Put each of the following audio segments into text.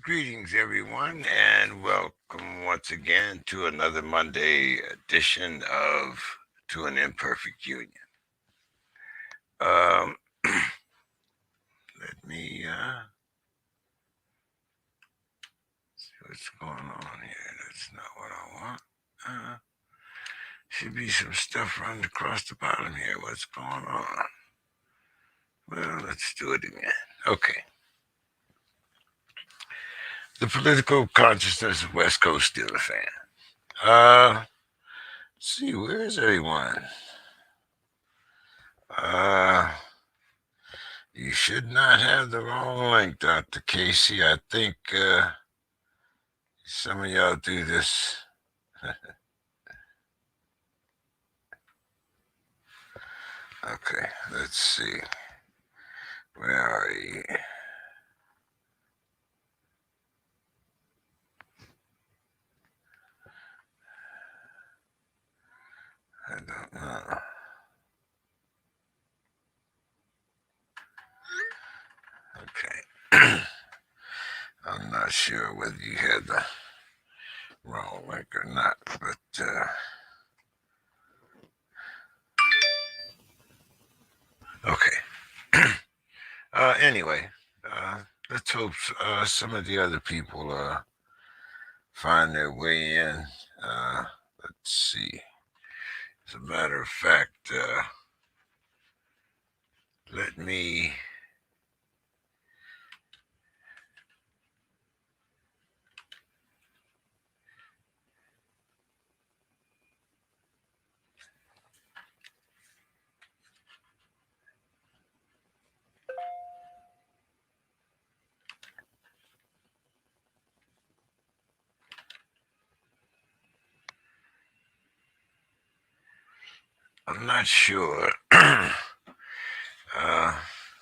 Greetings, everyone, and welcome once again to another Monday edition of To an Imperfect Union. Um, let me see what's going on here. That's not what I want. Uh, should be some stuff running across the bottom here. What's going on? Well, let's do it again. Okay. The political consciousness of West Coast Steeler fan. Let's see, where is everyone? Uh, You should not have the wrong link, Dr. Casey. I think some of y'all do this. Okay, let's see. Where are you? I don't know. Okay. I'm not sure whether you had the wrong link or not, but okay. Anyway, let's hope some of the other people find their way in. Let's see. As a matter of fact, let me. I'm not sure.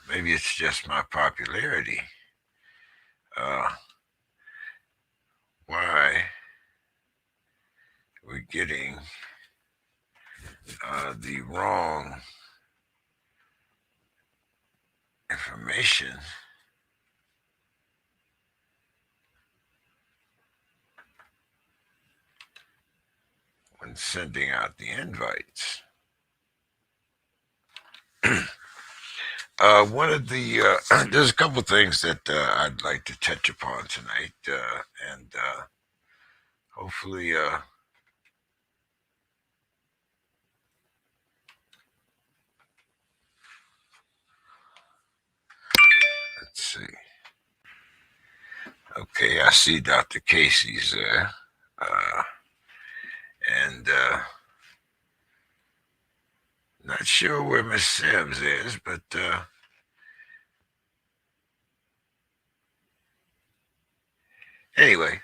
Maybe it's just my popularity. Uh, why we're getting the wrong information when sending out the invites. One of the there's a couple things that I'd like to touch upon tonight, and hopefully, let's see. Okay, I see Dr. Casey's there, and not sure where Miss Sims is, but anyway,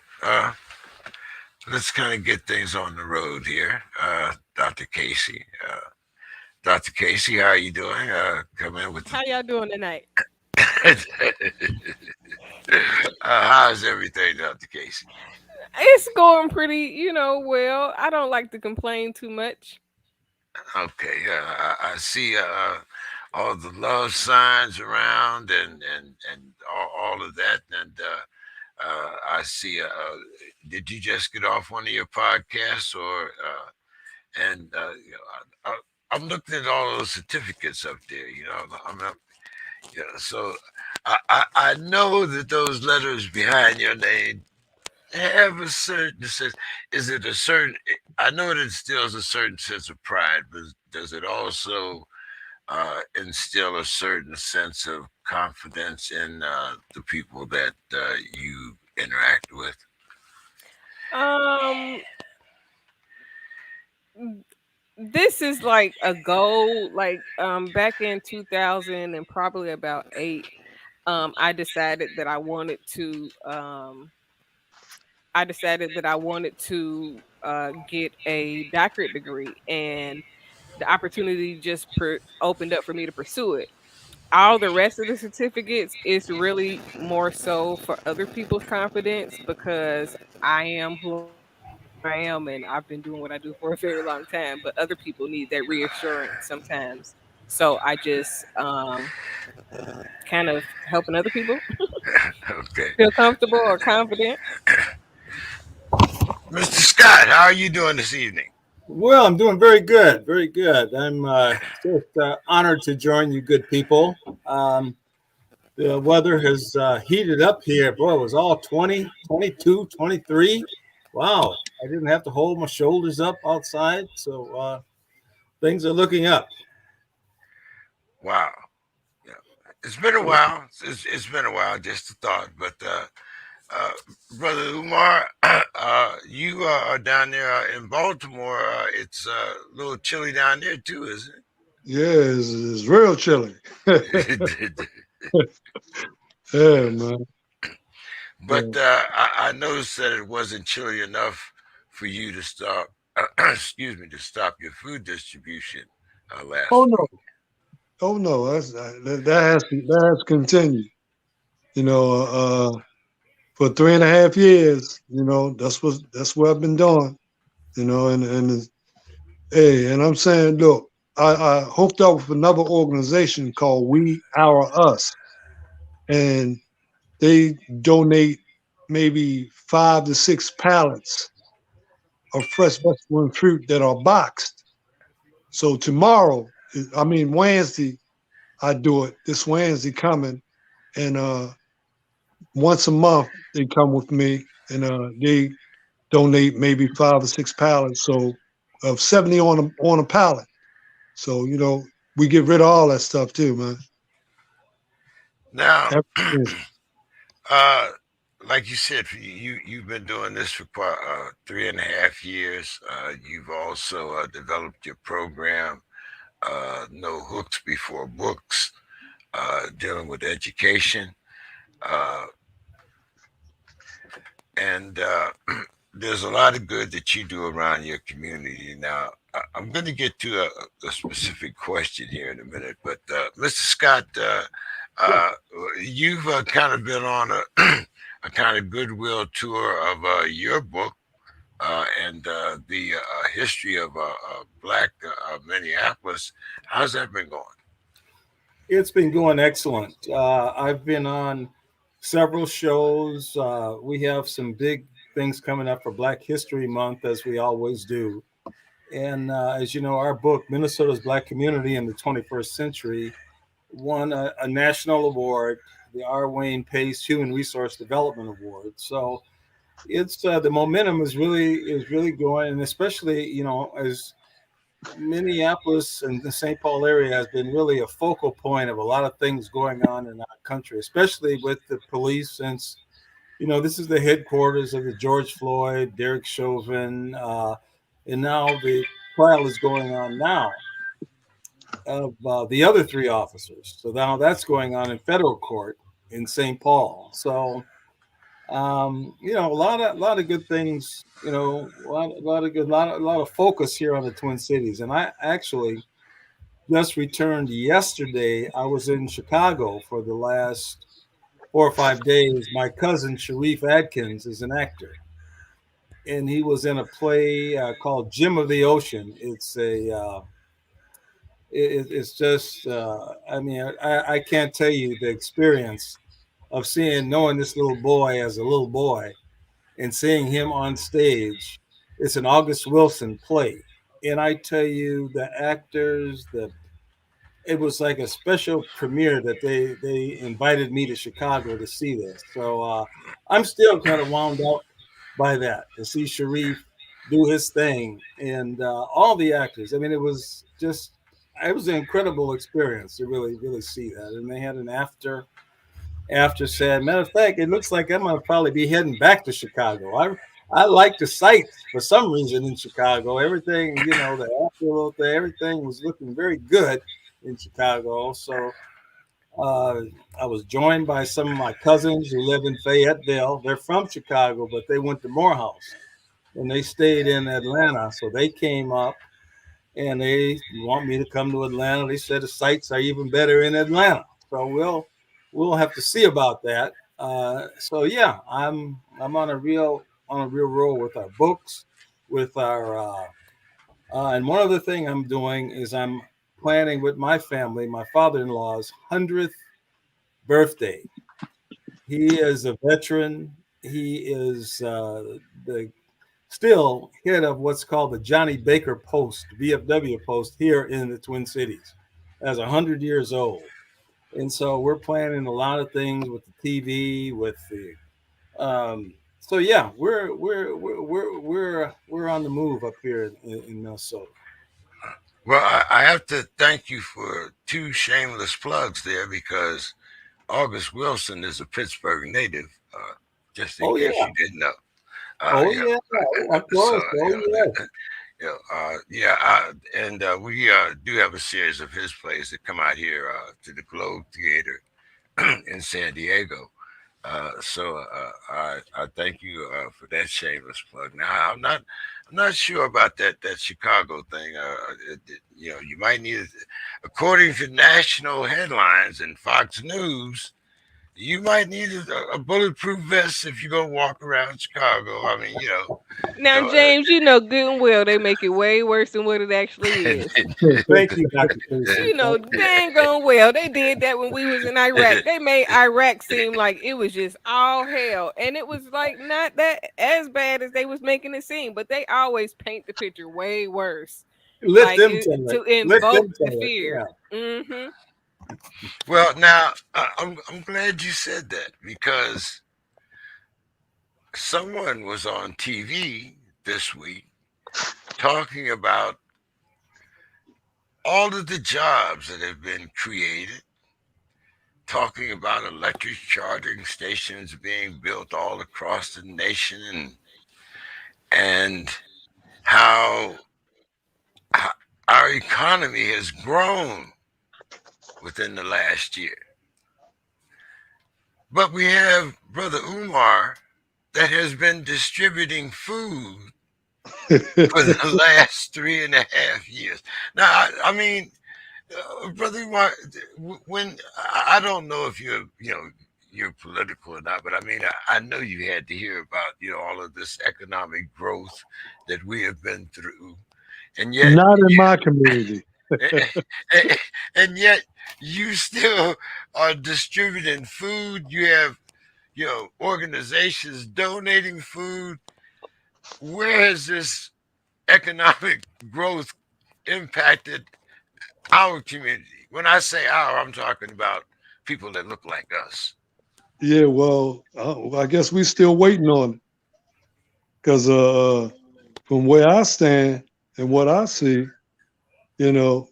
let's kind of get things on the road here. Dr. Casey. Dr. Casey, how are you doing? Come in with How y'all doing tonight? how's everything, Dr. Casey? It's going pretty, well. I don't like to complain too much. Okay, I see all the love signs around and all of that, and I see. Did you just get off one of your podcasts, or and I'm looking at all those certificates up there. I'm not, so I know that those letters behind your name have a certain sense. Is it a certain? I know it instills a certain sense of pride, but does it also instill a certain sense of confidence in the people that you interact with? Um, this is like a goal. Like back in 2000 and probably about 8, I decided that I decided that I wanted to get a doctorate degree, and the opportunity just opened up for me to pursue it. All the rest of the certificates is really more so for other people's confidence, because I am who I am and I've been doing what I do for a very long time. But other people need that reassurance sometimes. So I just kind of helping other people. Okay. Feel comfortable or confident? Mr. Scott, how are you doing this evening? Well, I'm doing very good, very good. I'm just honored to join you, good people. The weather has heated up here. Boy, it was all 20, 22, 23. Wow, I didn't have to hold my shoulders up outside, so things are looking up. Wow. Yeah. It's been a while. It's been a while, just a thought. But uh, Brother Umar, you are down there in Baltimore. It's a little chilly down there too, isn't Yeah, it's real chilly. it? Yeah, man. But Yeah. I noticed that it wasn't chilly enough for you to stop. Excuse me, to stop your food distribution Oh last no, week. oh no, that has continued. You know, for 3.5 years, that's what I've been doing. Hey, and I'm saying, look, I hooked up with another organization called We Our Us, and they donate maybe 5 to 6 pallets of fresh vegetable and fruit that are boxed. So tomorrow, I mean Wednesday, I do it. This Wednesday coming, and once a month they come with me, and they donate maybe 5 or 6 pallets, so of 70 on a pallet. So we get rid of all that stuff too, man. Now, Everything. uh, like you said, you've been doing this for quite 3.5 years. You've also developed your program, No Hooks Before Books, dealing with education. Uh, and there's a lot of good that you do around your community. Now, I'm going to get to a specific question here in a minute, but Mr. Scott, Yeah. uh, you've kind of been on a a kind of goodwill tour of your book and the history of Black Minneapolis. How's that been going? It's been going excellent. I've been on several shows. We have some big things coming up for Black History Month, as we always do. And as you know, our book, Minnesota's Black Community in the 21st Century, won a national award, the R. Wayne Pace Human Resource Development Award. So it's the momentum is really going, and especially as Minneapolis and the St. Paul area has been really a focal point of a lot of things going on in our country, especially with the police, since this is the headquarters of the George Floyd, Derek Chauvin, and now the trial is going on now of the other three officers. So now that's going on in federal court in St. Paul. So a lot of good things. A lot of focus here on the Twin Cities. And I actually just returned yesterday. I was in Chicago for the last 4 or 5 days. My cousin Sharif Adkins is an actor, and he was in a play called Gem of the Ocean. It's just, I mean, I can't tell you the experience of knowing this little boy as a little boy and seeing him on stage. It's an August Wilson play. And I tell you, the actors, it was like a special premiere that they invited me to Chicago to see this. So I'm still kind of wound up by that to see Sharif do his thing and all the actors. I mean, it was an incredible experience to really see that. And they had an after said, matter of fact, it looks like I'm gonna probably be heading back to Chicago. I like the sights for some reason in Chicago. Everything, the after thing, everything was looking very good in Chicago. So uh, I was joined by some of my cousins who live in Fayetteville. They're from Chicago, but they went to Morehouse and they stayed in Atlanta. So they came up and they want me to come to Atlanta. They said the sights are even better in Atlanta. So we'll have to see about that. So yeah, I'm on a real roll with our books, with our and one other thing I'm doing is I'm planning with my family, my father-in-law's 100th birthday. He is a veteran. He is the still head of what's called the Johnny Baker Post, VFW Post, here in the Twin Cities, as 100 years old. And so we're planning a lot of things with the TV, with the so yeah, we're on the move up here in Minnesota. Well, I have to thank you for two shameless plugs there because August Wilson is a Pittsburgh native, just in Oh case yeah, you didn't know. oh Yeah, yeah, of so course, oh yeah. yeah, and we do have a series of his plays that come out here to the Globe Theater in San Diego. I thank you for that shameless plug. Now I'm not sure about that Chicago thing. You might need, according to national headlines and Fox News, you might need a bulletproof vest if you go walk around Chicago. I mean, Now, you James, you know good and well they make it way worse than what it actually is. Thank you, Dr. Casey. You know dang on well they did that when we was in Iraq. They made Iraq seem like it was just all hell, and it was like not that as bad as they was making it seem. But they always paint the picture way worse, Let like them tell it. to Let invoke them the tell it. fear. Yeah. Hmm. well, now I'm glad you said that because someone was on TV this week talking about all of the jobs that have been created, talking about electric charging stations being built all across the nation, and how h- our economy has grown within the last year. But we have Brother Umar that has been distributing food for the last 3.5 years. Now, I mean, Brother Umar, when I don't know if you're political or not, but I mean, I know you had to hear about all of this economic growth that we have been through, and yet Not in my community. and yet you still are distributing food. You have organizations donating food. Where has this economic growth impacted our community? When I say our, I'm talking about people that look like us. Yeah, well, I guess we still waiting on it because from where I stand and what I see, you know,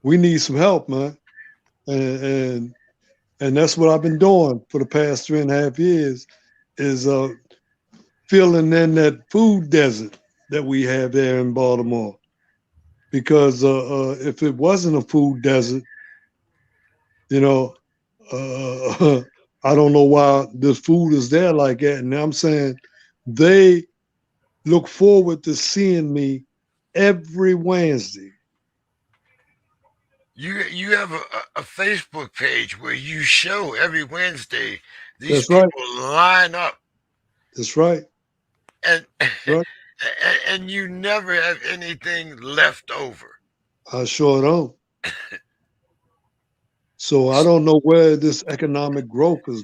we need some help, man, and, and and that's what I've been doing for the past 3.5 years is filling in that food desert that we have there in Baltimore. Because if it wasn't a food desert, you know, I don't know why this food is there like that. And I'm saying they look forward to seeing me every Wednesday. You have a Facebook page where you show every Wednesday these That's right. people line up That's right. and That's right. and you never have anything left over. I sure don't. So I don't know where this economic growth has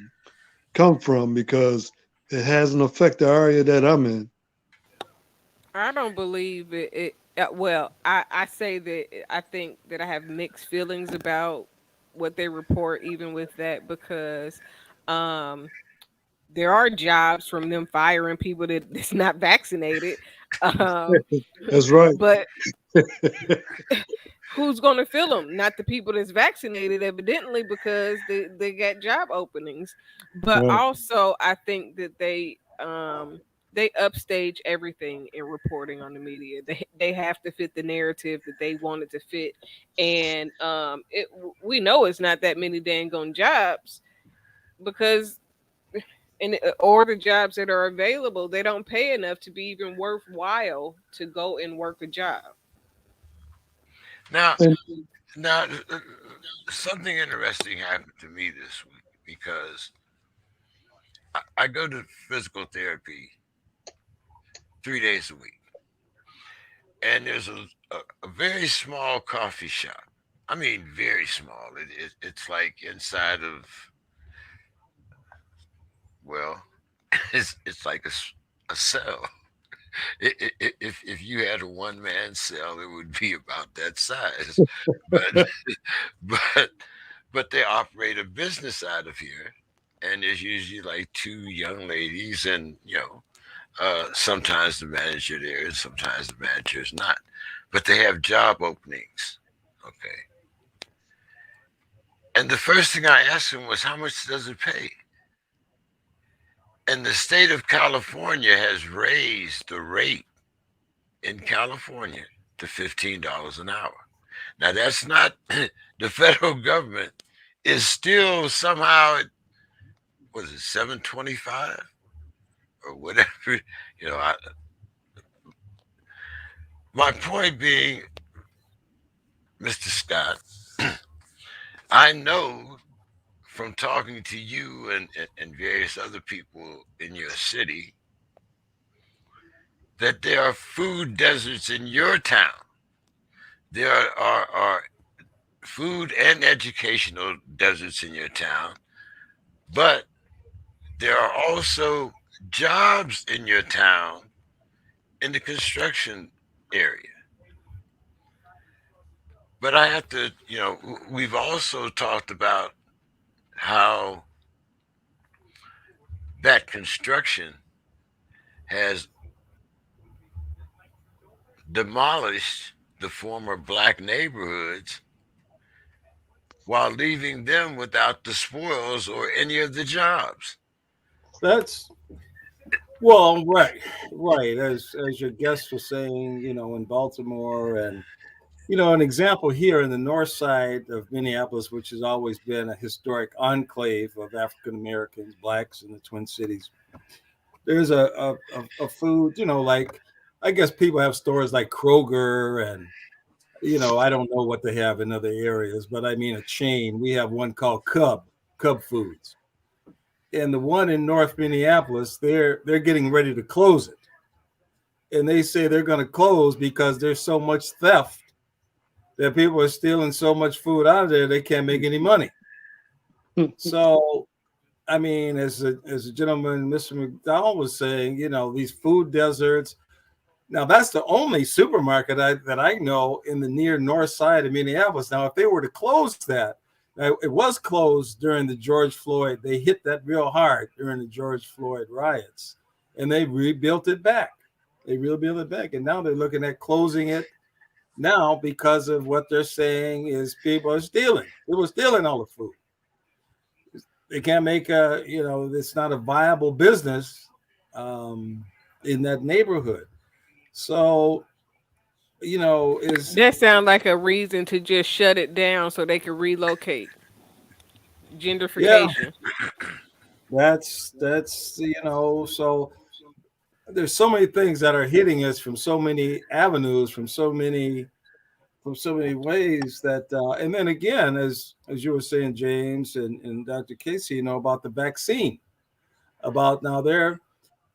come from because it hasn't affected the area that I'm in. I don't believe it. Well, I say that I think that I have mixed feelings about what they report, even with that, because um, there are jobs from them firing people that's not vaccinated. Um, That's right. but who's going to fill them? Not the people that's vaccinated, evidently, because they got job openings. But Right. also, I think that they upstage everything in reporting on the media. They have to fit the narrative that they wanted to fit, and we know it's not that many dang on jobs because or the jobs that are available, they don't pay enough to be even worthwhile to go and work a job. Now, And now, something interesting happened to me this week because I go to physical therapy 3 days a week, and there's a very small coffee shop. I mean, very small. It's like inside of Well, it's like a cell. If you had a one man cell, it would be about that size. But but but they operate a business out of here, and there's usually like two young ladies, and sometimes the manager there, and sometimes the manager is not. But they have job openings. Okay. And the first thing I asked him was, how much does it pay? And the state of California has raised the rate in California to $15 an hour. Now, that's not, the federal government is still somehow at, was it 725 or whatever? You know, I, my point being, Mr. Scott, I know from talking to you and various other people in your city that there are food deserts in your town. There are food and educational deserts in your town, but there are also jobs in your town in the construction area. But I have to, we've also talked about how that construction has demolished the former black neighborhoods while leaving them without the spoils or any of the jobs. That's well, right, right. As your guest was saying, in Baltimore, and an example here in the north side of Minneapolis, which has always been a historic enclave of African Americans, blacks in the Twin Cities. There's a food, like I guess people have stores like Kroger, and I don't know what they have in other areas, but I mean a chain. We have one called Cub Foods, and the one in North Minneapolis, they're getting ready to close it, and they say they're going to close because there's so much theft that people are stealing so much food out of there they can't make any money. So, I mean, as a gentleman, Mr. McDowell was saying, these food deserts. Now, that's the only supermarket that I know in the near north side of Minneapolis. Now, if they were to close that, it was closed during the George Floyd. They hit that real hard during the George Floyd riots, and they rebuilt it back. They rebuilt it back, and now they're looking at closing it now because of what they're saying is people are stealing. They were stealing all the food. They can't make it's not a viable business in that neighborhood. So, is That sounds like a reason to just shut it down so they can relocate. yeah, Gentrification. so there's so many things that are hitting us from so many avenues, from so many ways that and then again, as you were saying, James and Dr. Casey, about the vaccine, about now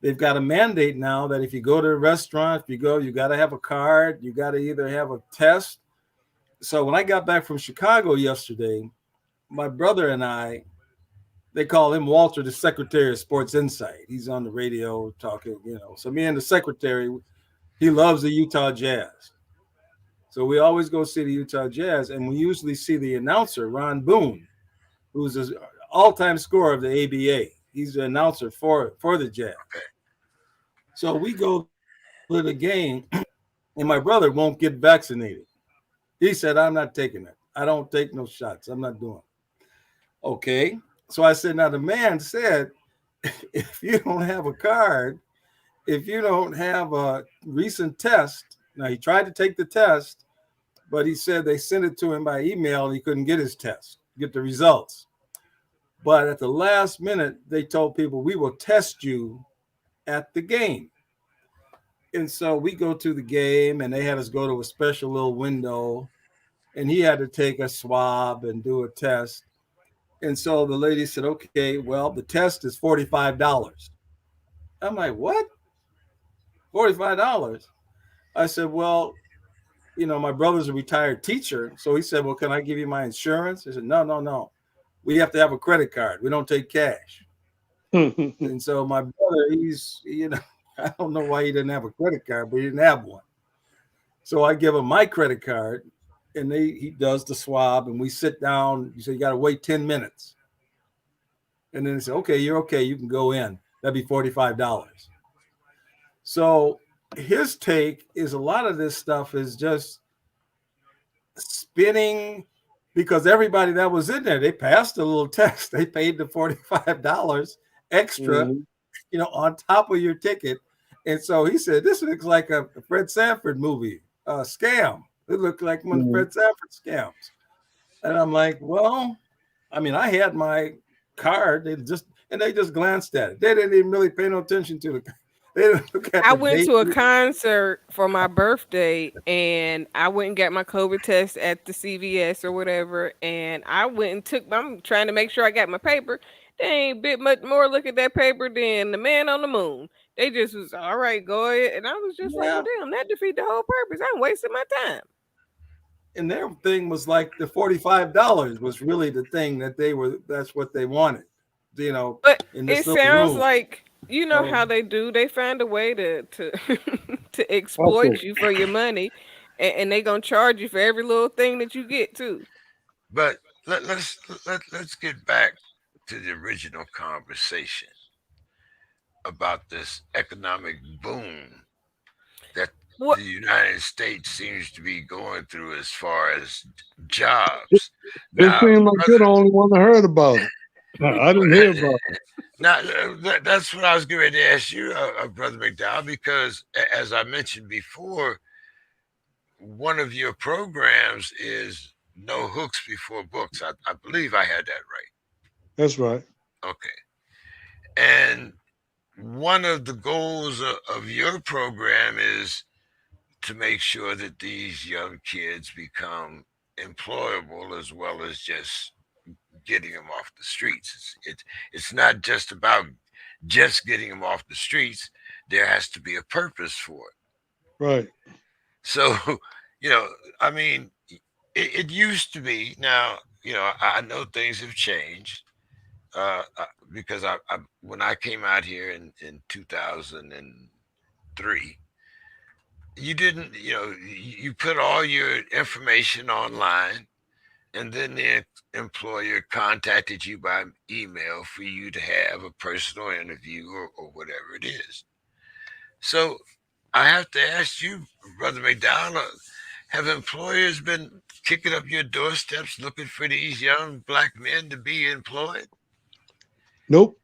they've got a mandate now that if you go to a restaurant, if you go, you got to have a card, you got to either have a test. So when I got back from Chicago yesterday, my brother and I, they call him Walter, the secretary of Sports Insight. He's on the radio talking, so me and the secretary, he loves the Utah Jazz. So we always go see the Utah Jazz, and we usually see the announcer, Ron Boone, who's an all-time scorer of the ABA. He's the announcer for the Jazz. So we go to the game, and my brother won't get vaccinated. He said, I'm not taking it. I don't take no shots. I'm not doing it. Okay. So I said, now the man said, if you don't have a card, if you don't have a recent test, now he tried to take the test, but he said they sent it to him by email and he couldn't get his test, get the results. But at the last minute, they told people, we will test you at the game. And so we go to the game, and they had us go to a special little window, and he had to take a swab and do a test. And so the lady said, okay, well, the test is $45. I'm like, what? $45? I said, well, my brother's a retired teacher. So he said, well, can I give you my insurance? I said, no, no, no. We have to have a credit card. We don't take cash. And so my brother, I don't know why he didn't have a credit card, but he didn't have one. So I give him my credit card, and he does the swab, and we sit down. You say you got to wait 10 minutes, and then he said, "Okay, you're okay. You can go in." That'd be $45. So his take is a lot of this stuff is just spinning because everybody that was in there, they passed a little test. They paid the $45 extra, Mhm. on top of your ticket. And so he said, "This looks like a Fred Sanford movie, a scam. It looked like one of the Mhm. Fred Sanford scams." And I'm like, "Well, I mean, I had my card. They just glanced at it. They didn't even really pay no attention to the. They didn't look at I the went date. to a concert for my birthday and I went and got my COVID test at the CVS or whatever. And I went and I'm trying to make sure I got my paper. They ain't bit much more look at that paper than the man on the moon. They just was all right, go ahead. And I was just like, well, Yeah, damn, that defeat the whole purpose. I'm wasting my time. and their thing was like the $45 was really the thing that they were. That's what they wanted, you know, But in it this little sounds room. like you know So how they do. They find a way to to exploit Also, you for your money, and they gonna charge you for every little thing that you get too. But let's get back to the original conversation about this economic boom that What? the United States seems to be going through as far as it, jobs. it Now, seemed like you're the brother, only one that heard about it. I didn't hear about now that's what I was going to ask you, brother McDowell, because as I mentioned before, one of your programs is no hooks before books. I believe I had that right. it. That's right. Okay. And one of the goals of your program is to make sure that these young kids become employable as well as just getting them off the streets. It's not just about just getting them off the streets. There has to be a purpose for it. Right. So, you know, I mean, it used to be. Now, I know things have changed. Because when I came out here in 2003, you didn't, you put all your information online, and then the employer contacted you by email for you to have a personal interview or whatever it is. So I have to ask you, Brother McDowell, have employers been kicking up your doorsteps looking for these young black men to be employed? Nope.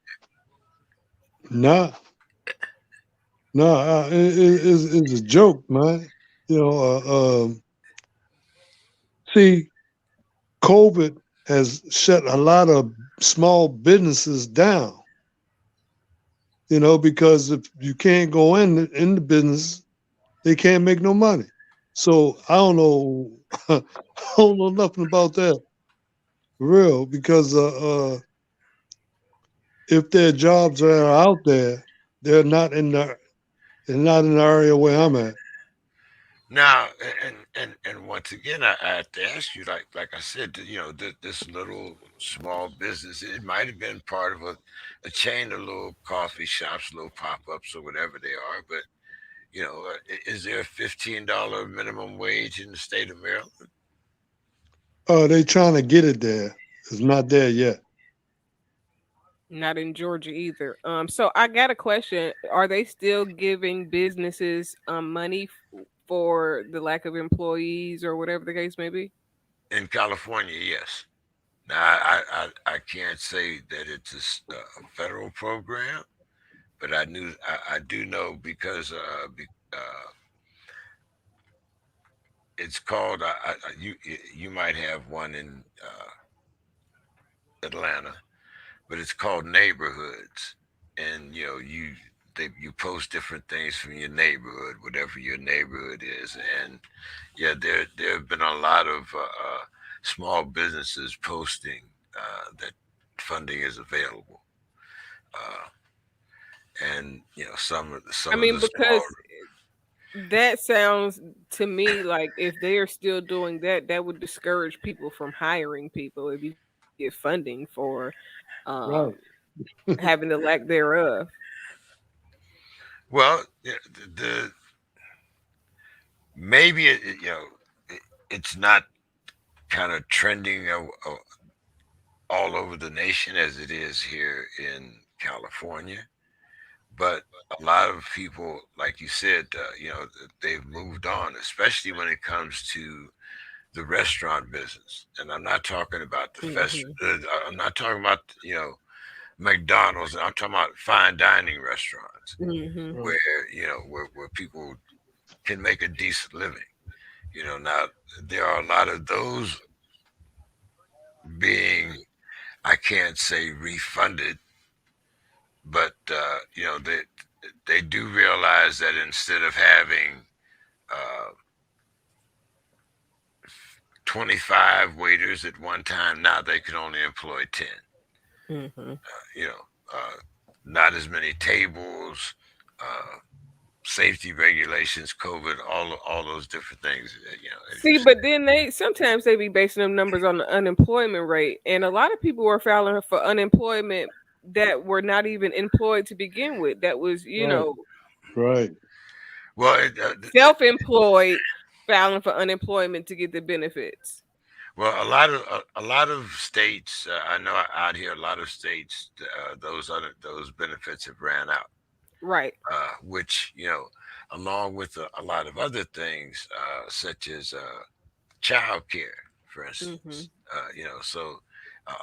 Nah. Nah. It's a joke, man. You know. See, COVID has shut a lot of small businesses down. Because if you can't go in the business, they can't make no money. So I don't know. I don't know nothing about that for real because if there are jobs that are out there, they're not in the they're not in the area where I'm at. Now, and once again, I have to ask you, like I said, this little small business, it might have been part of a chain of little coffee shops, little pop ups, or whatever they are. But is there a $15 minimum wage in the state of Maryland? They trying to get it there. It's not there yet. Not in Georgia either. So I got a question. Are they still giving businesses money for the lack of employees or whatever the case may be? In California, yes. Now, I can't say that it's a federal program, but I do know because it's called. You might have one in Atlanta, but it's called neighborhoods, and you post different things from your neighborhood, whatever your neighborhood is, and yeah, there have been a lot of small businesses posting that funding is available, uh, and I some of mean, the small. because that sounds to me like if they are still doing that, that would discourage people from hiring people if you get funding for um Right. having the lack thereof. Well, the maybe it, it's not kind of trending all over the nation as it is here in California, but a lot of people, like you said, they've moved on, especially when it comes to the restaurant business. And I'm not talking about the Hmm. I'm not talking about McDonald's. I'm talking about fine dining restaurants Hmm. Right. where where people can make a decent living. Now there are a lot of those being, I can't say refunded, but they do realize that instead of having uh, 25 waiters at one time, now they can only employ 10. Hmm. You know, uh, not as many tables, uh, safety regulations, COVID, all those different things. As you See, said. but then they sometimes they be basing them numbers on the unemployment rate, and a lot of people were filing for unemployment that were not even employed to begin with. That was, Right. Right. Well, self-employed filing for unemployment to get the benefits. well, a lot of states, I know out here, a lot of states, those benefits have ran out. Right. Which along with a lot of other things, such as child care, for Hmm. instance. So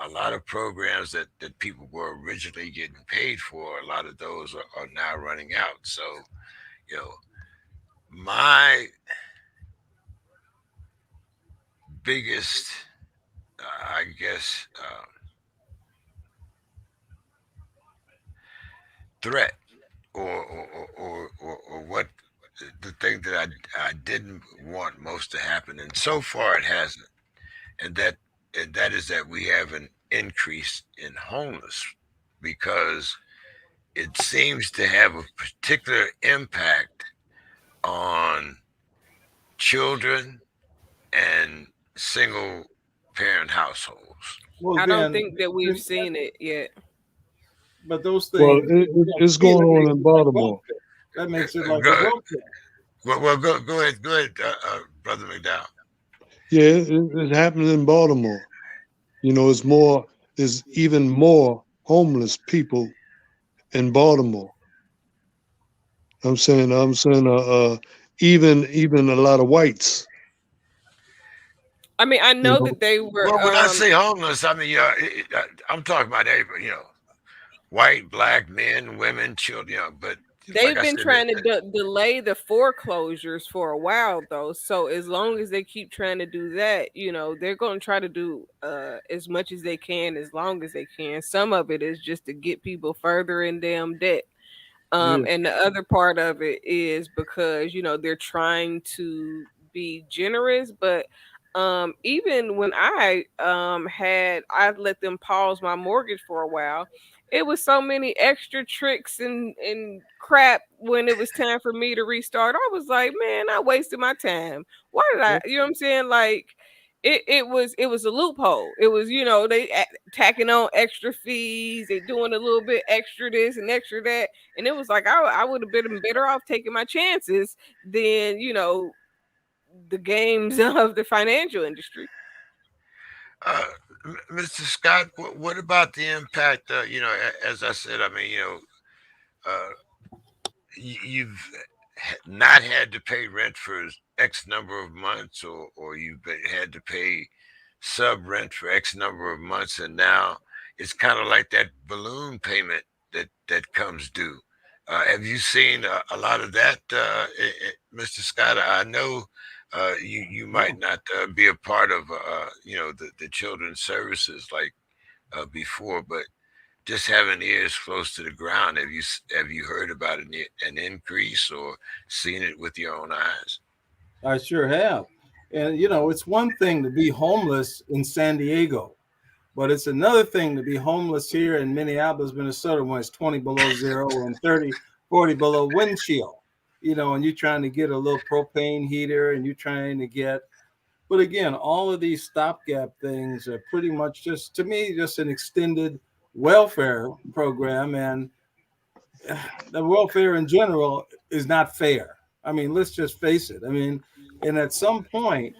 a lot of programs that people were originally getting paid for, a lot of those are now running out. So you know, my biggest, I guess, threat, or what the thing that I didn't want most to happen, and so far it hasn't, and that is that we have an increase in homeless because it seems to have a particular impact on children and single parent households. Well, I don't then, think that we've seen it yet. but those Well, things, it's to me, going that on makes in it like Baltimore. welfare. That makes it like a Go, welfare. well, go ahead, Brother McDowell. Yeah, it's happening in Baltimore. You know, it's more. There's even more homeless people in Baltimore. Even a lot of whites. I mean, I You know know, that they were. Well, when I say homeless, I mean I'm talking about everybody. White, black, men, women, children. But like They've I been said, trying to delay the foreclosures for a while though. So as long as they keep trying to do that, they're going to try to do as much as they can as long as they can. Some of it is just to get people further in damn debt. yeah, And the other part of it is because, they're trying to be generous, but even when I let them pause my mortgage for a while, it was so many extra tricks and crap when it was time for me to restart. I was like, man, I wasted my time. Why did I, Yeah. you know what I'm saying? Like it was a loophole. It was, tacking on extra fees, they doing a little bit extra this and extra that. And it was like I would have been better off taking my chances than, the games of the financial industry. uh, Mr. Scott, what about the impact? As I said, I mean, uh, you've not had to pay rent for X number of months, or you've had to pay sub rent for X number of months, and now it's kind of like that balloon payment that comes due. Have you seen a lot of that, Mr. Scott? I know you might No. not be a part of the children's services like before, but just having ears close to the ground, have you heard about an increase or seen it with your own eyes? I sure have. And it's one thing to be homeless in San Diego, but it's another thing to be homeless here in Minneapolis, Minnesota, when it's 20 below zero and 30, 40 below wind chill. And you're trying to get a little propane heater and you're trying to get, but again, all of these stopgap things are pretty much just, to me, just an extended welfare program, and the welfare in general is not fair. I mean, let's just face it. I mean, and at some point,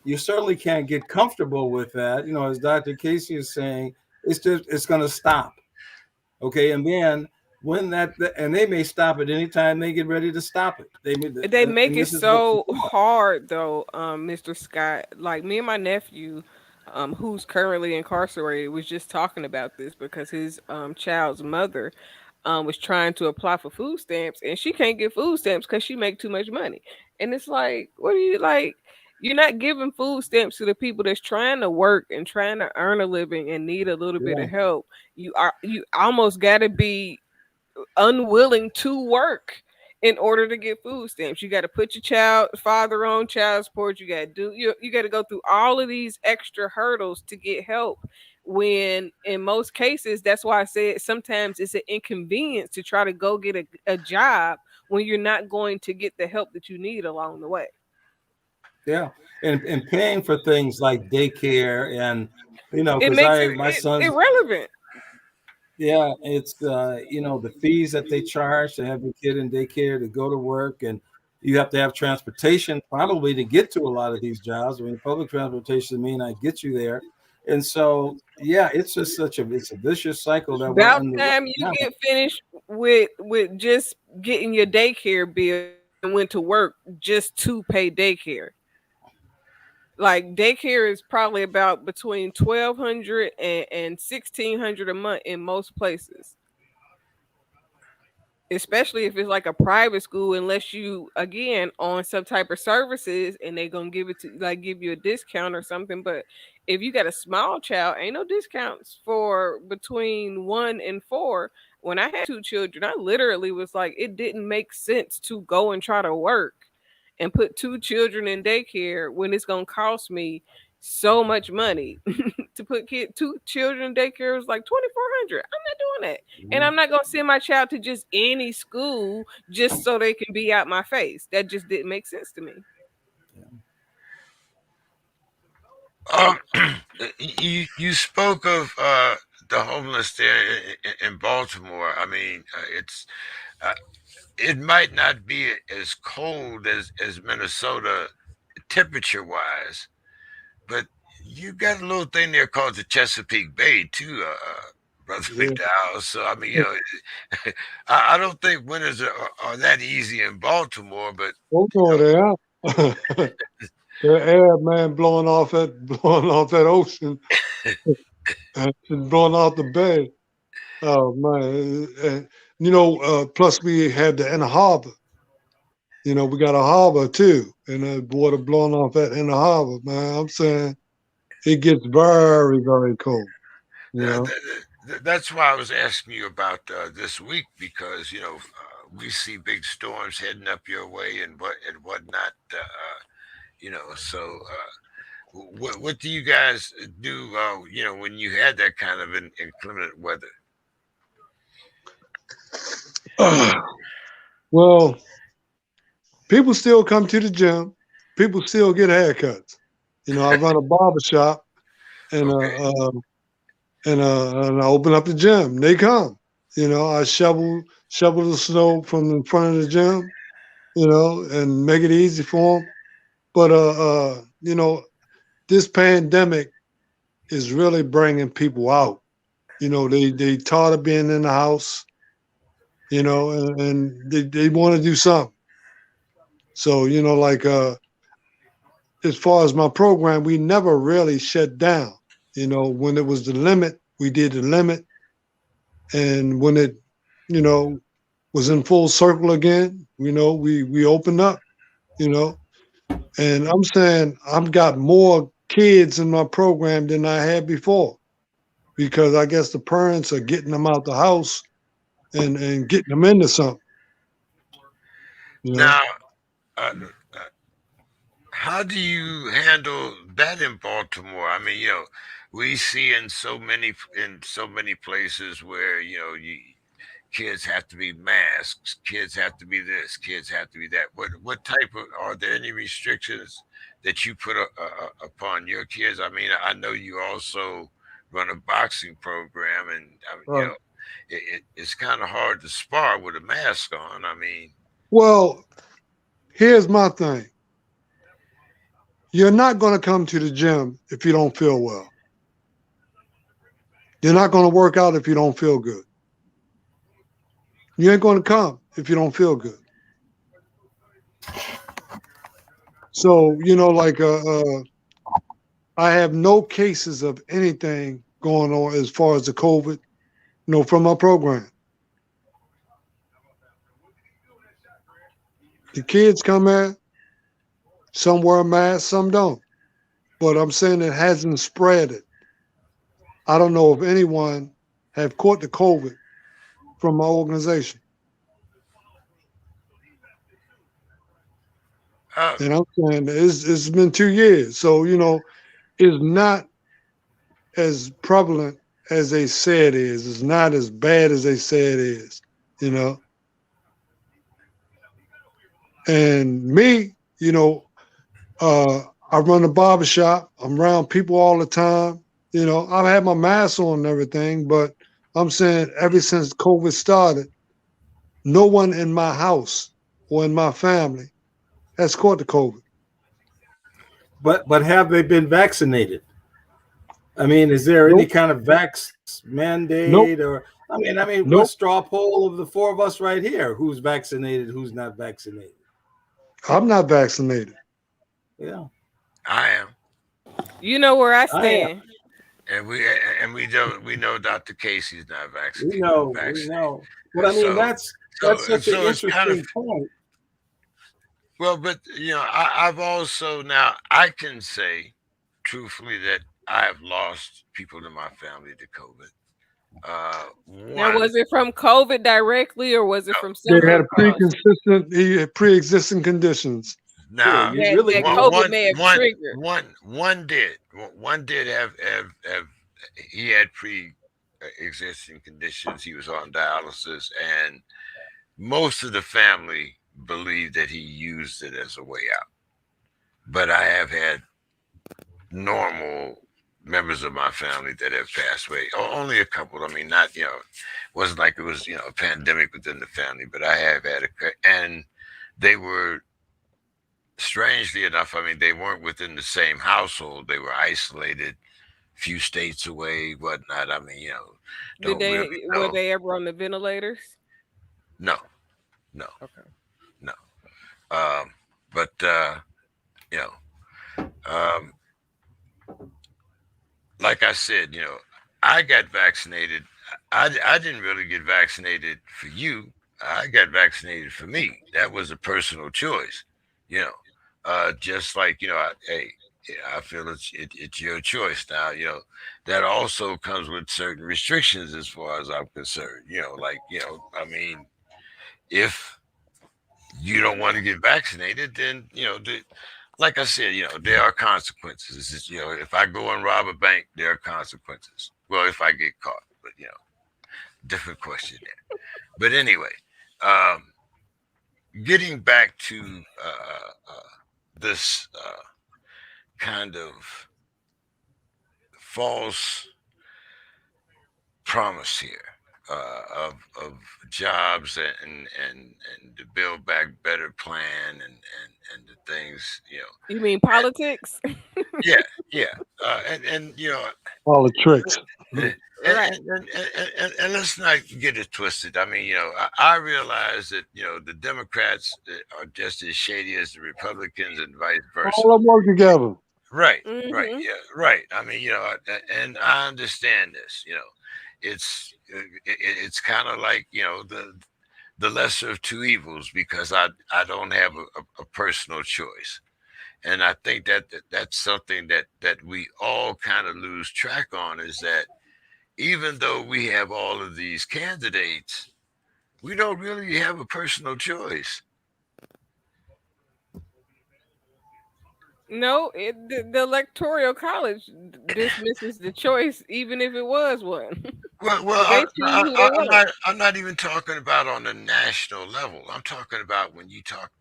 you certainly can't get comfortable with that. You know, as Dr. Casey is saying, it's going to stop. Okay, and then when that and they may stop at any time they get ready to stop it. They may, They make and it this is what we so want. hard though, Mr. Scott. Like me and my nephew, who's currently incarcerated, was just talking about this because his child's mother was trying to apply for food stamps and she can't get food stamps because she make too much money. And it's like, what are you like? You're not giving food stamps to the people that's trying to work and trying to earn a living and need a little bit Yeah, of help. You almost got to be unwilling to work in order to get food stamps. You got to put your child father on child support. You got to go through all of these extra hurdles to get help. When in most cases, that's why I said sometimes it's an inconvenience to try to go get a job when you're not going to get the help that you need along the way. yeah, and paying for things like daycare and It because makes I my it son's irrelevant. it's the fees that they charge to have your kid in daycare to go to work, and you have to have transportation probably to get to a lot of these jobs. I mean, public transportation may not get you there, and so yeah, it's just it's a vicious cycle that we're About underway time you now. get finished with just getting your daycare bill and went to work just to pay daycare. Like daycare is probably about between 1,200 and 1,600 a month in most places, especially if it's like a private school, unless you again on some type of services and they gonna give it to like give you a discount or something. But if you got a small child, ain't no discounts for between 1 and 4. When I had 2 children, I literally was like, it didn't make sense to go and try to work and put 2 children in daycare when it's gonna cost me so much money to put 2 children in daycare. Was like 2,400. I'm not doing that, and Mhm. I'm not gonna send my child to just any school just so they can be out my face. That just didn't make sense to me. Um, you spoke of the homeless there in Baltimore. I mean, uh, it might not be as cold as Minnesota temperature wise, but you got a little thing there called the Chesapeake Bay too, brother Yeah. McDowell. So I mean, I don't think winters are that easy in Baltimore, but Oh no, they are. The air, man, blowing off that ocean and blowing off the bay. Oh man, and plus we had the inner harbor. We got a harbor too, and the water blowing off that inner harbor. Man, I'm saying it gets very, very cold. You uh, know. that's why I was asking you about this week because we see big storms heading up your way and whatnot. So what do you guys do? When you had that kind of inclement weather. Well, people still come to the gym. People still get haircuts. I run a barber shop, and Okay. and I open up the gym. They come. I shovel the snow from in front of the gym. And make it easy for them. But this pandemic is really bringing people out. They tired of being in the house. And they want to do something. So like as far as my program, we never really shut down. When it was the limit, we did the limit, and when it you know was in full circle again, we opened up. You know, and I'm saying I've got more kids in my program than I had before because I guess the parents are getting them out the house and getting them into something. You know. Now, uh, how do you handle that in Baltimore? I mean, we see in so many places where kids have to be masks, kids have to be this, kids have to be that. What type of are there any restrictions that you put upon your kids? I mean, I know you also run a boxing program, and Right. it's kind of hard to spar with a mask on. I mean, Well, here's my thing. You're not going to come to the gym if you don't feel well. You're not going to work out if you don't feel good. You ain't going to come if you don't feel good. So, I have no cases of anything going on as far as the COVID, from my program. The kids come in, some wear masks, some don't. But I'm saying it hasn't spread it. I don't know if anyone have caught the COVID from my organization. uh, And I'm saying it's been 2 years. So, it's not as prevalent as they say it is. It's not as bad as they say it is, you know. And me, I run a barber shop. I'm around people all the time. I've had my mask on and everything, but I'm saying ever since COVID started, no one in my house or in my family has caught the COVID. But have they been vaccinated? I mean, is there any Nope, kind of vax mandate nope, or I mean, let's nope. straw poll of the four of us right here. Who's vaccinated, who's not vaccinated? I'm not vaccinated. Yeah. I am, You know where I I am. stand. and we don't we know Dr. Casey's not We vaccinated. know, we Vaccinated. know. But I mean, So that's such an it's kind of interesting point. well, but I've also now I can say truthfully that I have lost people in my family to COVID. Now, One, was it from COVID directly, or was it no, from They something had else pre-existing conditions. Yeah, now you that really that you COVID may have triggered? one did have he had pre-existing conditions. He was on dialysis, and most of the family believed that he used it as a way out. But I have had normal members of my family that have passed away. Only a couple. I mean, not wasn't like it was a pandemic within the family, but I have had and they were strangely enough. I mean, they weren't within the same household. They were isolated, few states away, whatnot. I mean, Did don't really they were know. they ever on the ventilators? No, no, Okay. no. Um, but you know, um, like I said, I got vaccinated. I didn't really get vaccinated for you. I got vaccinated for me. That was a personal choice, you know. Just like hey, yeah, I feel it's your choice now. That also comes with certain restrictions as far as I'm concerned. Like I mean, if you don't want to get vaccinated, then like I said, there are consequences. If I go and rob a bank, there are consequences. Well, if I get caught, but different question there. But anyway, um, getting back to this kind of false promise here of jobs and the Build Back Better plan and the things. You mean politics? Yeah, yeah, and All the tricks. and, Right. and let's not get it twisted. I mean, I realize that the Democrats are just as shady as the Republicans and vice versa. All of them work together. Right, right, Hmm. yeah, right. I mean, and I understand this. It's kind of like the lesser of two evils because I don't have a personal choice. And I think that's something that we all kind of lose track on is that even though we have all of these candidates, we don't really have a personal choice. No, the electoral college dismisses the choice, even if it was one. Well, They choose who they want. I'm not even talking about on a national level. I'm talking about when you talk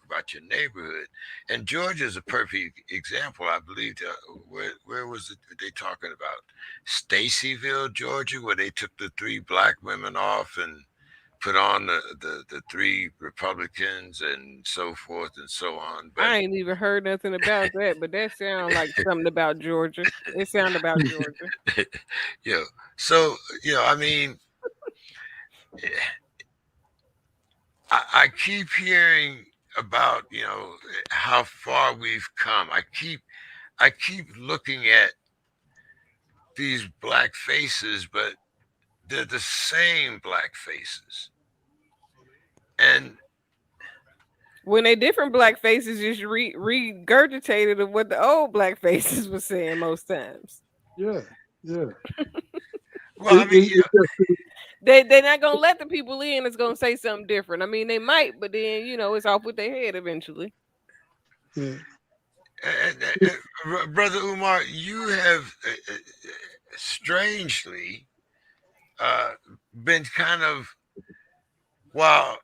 about your neighborhood. And Georgia is a perfect example. I believe where was it they talking about? Stacyville, Georgia, where they took the three black women off and put on the three Republicans and so forth and so on. But I ain't even heard nothing about that, but that sound like something about Georgia. It sound about Georgia. you know, so I mean, I keep hearing about how far we've come. I keep looking at these black faces, but they're the same black faces, and When they different black faces just regurgitated of what the old black faces was saying most times. Yeah, yeah. well, I mean, It's just, They're not gonna let the people in. It's gonna say something different. I mean, they might, but then it's off with their head eventually. yeah, brother Umar, you have strangely uh, been kind of while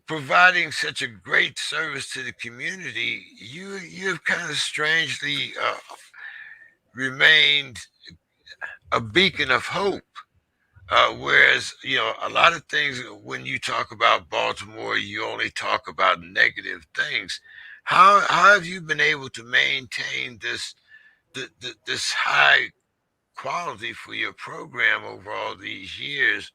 providing such a great service to the community, you have kind of strangely remained a beacon of hope. Whereas a lot of things when you talk about Baltimore, you only talk about negative things. How have you been able to maintain this high quality for your program over all these years?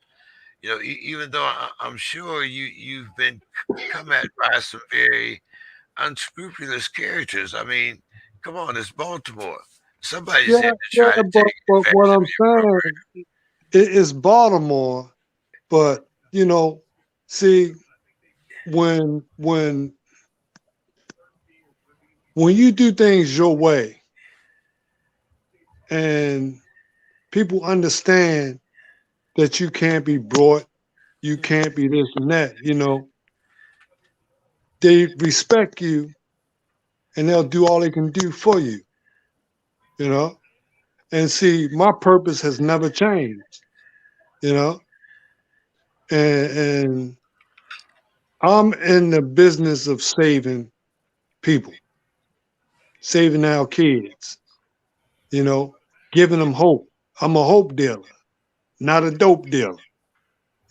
Even though I'm sure you've been come at by some very unscrupulous characters. I mean, come on, it's Baltimore. Somebody's yeah, here to try yeah. to take But what advantage of I'm your program. saying is Baltimore. But see, when when when you do things your way and people understand that you can't be brought, you can't be this and that, they respect you and they'll do all they can do for you, you know. And see, my purpose has never changed, you know, and I'm in the business of saving people, saving our kids, you know, giving them hope. I'm a hope dealer, not a dope dealer,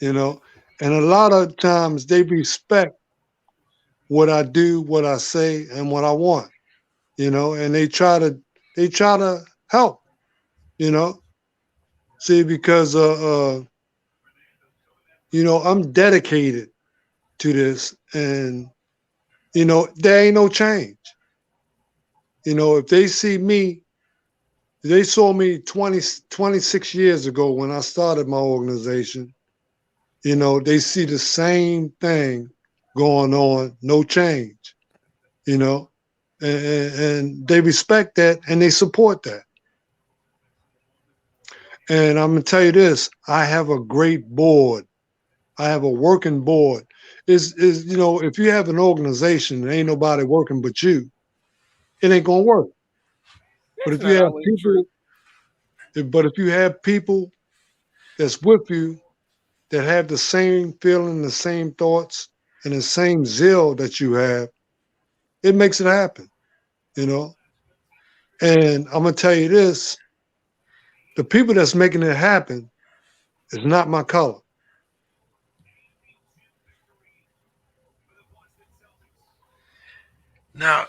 you know. And a lot of times they respect what I do, what I say, and what I want, and they try to help, you know. See, because I'm dedicated to this, and there ain't no change. If they see me, they saw me 26 years ago when I started my organization. They see the same thing going on, no change. You know, and they respect that and they support that. And I'm gonna tell you this: I have a great board. I have a working board. Is if you have an organization and ain't nobody working but you, it ain't gonna work. But That's if you not have always true. people, but if you have people that's with you that have the same feeling, the same thoughts, and the same zeal that you have, it makes it happen. You know. And I'm gonna tell you this: the people that's making it happen is not my color. Now,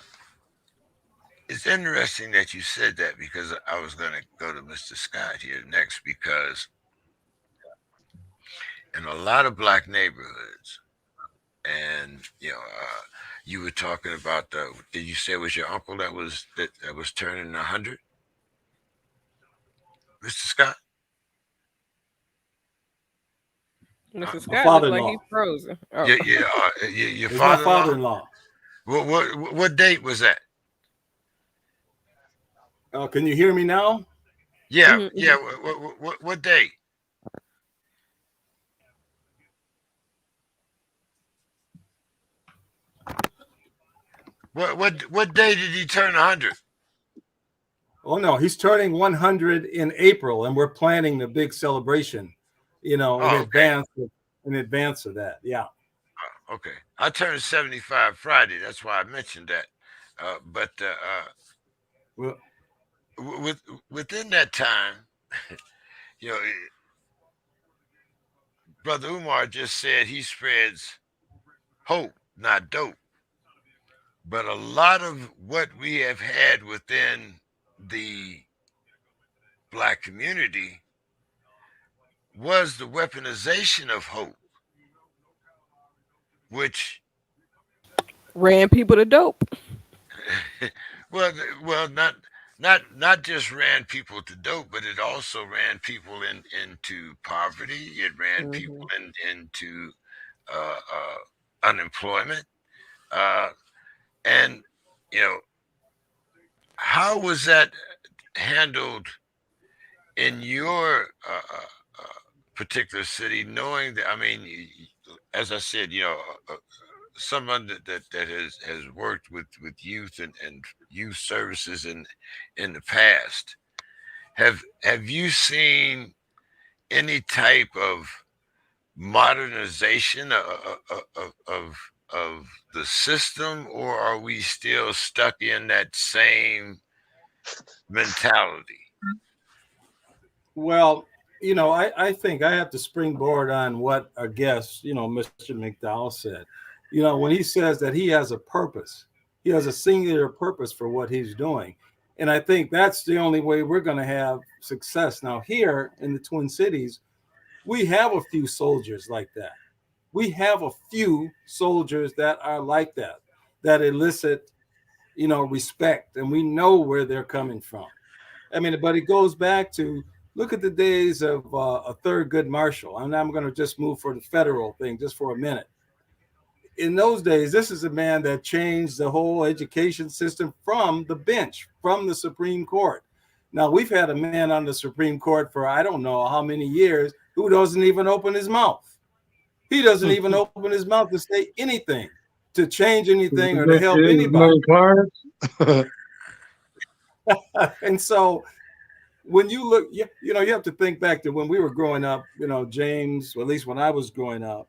it's interesting that you said that because I was going to go to Mr. Scott here next because in a lot of black neighborhoods, and you were talking about the. Did you say it was your uncle that was turning 100, Mr. Scott? Uh, Mr. My Scott looked like he's father-in-law. frozen. Oh, your It's my father-in-law. father-in-law. What date was that? Can you hear me now? Yeah, hmm yeah. hmm What date? What day did he turn 100? Oh no, he's turning 100 in April, and we're planning the big celebration, in Oh, okay. advance of that. Yeah. Okay. I turned 75 Friday. That's why I mentioned that. But Well, with within that time, you know, Brother Umar just said he spreads hope, not dope. But a lot of what we have had within the black community was the weaponization of hope, which Ran people to dope. well, not just ran people to dope, but it also ran people into poverty. It ran people Hmm. into unemployment, uh, and you know how was that handled in your particular city? Knowing that, I mean, as I said, someone that has worked with youth and youth services in the past. Have you seen any type of modernization of the system, or are we still stuck in that same mentality? well, I think I have to springboard on what our guest, Mr. McDowell said. When he says that he has a purpose, he has a singular purpose for what he's doing. And I think that's the only way we're going to have success. Now, here in the Twin Cities, we have a few soldiers like that. We have a few soldiers that are like that elicit, respect, and we know where they're coming from. I mean, but it goes back to look at the days of a Thurgood Marshall. And I'm going to just move for the federal thing just for a minute. In those days, this is a man that changed the whole education system from the bench, from the Supreme Court. Now, we've had a man on the Supreme Court for I don't know how many years who doesn't even open his mouth. He doesn't even open his mouth to say anything, to change anything, or to help His anybody. name Clarence. And so when you look, you have to think back to when we were growing up, James, or at least when I was growing up,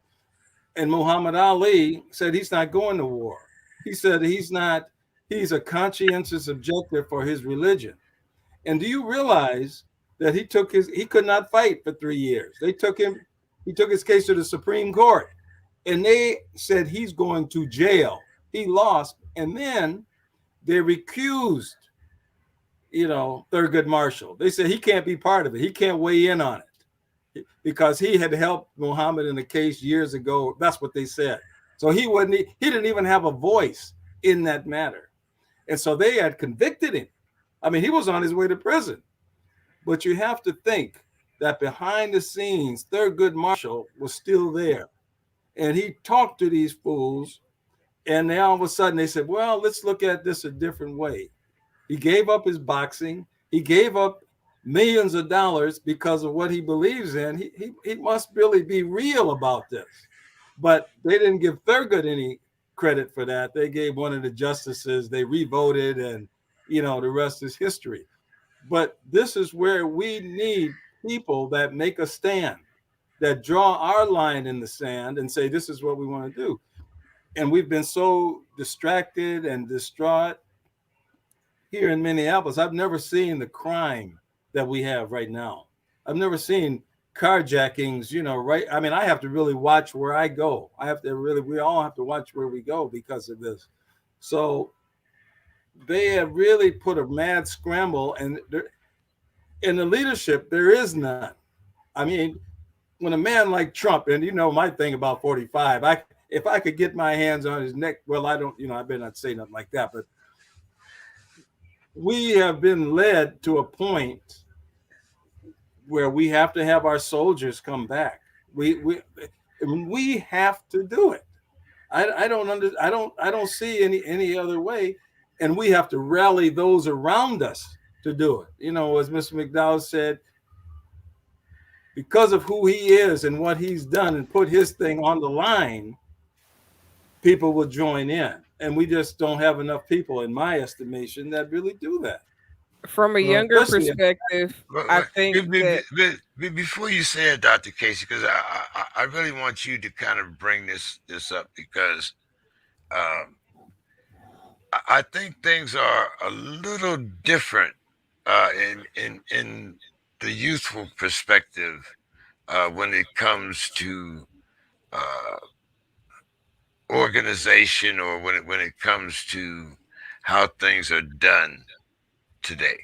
and Muhammad Ali said he's not going to war. He said he's a conscientious objector for his religion. And do you realize that he could not fight for 3 years? He took his case to the Supreme Court, and they said he's going to jail. He lost, and then they recused, Thurgood Marshall. They said he can't be part of it. He can't weigh in on it because he had helped Muhammad in the case years ago. That's what they said. So he didn't even have a voice in that matter. And so they had convicted him. I mean, he was on his way to prison. But you have to think that behind the scenes, Thurgood Marshall was still there. And he talked to these fools. And then all of a sudden they said, well, let's look at this a different way. He gave up his boxing. He gave up millions of dollars because of what he believes in. He must really be real about this. But they didn't give Thurgood any credit for that. They gave one of the justices, they revoted, and, the rest is history. But this is where we need people that make a stand, that draw our line in the sand and say, this is what we want to do. And we've been so distracted and distraught here in Minneapolis. I've never seen the crime that we have right now. I've never seen carjackings, right? I mean, I have to really watch where I go. We all have to watch where we go because of this. So they have really put a mad scramble, and in the leadership, there is none. I mean, when a man like Trump, and my thing about 45, if I could get my hands on his neck, well, I don't, I better not say nothing like that, but we have been led to a point where we have to have our soldiers come back. We have to do it. I don't see any other way, and we have to rally those around us to do it. As Mr. McDowell said, because of who he is and what he's done and put his thing on the line, people will join in. and we just don't have enough people, in my estimation, that really do that. From a Well, younger Especially in, perspective, I think that Before you say it, Dr. Casey, because I really want you to kind of bring this up because um, I think things are a little different in the youthful perspective when it comes to uh, organization or when it comes to how things are done today.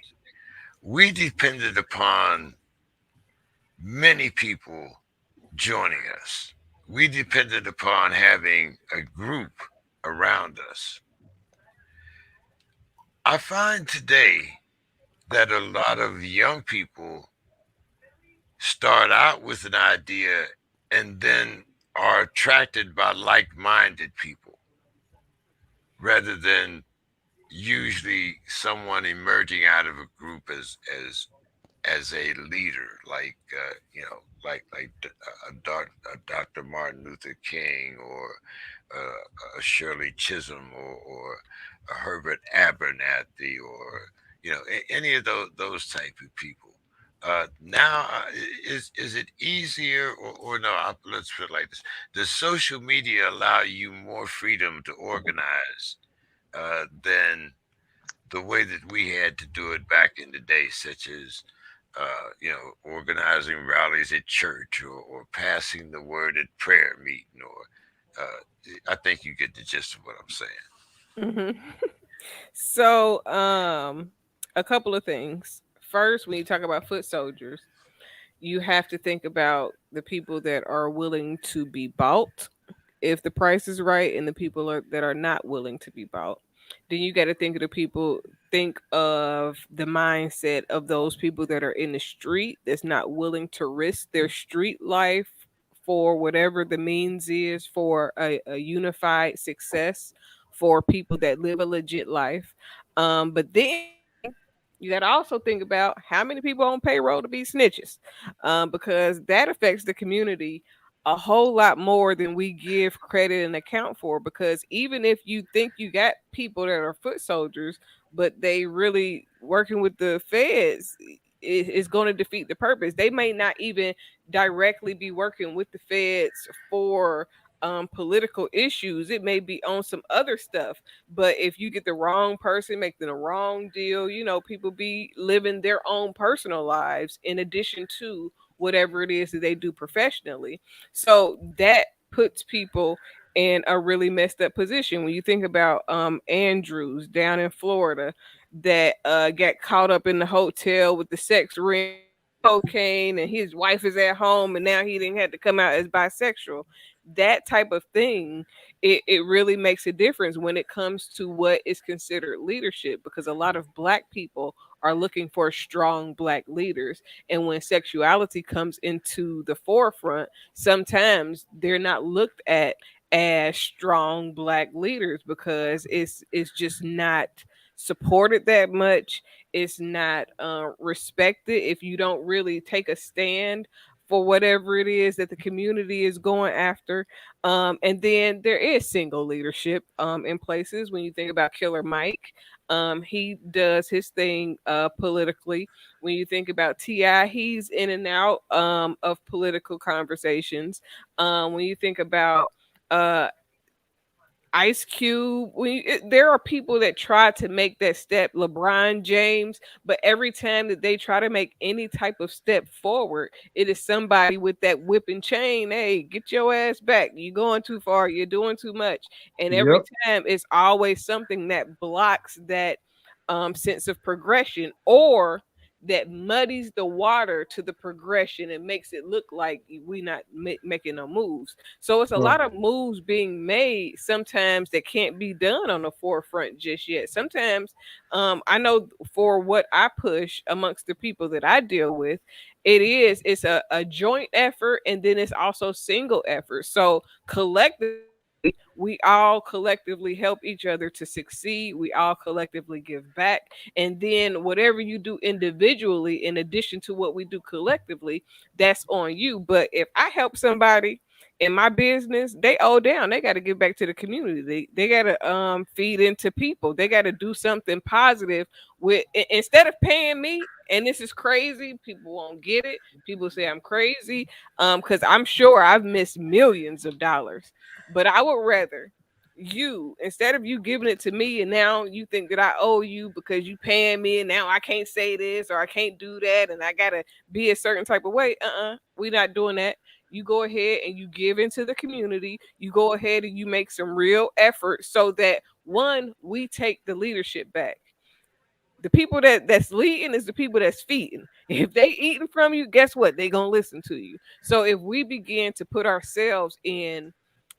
We depended upon many people joining us. We depended upon having a group around us. I find today that a lot of young people start out with an idea and then are attracted by like-minded people rather than usually someone emerging out of a group as a leader, like a Dr. Martin Luther King or a Shirley Chisholm or a Herbert Abernathy or any of those type of people. Now, is it easier or no? Let's put it like this: does social media allow you more freedom to organize than the way that we had to do it back in the day, such as organizing rallies at church or passing the word at prayer meeting, or I think you get the gist of what I'm saying. Mhm. So, a couple of things. First, when you talk about foot soldiers, you have to think about the people that are willing to be bought if the price is right, and the people that are not willing to be bought. Then you got to think of the mindset of those people that are in the street that's not willing to risk their street life for whatever the means is for a unified success for people that live a legit life. But then you got to also think about how many people on payroll to be snitches, because that affects the community a whole lot more than we give credit and account for. Because even if you think you got people that are foot soldiers, but they really working with the feds, is going to defeat the purpose. They may not even directly be working with the feds for political issues. It may be on some other stuff. But if you get the wrong person making the wrong deal, people be living their own personal lives in addition to whatever it is that they do professionally. So that puts people in a really messed up position. When you think about Andrews down in Florida that got caught up in the hotel with the sex ring, cocaine, and his wife is at home, and now he didn't have to come out as bisexual. That type of thing, it really makes a difference when it comes to what is considered leadership, because a lot of black people are looking for strong black leaders. And when sexuality comes into the forefront, sometimes they're not looked at as strong black leaders because it's just not supported that much. It's not respected if you don't really take a stand for whatever it is that the community is going after. And then there is single leadership in places. When you think about Killer Mike, he does his thing politically. When you think about Ti, he's in and out of political conversations. When you think about uh, Ice Cube. There are people that try to make that step, LeBron James, but every time that they try to make any type of step forward, it is somebody with that whip and chain. Hey, get your ass back. You're going too far. You're doing too much. And every yep. time it's always something that blocks that sense of progression, or that muddies the water to the progression and makes it look like we not making no moves. So it's a Right. lot of moves being made sometimes that can't be done on the forefront just yet. Sometimes I know for what I push amongst the people that I deal with, it's a joint effort, and then it's also single effort. So collectively, we all collectively help each other to succeed. We all collectively give back. And then whatever you do individually, in addition to what we do collectively, that's on you. But if I help somebody in my business, they owe down. They got to give back to the community. They got to feed into people. They got to do something positive with instead of paying me. And this is crazy. People won't get it. People say I'm crazy cuz I'm sure I've missed millions of dollars. But I would rather you, instead of you giving it to me and now you think that I owe you because you paying me and now I can't say this or I can't do that and I got to be a certain type of way. We not doing that. You go ahead and you give into the community. You go ahead and you make some real effort so that one, we take the leadership back. The people that's leading is the people that's feeding. If they eating from you, guess what? They gonna listen to you. So if we begin to put ourselves in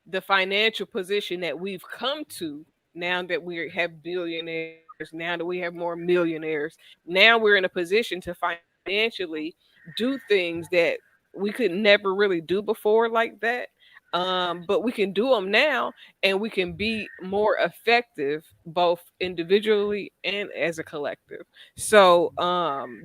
the financial position that we've come to now that we have billionaires, now that we have more millionaires, now we're in a position to financially do things that we could never really do before like that. But we can do them now and we can be more effective both individually and as a collective. So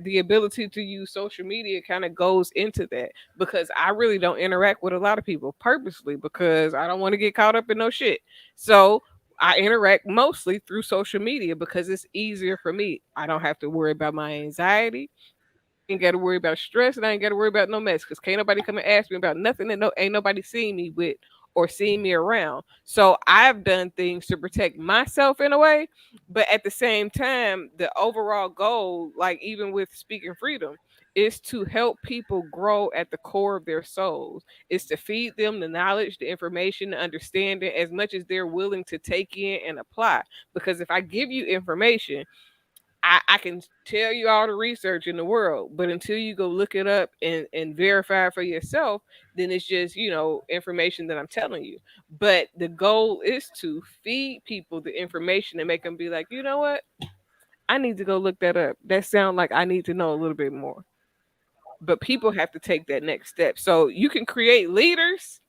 the ability to use social media kind of goes into that because I really don't interact with a lot of people purposely because I don't want to get caught up in no shit. So I interact mostly through social media because it's easier for me. I don't have to worry about my anxiety. I ain't got to worry about stress, and I ain't got to worry about no mess because can't nobody come and ask me about nothing that no ain't nobody seeing me with or seeing me around. So I've done things to protect myself in a way, but at the same time, the overall goal, like even with speaking freedom, is to help people grow at the core of their souls. Is to feed them the knowledge, the information, the understanding as much as they're willing to take in and apply. Because if I give you information, I can tell you all the research in the world, but until you go look it up and verify it for yourself, then it's just, information that I'm telling you. But the goal is to feed people the information and make them be like, you know what? I need to go look that up. That sounds like I need to know a little bit more. But people have to take that next step. So you can create leaders,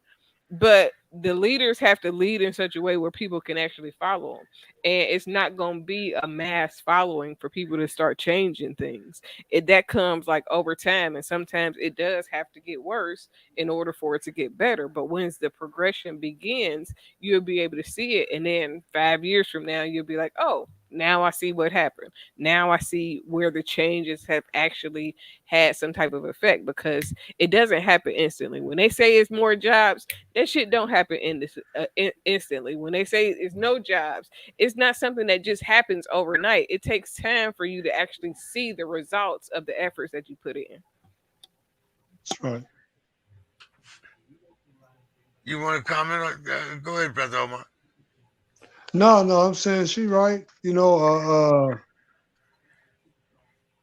but the leaders have to lead in such a way where people can actually follow them, and it's not going to be a mass following for people to start changing things. That comes like over time, and sometimes it does have to get worse in order for it to get better. But once the progression begins, you'll be able to see it, and then 5 years from now you'll be like, oh, now I see what happened. Now I see where the changes have actually had some type of effect, because it doesn't happen instantly. When they say it's more jobs, that shit don't happen instantly. When they say it's no jobs, it's not something that just happens overnight. It takes time for you to actually see the results of the efforts that you put in. That's right. You want to comment? Go ahead, brother Omar. No, no, I'm saying she right.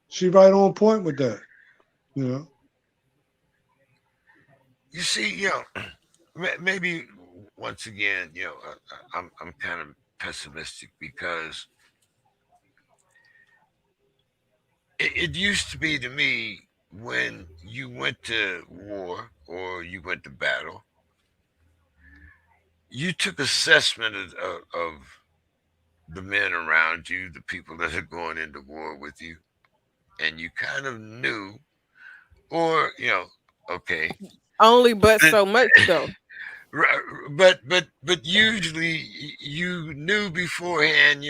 She right on point with that. You know, You see, maybe once again, I'm kind of pessimistic because it used to be to me when you went to war or you went to battle, you took assessment of the men around you, the people that are going into war with you, and you kind of knew, or okay, Only but so much though. but usually you knew beforehand,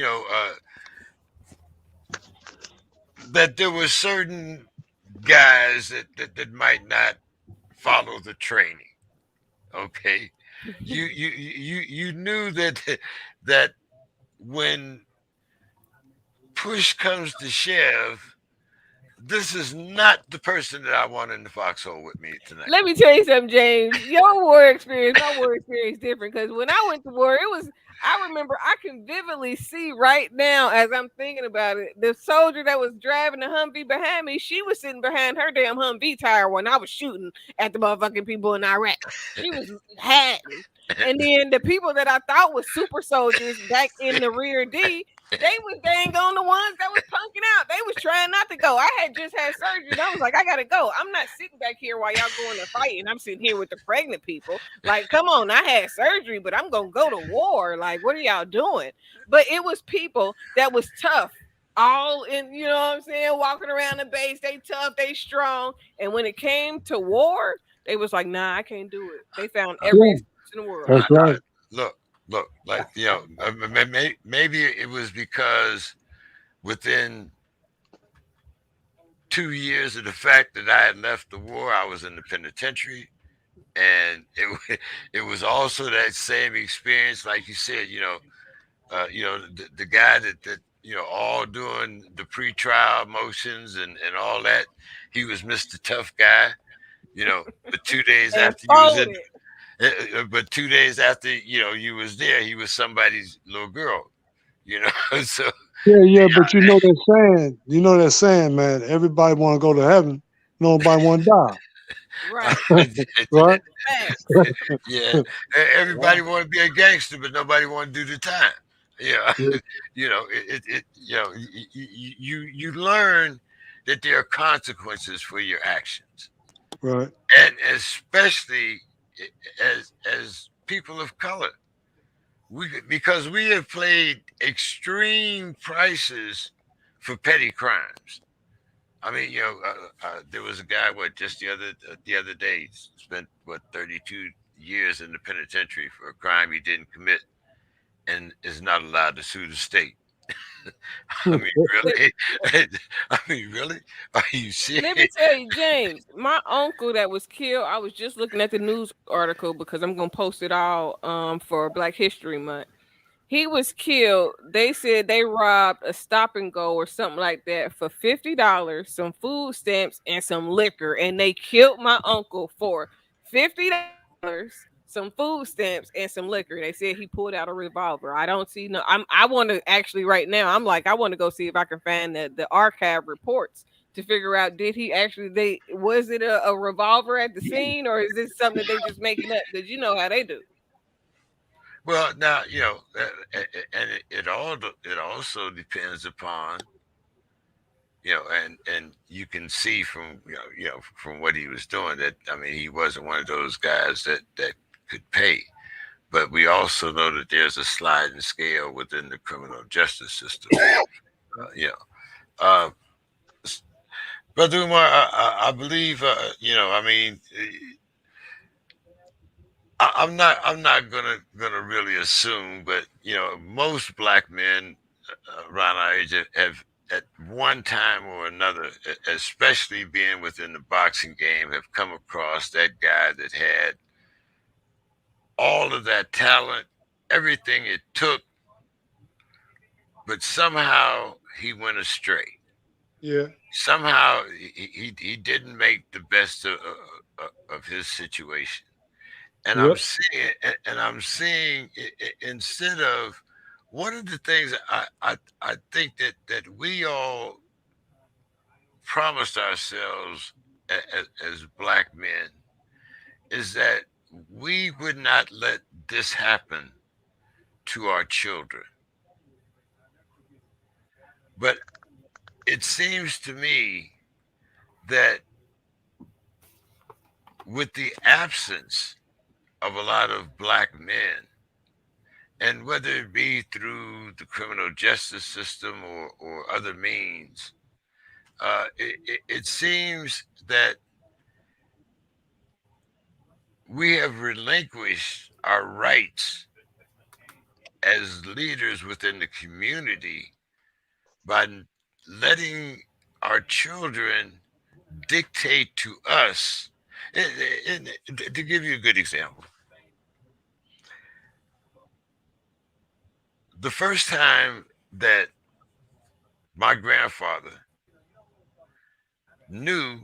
that there were certain guys that might not follow the training. Okay, you knew that that when push comes to shove, this is not the person that I want in the foxhole with me tonight. Let me tell you something, James. Your war experience, my war experience different. Because when I went to war, it was, I remember, I can vividly see right now as I'm thinking about it. The soldier that was driving the Humvee behind me, she was sitting behind her damn Humvee tire when I was shooting at the motherfucking people in Iraq. She was hiding. And then the people that I thought was super soldiers back in the rear D, they was dang on the ones that was punking out. They was trying not to go. I had just had surgery and I was like, I gotta go. I'm not sitting back here while y'all going to fight and I'm sitting here with the pregnant people. Like, come on, I had surgery, but I'm gonna go to war. Like, what are y'all doing? But it was people that was tough. All in, you know what I'm saying, walking around the base, they tough, they strong. And when it came to war, They was like, nah, I can't do it. They found I, every Yeah, excuse in the world. that's right. look, look, like maybe it was because within 2 years of the fact that I had left the war, I was in the penitentiary, and it was also that same experience, like you said, the guy that all doing the pre-trial motions and all that, he was Mr. Tough Guy, but 2 days And after you was in, folded. but 2 days after you was there, he was somebody's little girl, so Yeah, yeah, but you know that saying, man. Everybody want to go to heaven. Nobody want to die, Right. right? Facts. yeah, everybody Yeah. want to be a gangster, but nobody want to do the time. Yeah, Yeah, you learn that there are consequences for your actions, right. and especially as people of color, because we have paid extreme prices for petty crimes. I mean, there was a guy just the other day spent 32 years in the penitentiary for a crime he didn't commit and is not allowed to sue the state. I mean, Let, really? I mean, really? Are you let me serious? tell you, James, my uncle that was killed, I was just looking at the news article because I'm gonna post it all for Black History Month. He was killed. They said they robbed a stop and go or something like that for $50, some food stamps, and some liquor. And they killed my uncle for $50, some food stamps, and some liquor. They said he pulled out a revolver. I don't see no. I want to actually right now. I'm like I want to go see if I can find the archive reports to figure out did he actually they was it a revolver at the scene or is this something that they just making up? Because you know how they do. Well, now and it also depends upon and you can see from from what he was doing that I mean he wasn't one of those guys that could pay. But we also know that there's a sliding scale within the criminal justice system. Uh, you know, uh, Brother Umar, I believe I mean I'm not gonna really assume, but most black men around our age have at one time or another, especially being within the boxing game, have come across that guy that had all of that talent, everything it took, but somehow he went astray. Yeah, Somehow he didn't make the best of his situation. And I'm yep, seeing, and I'm seeing instead of one of the things I think that we all promised ourselves as black men is that we would not let this happen to our children. But it seems to me that with the absence of a lot of black men, and whether it be through the criminal justice system or other means, it seems that we have relinquished our rights as leaders within the community by letting our children dictate to us. To give you a good example, the first time that my grandfather knew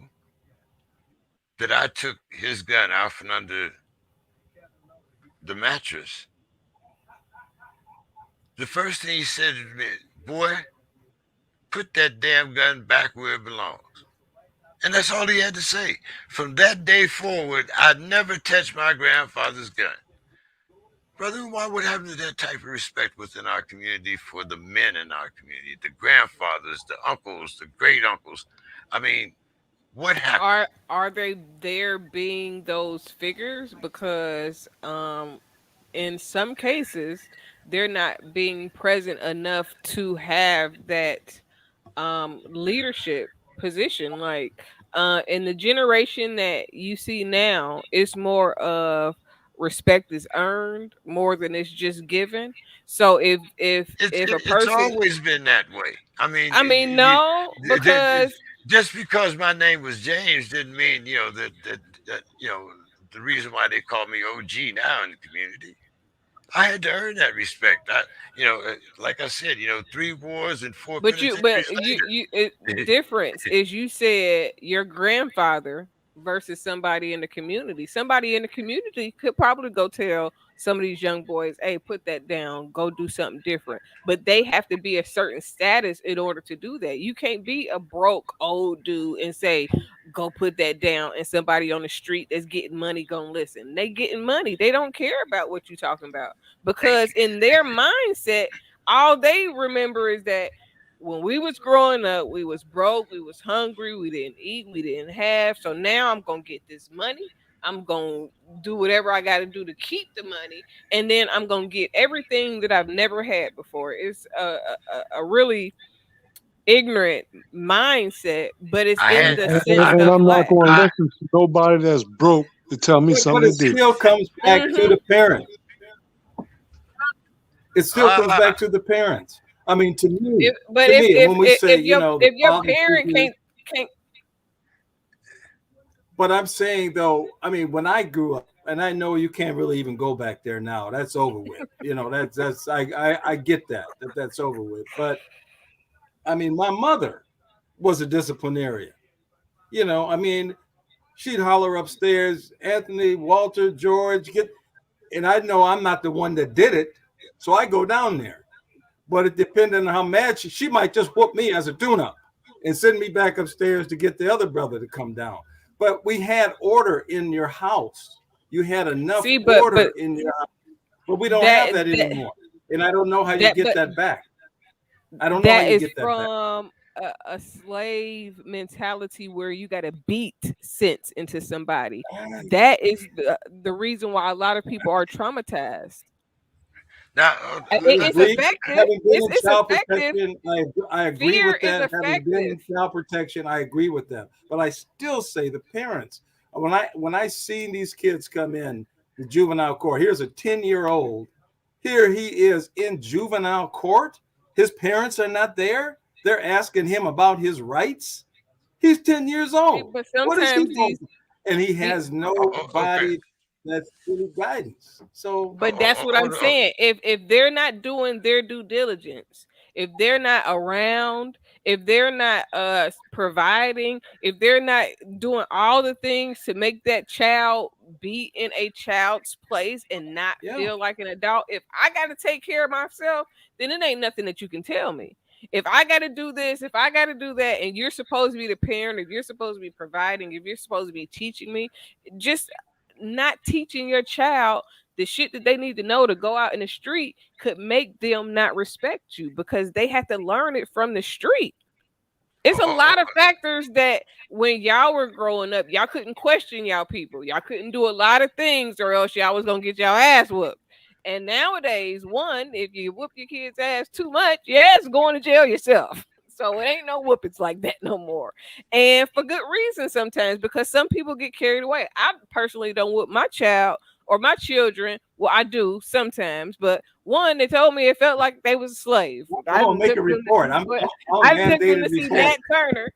that I took his gun out from under the mattress, the first thing he said to me, boy, put that damn gun back where it belongs. And that's all he had to say. From that day forward, I never touched my grandfather's gun. Brother, why would have that type of respect within our community for the men in our community, the grandfathers, the uncles, the great uncles? I mean, what happened? Are they there being those figures because in some cases they're not being present enough to have that leadership position. Like In the generation that you see now, it's more of respect is earned more than it's just given. So if a It's person, always been that way. I mean, I mean, no, because just because my name was James didn't mean that the reason why they call me OG now in the community. I had to earn that respect. Like I said, 3 wars and four but penitentiaries later. difference is you said your grandfather versus somebody in the community. Somebody in the community could probably go tell some of these young boys, "Hey, put that down. Go do something different." But they have to be a certain status in order to do that. You can't be a broke old dude and say, "Go put that down," and somebody on the street that's getting money gonna listen. They getting money. They don't care about what you talking about Thank because you. in their mindset, all they remember is that when we was growing up, we was broke, we was hungry, we didn't eat, we didn't have. So now I'm gonna get this money. I'm gonna do whatever I got to do to keep the money, and then I'm gonna get everything that I've never had before. It's a really ignorant mindset, but it's I in had, the I, sense And of I'm not lack. going to I, listen to nobody that's broke to tell me But something it to do. still comes back to Hmm. the parents. It still comes I, back to the parents. I mean, But to me, when we say, the if your father parent figure, can't but I'm saying though, I mean, when I grew up, and I know you can't really even go back there now. That's over with. That's I get that's over with. But I mean, my mother was a disciplinarian. I mean, she'd holler upstairs, Anthony, Walter, George, get, and I know I'm not the one that did it, so I go down there. But it depending on how mad she might just whoop me as a tune-up and send me back upstairs to get the other brother to come down. But we had order in your house. You had enough see, order in your house, but we don't that have that that anymore. And I don't know how you that get but that back. I don't know how that you is get that back. from a slave mentality where you got to beat sense into somebody. That is the reason why a lot of people are traumatized. now It's Agree. effective. Having been in It's child effective. protection, I agree Fear with is that. Having been effective. in child protection, I agree with that. But I still say the parents, when I see these kids come in the juvenile court, here's a 10-year-old. Here he is in juvenile court. His parents are not there. They're asking him about his rights. He's 10 years See, old. but What is he sometimes going to do? And he the has okay. nobody that's really guidance. So but that's what I'm saying. If they're not doing their due diligence, if they're not around, if they're not providing, if they're not doing all the things to make that child be in a child's place and not yeah, feel like an adult, if I got to take care of myself, then it ain't nothing that you can tell me. If I got to do this, if I got to do that, and you're supposed to be the parent, if you're supposed to be providing, if you're supposed to be teaching me, just not teaching your child the shit that they need to know to go out in the street could make them not respect you because they have to learn it from the street. It's a Oh, lot of factors that when y'all were growing up, y'all couldn't question y'all people. Y'all couldn't do a lot of things or else y'all was gonna get y'all ass whooped. And nowadays, one, if you whoop your kid's ass too much, yes, going to jail yourself. So it ain't no whoopings like that no more. And for good reason sometimes because some people get carried away. I personally don't whoop my child or my children. Well, I do sometimes, but one, they told me it felt like they was a slave. I'm I gonna done make a took them to report. see I'm I done took them mandated to see report. Nat Turner.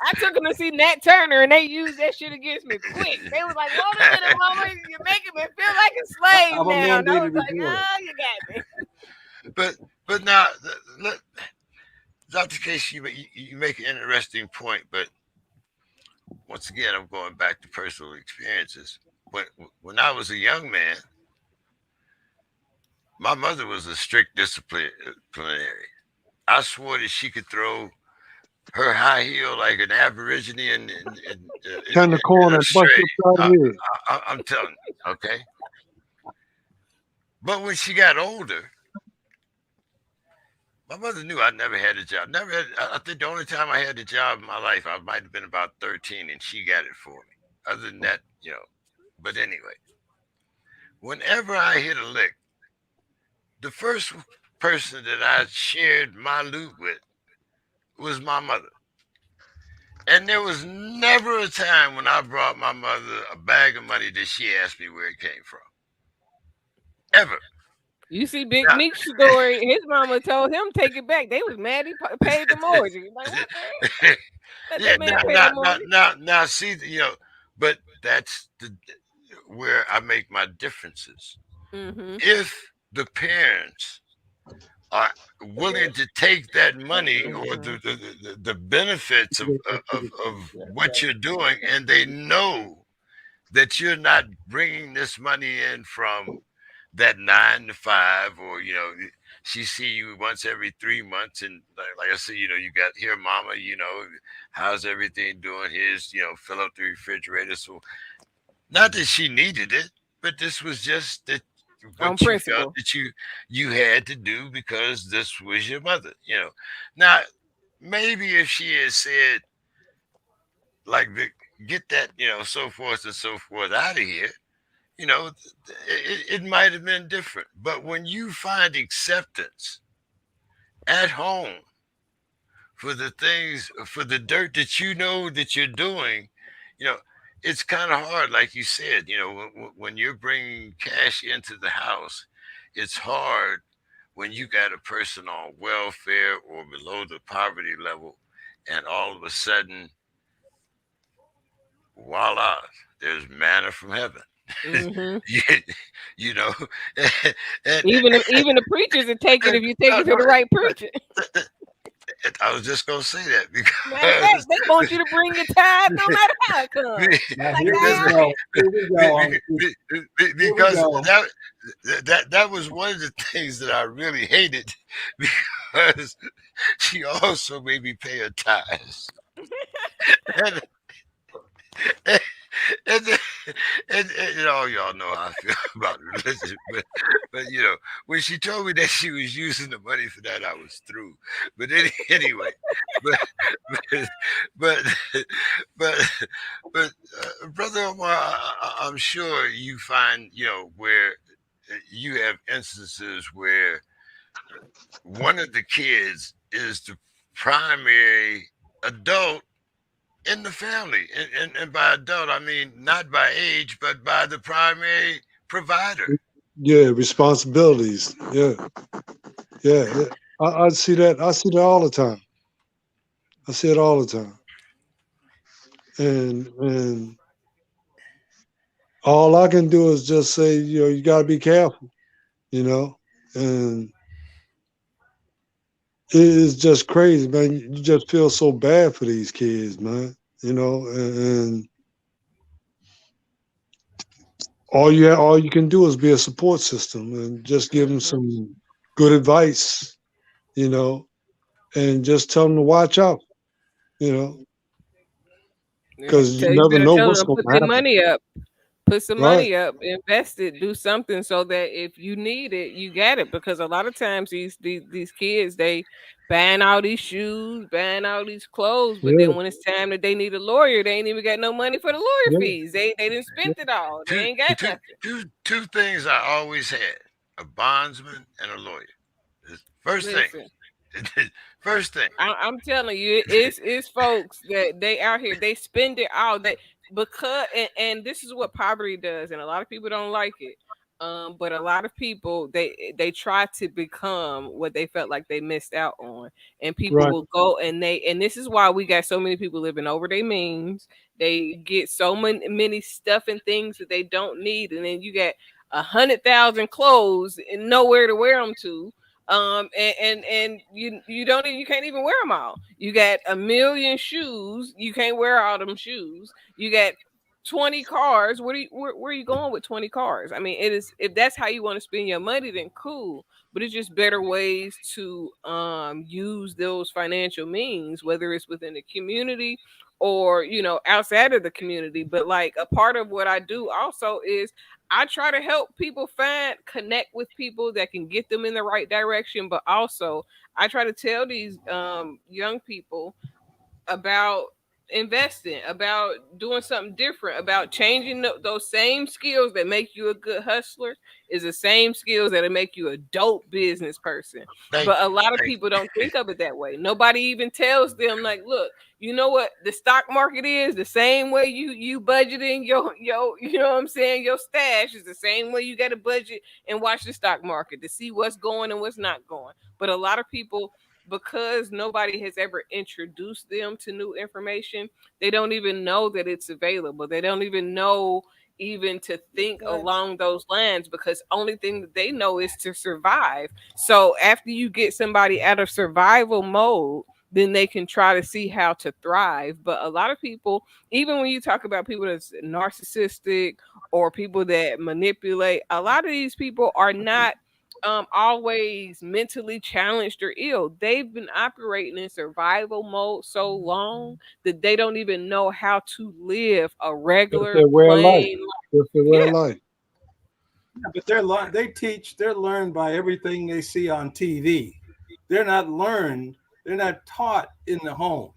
I took them to see Nat Turner and they used that shit against me quick. They was like, wait a minute, mama, you're making me feel like a slave I'm a now. And I was mandated like, report. oh, you got me. but but now, Dr. Casey, you make an interesting point. But once again, I'm going back to personal experiences. When when I was a young man, my mother was a strict disciplinarian. I swore that she could throw her high heel like an aborigine Turn the in corner and bust Australia. your side I, head. I'm telling you, okay. But when she got older, my mother knew I never had a job. Never had. I think the only time I had a job in my life, I might have been about 13, and she got it for me. Other than that, But anyway, whenever I hit a lick, the first person that I shared my loot with was my mother. And there was never a time when I brought my mother a bag of money that she asked me where it came from. Ever. You see Big Now, Meek's story. His mama told him take it back. They was mad. He paid the mortgage. Like what the hell? Let yeah, that man pay that mortgage. see, but that's where I make my differences. Mm-hmm. If the parents are willing to take that money or Mm-hmm. the benefits of what you're doing, and they know that you're not bringing this money in from that 9 to 5, or she see you once every 3 months, and like I said, you got here, mama, how's everything doing? Here's, fill up the refrigerator. So not that she needed it, but this was just that On what you felt principle. that you had to do because this was your mother. Now maybe if she had said like get that, so forth and so forth out of here, it might have been different. But when you find acceptance at home for the things, for the dirt that you know that you're doing, you know, it's kind of hard, like you said, when you're bringing cash into the house, it's hard when you got a person on welfare or below the poverty level, and all of a sudden, voila, there's manna from heaven. Mm-hmm. you, you know, and, Even the preachers will take it and if you take no, it to the right preacher. no, I was just gonna say that Matter of fact, because they want you to bring your tithe no matter how it comes. Now Like here we because I go. Here we go. Here we because go. that was one of the things that I really hated because she also made me pay her tithes. And, and, and, and y'all know how I feel about religion, but when she told me that she was using the money for that, I was through. But anyway, but but but but, brother Omar, I'm sure you find where you have instances where one of the kids is the primary adult in the family, and by adult I mean not by age but by the primary provider. Yeah, responsibilities. Yeah, yeah, yeah. I see that. I see that all the time. I see it all the time. And all I can do is just say, you got to be careful, you know. And it is just crazy, man. You just feel so bad for these kids, man. And all you can do is be a support system and just give them mm-hmm. some good advice, you know, and just tell them to watch out, you know, Yeah, because you tell you never better know tell what's them going put to their happen. money up. Put some Right. money up, invest it, do something so that if you need it, you got it. Because a lot of times these kids they buying all these shoes, buying all these clothes, but Yeah. then when it's time that they need a lawyer, they ain't even got no money for the lawyer Yeah. fees. They didn't Yeah. spend it all. They two ain't got two nothing. two things I always had: a bondsman and a lawyer. First thing. Listen. First thing. I'm telling you, it's folks that they out here they spend it all they because and this is what poverty does, and a lot of people don't like it. But a lot of people they try to become what they felt like they missed out on, and people Right. will go and this is why we got so many people living over their means. They get so many stuff and things that they don't need, and then you got 100,000 clothes and nowhere to wear them to, and you don't even, you can't even wear them all. You got a million shoes, you can't wear all them shoes. You got 20 cars. Where are you going with 20 cars? I mean, it is, if that's how you want to spend your money, then cool, but it's just better ways to use those financial means, whether it's within the community or outside of the community. But like a part of what I do also is I try to help people connect with people that can get them in the right direction. But also, I try to tell these young people about investing, about doing something different, about changing those same skills that make you a good hustler is the same skills that'll make you a dope business person. Thank But a you. lot of Thank people don't think of it that way. Nobody even tells them like, look, You know what the stock market is? The same way you budgeting your you know what I'm saying, your stash is the same way you got to budget and watch the stock market to see what's going and what's not going. But a lot of people, because nobody has ever introduced them to new information, they don't even know that it's available. They don't even know even to think along those lines, because only thing that they know is to survive. So after you get somebody out of survival mode, then they can try to see how to thrive. But a lot of people, even when you talk about people that's narcissistic or people that manipulate, a lot of these people are not always mentally challenged or ill. They've been operating in survival mode so long that they don't even know how to live a That's regular their way of life. plain life. That's their way of Yeah. life. But they're learned by everything they see on TV. They're not learned. They're not taught in the home.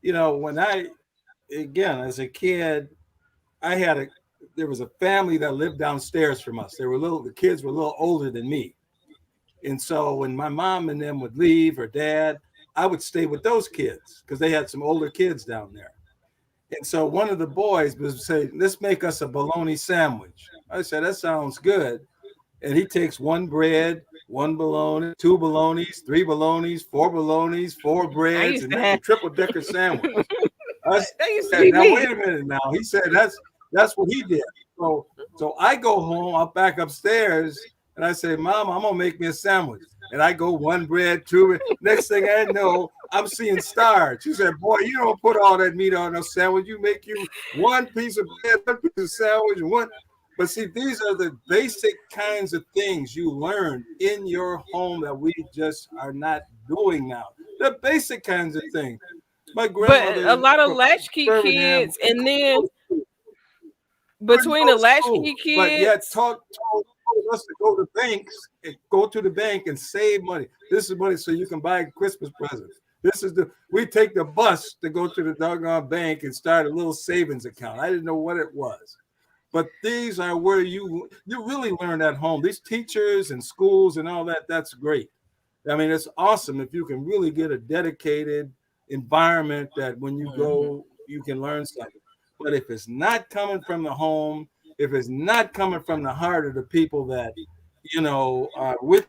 When again, as a kid, I had a there was a family that lived downstairs from us. The kids were a little older than me. And so when my mom and them would leave or dad, I would stay with those kids because they had some older kids down there. And so one of the boys was saying, let's make us a bologna sandwich. I said, that sounds good. And he takes one bread, one bologna, two bolognas, three bolognas, four bolognas, four I breads, used and to make a have triple decker sandwich. I that used to said, be now me. wait a minute now. He said that's what he did. So I go home, I'll back upstairs, and I say, Mom, I'm gonna make me a sandwich. And I go one bread, two bread. Next thing I know, I'm seeing stars. She said, boy, you don't put all that meat on a sandwich. You make you one piece of bread, one piece of sandwich, one. But see, these are the basic kinds of things you learn in your home that we just are not doing now. The basic kinds of things. My But a grandmother lot of from latchkey Birmingham kids, and then wouldn't between go the to school, latchkey but yet kids, told us to go to banks and go to the bank and save money. This is money so you can buy Christmas presents. We take the bus to go to the doggone bank and start a little savings account. I didn't know what it was. But these are where you really learn at home. These teachers and schools and all that, that's great. I mean, it's awesome if you can really get a dedicated environment that when you go, you can learn something. But if it's not coming from the home, if it's not coming from the heart of the people that, are with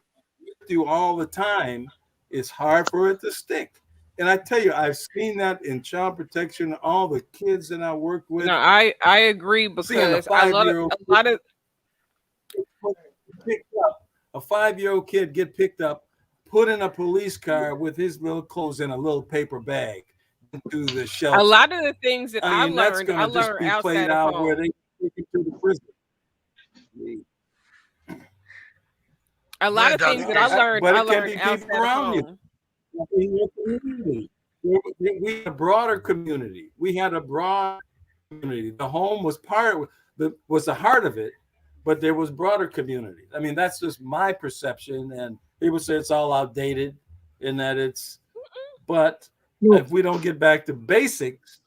you all the time, it's hard for it to stick. And I tell you, I've seen that in child protection, all the kids that I worked with, no, I agree, seeing because I love a lot of picked up, a 5-year-old kid get picked up, put in a police car with his little clothes in a little paper bag into the a shelter. lot of the things that I mean, that's going I to just learned be played outside of out where home. they take you to the prison. A lot Well, of things Dr. that Casey, But I it can learned be people outside of around you home. in your community. We had a broader community. We had a broad community. The home was was the heart of it, but there was broader community. I mean, that's just my perception. And people say it's all outdated in that but Look, if we don't get back to basics,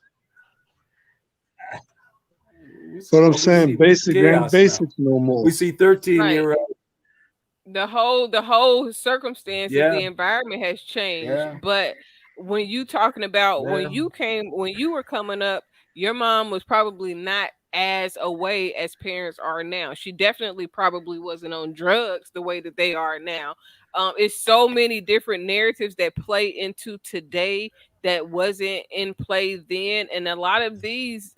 but I'm we saying see basic ain't chaos now. basics no We more. see 13 Right. year old. The whole circumstances, Yeah, the environment has changed. yeah, But when you talking about yeah. when you were coming up, your mom was probably not as away as parents are now. She definitely probably wasn't on drugs the way that they are now. It's so many different narratives that play into today that wasn't in play then, and a lot of these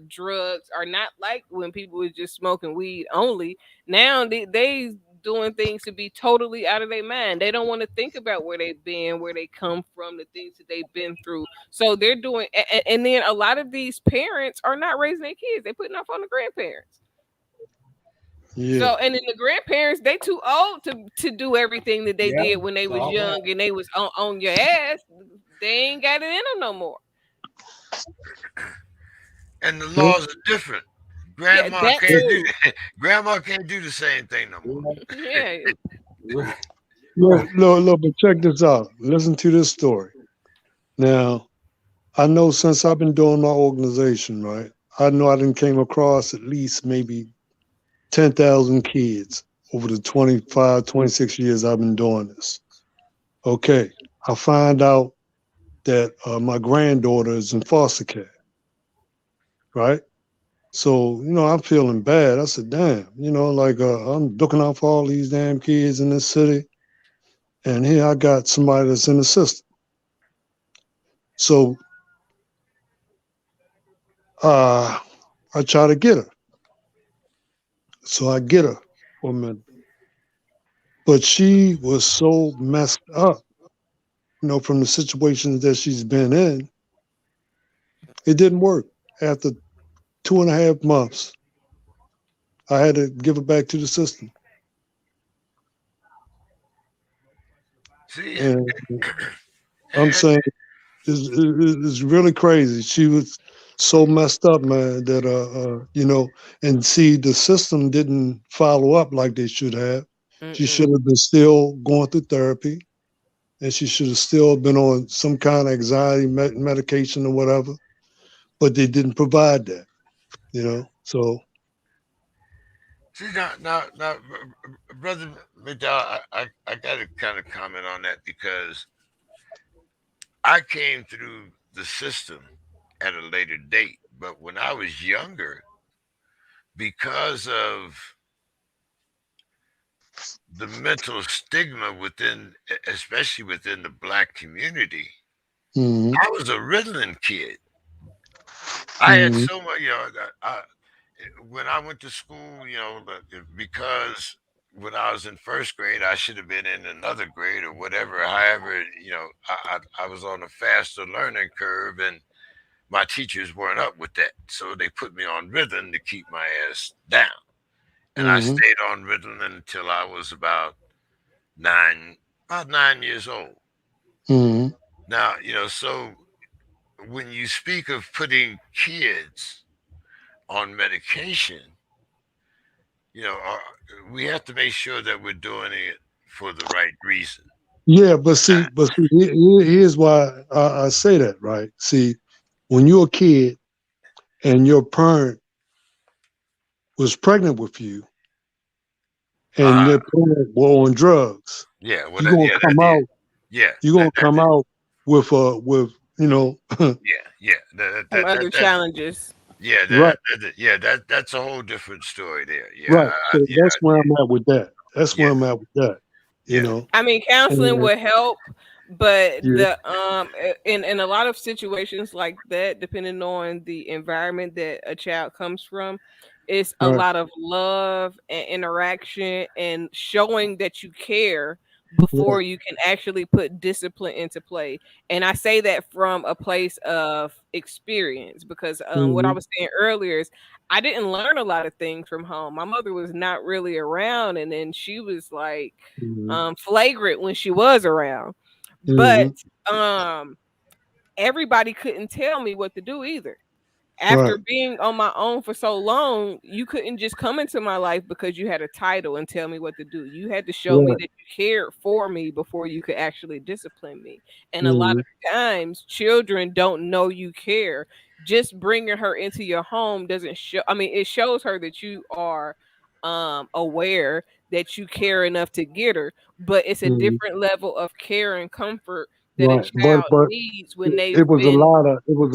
drugs are not like when people was just smoking weed only. Now they doing things to be totally out of their mind. They don't want to think about where they've been, where they come from, the things that they've been through. So they're doing, and then a lot of these parents are not raising their kids. They're putting off on the grandparents. Yeah. So, and then the grandparents, they too old to do everything that they Yeah, did when they it's was all that. young and they was on your ass. They ain't got it in them no more. and the Look, laws are different. Yeah, Grandma that can't do too. grandma can't do the same thing no more. Yeah. Right, look, right. look, look, but check this out. Listen to this story. Now, I know since I've been doing my organization, right? I know I done came across at least maybe 10,000 kids over the 25, 26 years I've been doing this. Okay. I find out that my granddaughter is in foster care, right? So, I'm feeling bad. I said, damn, like I'm looking out for all these damn kids in this city. And here I got somebody that's in the system. So uh, I try to get her. So I get her for a minute. But she was so messed up, from the situations that she's been in. It didn't work. After 2.5 months, I had to give her back to the system. See, And I'm and, saying it's really crazy. She was so messed up, man, that and see, the system didn't follow up like they should have. She should Mm-mm. have been still going through therapy, and she should have still been on some kind of anxiety medication or whatever. But they didn't provide that, So see now, brother McDowell, I got to kind of comment on that because I came through the system at a later date, but when I was younger, because of the mental stigma within, especially within the black community, hmm I was a Ritalin kid. I had hmm so much, when I went to school, because when I was in first grade, I should have been in another grade or whatever. However, I was on a faster learning curve, and my teachers weren't up with that, so they put me on Ritalin to keep my ass down. And I hmm stayed on Ritalin until I was nine, about 9 years old. hmm Now, so when you speak of putting kids on medication, you know, uh, we have to make sure that we're doing it for the right reason. Yeah, but Uh, see, here's why I say that, right? See, when you're a kid and your parent was pregnant with you, and uh, their parent were on drugs, yeah, well, you're gonna come out. yeah, You're gonna come out with yeah, yeah, Some other challenges. yeah, right, that's a whole different story there. Yeah, right. So that's where I'm at with that. That's yeah, where I'm at with that. You yeah, know, I mean, counseling and would help, but yeah, in a lot of situations like that, depending on the environment that a child comes from, it's a right, lot of love and interaction and showing that you care before right, you can actually put discipline into play. And I say that from a place of experience because what I hmm was saying earlier is I didn't learn a lot of things from home. My mother was not really around, and then she was like hmm flagrant when she was around. But hmm um, everybody couldn't tell me what to do either. After right, being on my own for so long, you couldn't just come into my life because you had a title and tell me what to do. You had to show me right, that you cared for me before you could actually discipline me. And a lot hmm of times, children don't know you care. Just bringing her into your home doesn't show. I mean, it shows her that you are aware that you care enough to get her, but it's a hmm different level of care and comfort that a right. But child but needs when they've it was a been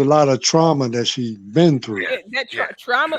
lot of trauma that she been through. yeah, that yeah, trauma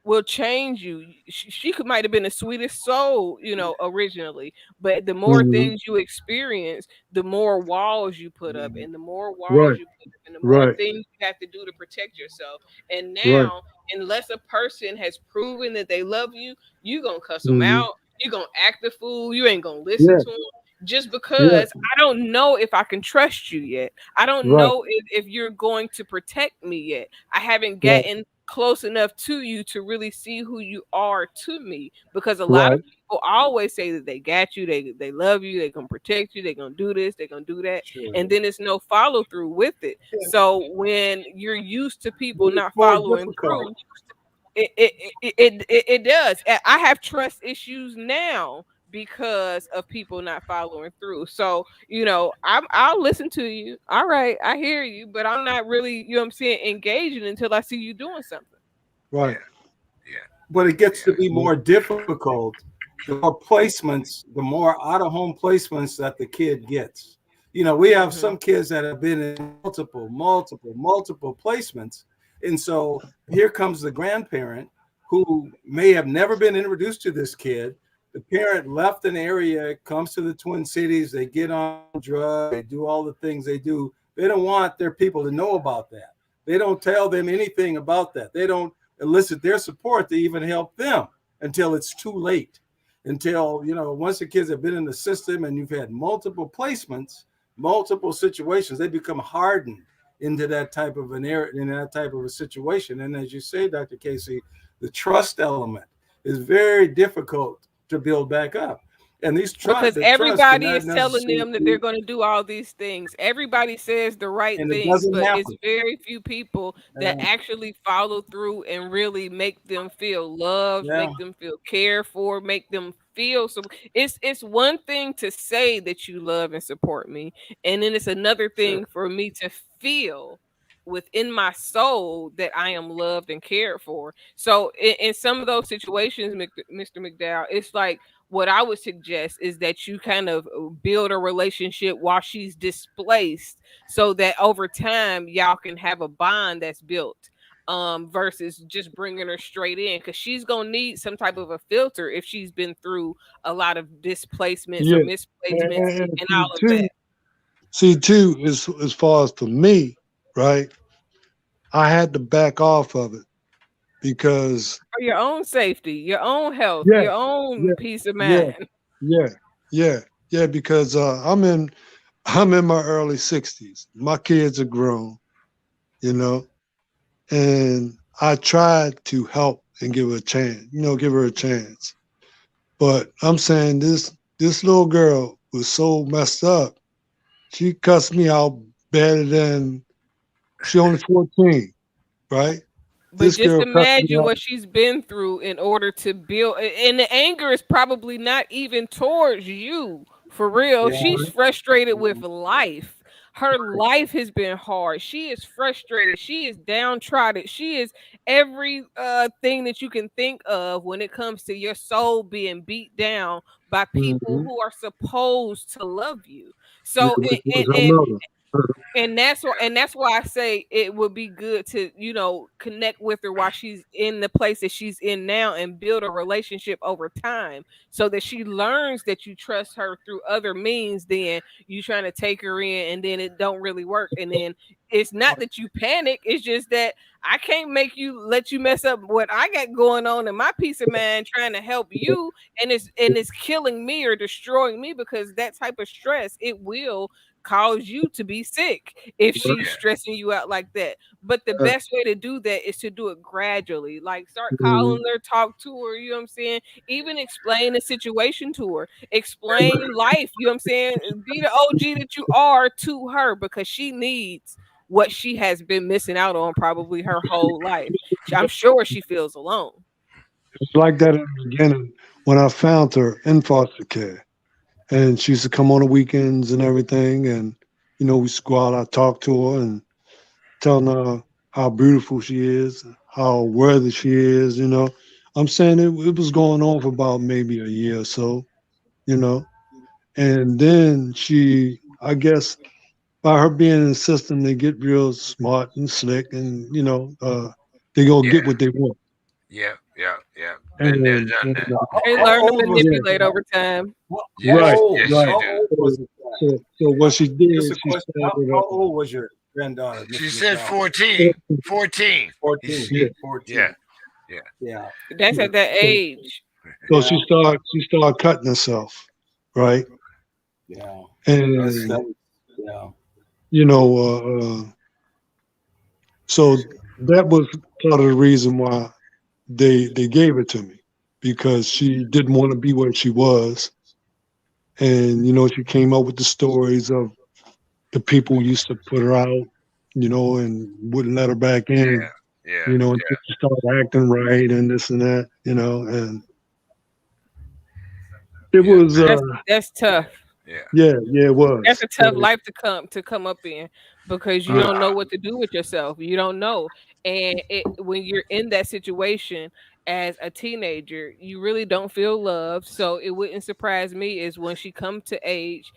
will change you. She could might have been the sweetest soul, originally, but the more hmm things you experience, the more walls you put up, and the more walls Right, you put up, and the more right, things you have to do to protect yourself. And right. now, unless a person has proven that they love you, you gonna cuss them hmm out. You gonna act a fool. You ain't gonna listen Yeah, to them just yeah, because I don't know if I can trust you yet. I don't right, know if you're going to protect me yet. I haven't right, gotten close enough to you to really see who you are to me because a lot of right. people always say that they got you, they love you, they're gonna protect you, they're gonna do this, they're gonna do that, Sure. and then it's no follow through with it. Yeah, So when you're used to but people it's not more following difficult. through, it does. I have trust issues now because of people not following through. So, I'll listen to you. All right, I hear you, but I'm not really, what I'm saying, engaging until I see you doing something. Right. yeah, yeah, But it gets to yeah. be more difficult the more placements, the more out of home placements that the kid gets. We have Hmm. some kids that have been in multiple placements. And so here comes the grandparent who may have never been introduced to this kid. The parent left an area, comes to the Twin Cities, they get on drugs, they do all the things they do. They don't want their people to know about that. They don't tell them anything about that. They don't elicit their support to even help them until it's too late. Until, once the kids have been in the system and you've had multiple placements, multiple situations, they become hardened into that type of in that type of a situation. And as you say, Dr. Casey, the trust element is very difficult to build back up. And Because the trust everybody cannot is telling necessarily them that they're going to do all these things. Everybody says the right and it things, doesn't but it's happen. very few people that Yeah, actually follow through and really make them feel loved, yeah, make them feel cared for, make them feel so. It's one thing to say that you love and support me, and then it's another sure. thing for me to feel within my soul that I am loved and cared for. So in some of those situations, Mr. McDowell, it's like what I would suggest is that you kind of build a relationship while she's displaced so that over time y'all can have a bond that's built versus just bringing her straight in because she's going to need some type of a filter if she's been through a lot of displacements or Yeah. misplacements And and see all of that. too, as far as for me, right? I had to back off of it because For your own safety, your own health, yeah, your own yeah, peace of yeah, mind. yeah, yeah, yeah. Because I'm in my early 60s. My kids are grown, you know, and I tried to help and give her a chance, give her a chance. But I'm saying this little girl was so messed up. She cussed me out better than she only 14, right? But This just girl cussed me imagine out. what she's been through in order to build. And the anger is probably not even towards you. For real. Yeah, She's frustrated with life. Her life has been hard. She is frustrated. She is downtrodden. She is every thing that you can think of when it comes to your soul being beat down by people Mhm. who are supposed to love you. Yeah, So which was her mother. and that's why I say it would be good to connect with her while she's in the place that she's in now and build a relationship over time so that she learns that you trust her through other means than you trying to take her in and then it don't really work and then it's not that you panic, it's just that I can't make you let you mess up what I got going on in my peace of mind trying to help you, and it's killing me or destroying me because that type of stress it will cause you to be sick if she's Yeah. stressing you out like that. But the best way to do that is to do it gradually. Like start calling Mhm. her, talk to her, you know what I'm saying? Even explain the situation to her. Explain life, you know what I'm saying? Be the OG that you are to her because she needs what she has been missing out on probably her whole life. I'm sure she feels alone. It's like that in the beginning when I found her in foster care. And she used to come on the weekends and everything. And, we used to go out, I talk to her and telling her how beautiful she is, how worthy she is. I'm saying it was going on for about maybe a year or so, you know. And then I guess, by her being in the system, they get real smart and slick, and they go Yeah. get what they want. Yeah. Yeah. Yeah. Been there, And, done and that. They how learn to old was yeah, manipulate over time. Yes. right, Yes, right. you how do. old So, was the child? so what she Just did, a she question. started. How old was your granddaughter, She Mr. said McDowell? 14. 14. He, 14. she, Yeah, 14. yeah. Yeah. Yeah. That's yeah. at that So, age. so Yeah. she started cutting herself, right? Yeah. And Yeah. you know, so that was part of the reason why they gave it to me, because she didn't want to be where she was. And she came up with the stories of the people who used to put her out, and wouldn't let her back in, Yeah. until she started acting right and this and that. And it Yeah. was That's tough. Yeah. Yeah, it That's was. a tough life to come up in because you Yeah, don't know what to do with yourself. You don't know. And when you're in that situation as a teenager, you really don't feel love. So it wouldn't surprise me is when she come to age,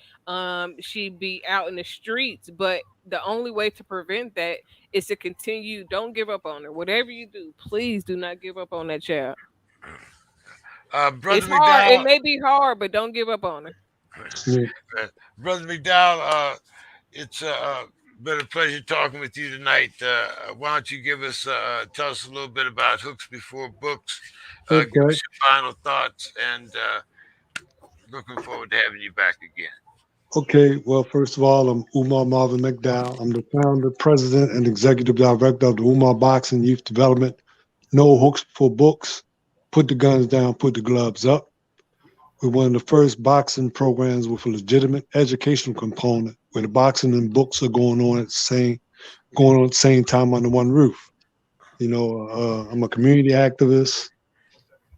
she be out in the streets. But the only way to prevent that is to continue. Don't give up on her. Whatever you do, please do not give up on that child. Brother It's hard. It McDowell, may be hard, but don't give up on her. yeah. Brother McDowell, it's been a pleasure talking with you tonight. Why don't you give us, tell us a little bit about Hooks Before Books? Give Okay. us your final thoughts, and looking forward to having you back again. Okay. Well, first of all, I'm Umar Marvin McDowell. I'm the founder, president, and executive director of the Umar Boxing Youth Development. No hooks for books. Put the guns down, put the gloves up. We're one of the first boxing programs with a legitimate educational component where the boxing and books are going on at the same time under one roof. I'm a community activist.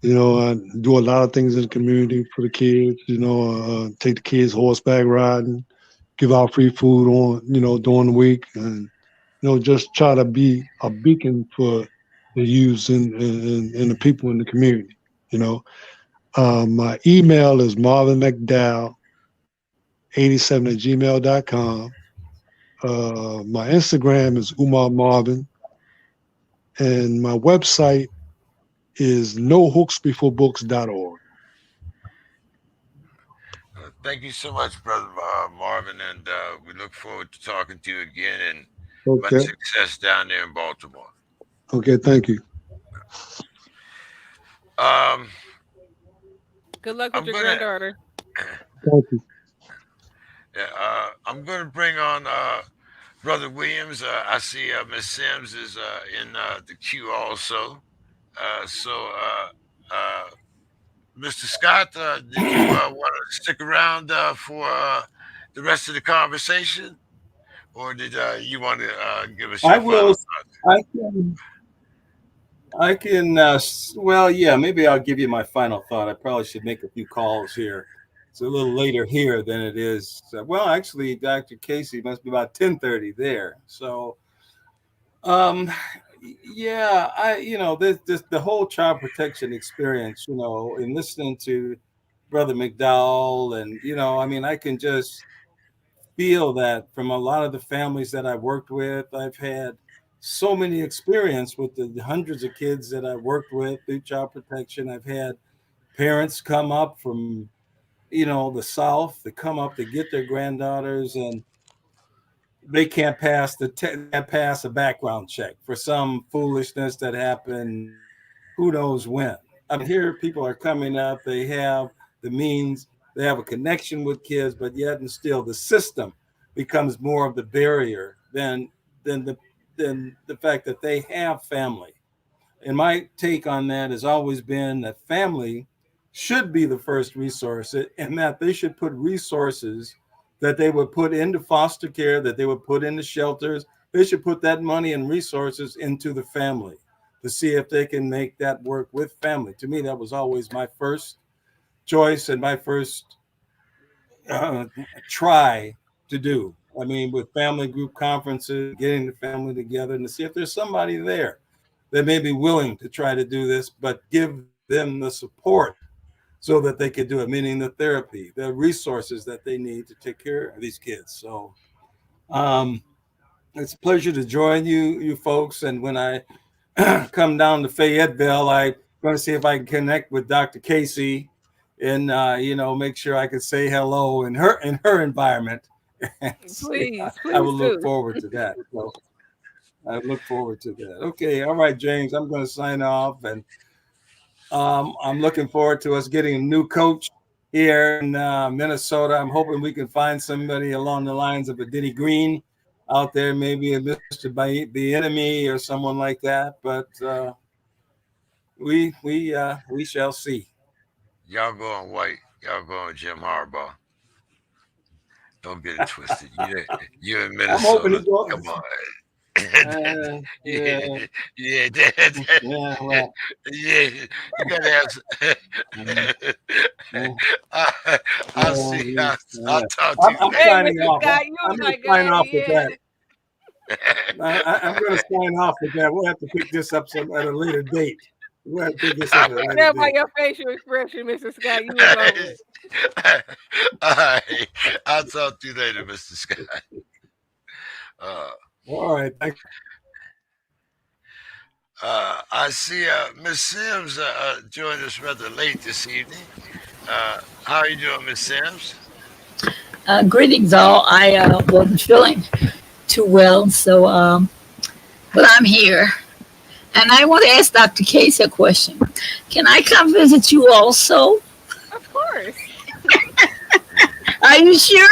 I do a lot of things in the community for the kids. Take the kids horseback riding, give out free food during the week, and just try to be a beacon for the youth and the people in the community. You know, my email is marvinmcdowell87@gmail.com. My Instagram is Umar Marvin, and my website is nohooksbeforebooks.org. Thank you so much, Brother Marvin, and we look forward to talking to you again. And much Okay. success down there in Baltimore. Okay. Thank you. Um, Good luck with I'm your gonna, granddaughter. Thank you. yeah, I'm gonna bring on Brother Williams. I see Miss Sims is in the queue also. So, Mr. Scott, did you want to stick around for the rest of the conversation, or did you want to give us I your will. final thoughts? I can. I can. Well, yeah. Maybe I'll give you my final thought. I probably should make a few calls here. It's a little later here than it is. Well, actually, Dr. Casey must be about 10:30 there. So, um, yeah. This the whole child protection experience. In listening to Brother McDowell, and I mean, I can just feel that from a lot of the families that I've worked with. I've had so many experience with the hundreds of kids that I've worked with through child protection. I've had parents come up from the South to come up to get their granddaughters, and they can't pass a background check for some foolishness that happened who knows when. I mean, here people are coming up, they have the means, they have a connection with kids, but yet and still the system becomes more of the barrier than the than the fact that they have family. And my take on that has always been that family should be the first resource, and that they should put resources that they would put into foster care, that they would put into shelters. They should put that money and resources into the family to see if they can make that work with family. To me, that was always my first choice and my first uh, try to do. I mean, with family group conferences, getting the family together and to see if there's somebody there that may be willing to try to do this, but give them the support so that they could do it, meaning the therapy, the resources that they need to take care of these kids. So um, it's a pleasure to join you folks. And when I come down to Fayetteville, I'm going to see if I can connect with Dr. Casey and make sure I can say hello in her environment. And see, Please, I please will look do. forward to that. So I look forward to that. Okay, all right, James. I'm going to sign off, and I'm looking forward to us getting a new coach here in Minnesota. I'm hoping we can find somebody along the lines of a Denny Green out there, maybe a Mr. The Enemy or someone like that. But we shall see. Y'all going white. Y'all going Jim Harbaugh. Don't get it twisted. You in I'm hoping he Minnesota. Come goes. on. Yeah, yeah, yeah, yeah, well, yeah. You gotta have. mm, mm, I, I'll yeah, see. yeah, I'll yeah. talk to you I'm Hey, later. signing Mr. off. Scott, you I'm was going to like, sign off with yeah. that. I'm going to sign off with that. We'll have to pick this up some at a later date. We'll have to pick this I up at a could later tell by date. your facial expression, Mr. Scott, you was over it. All right, I'll talk to you later, Mr. Scott. Uh, All right. Thanks for I see Miss Sims joined us rather late this evening. How are you doing, Miss Sims? Greetings, all. I wasn't feeling too well, so but I'm here, and I want to ask Dr. Casey a question. Can I come visit you also? Of course. Are you sure?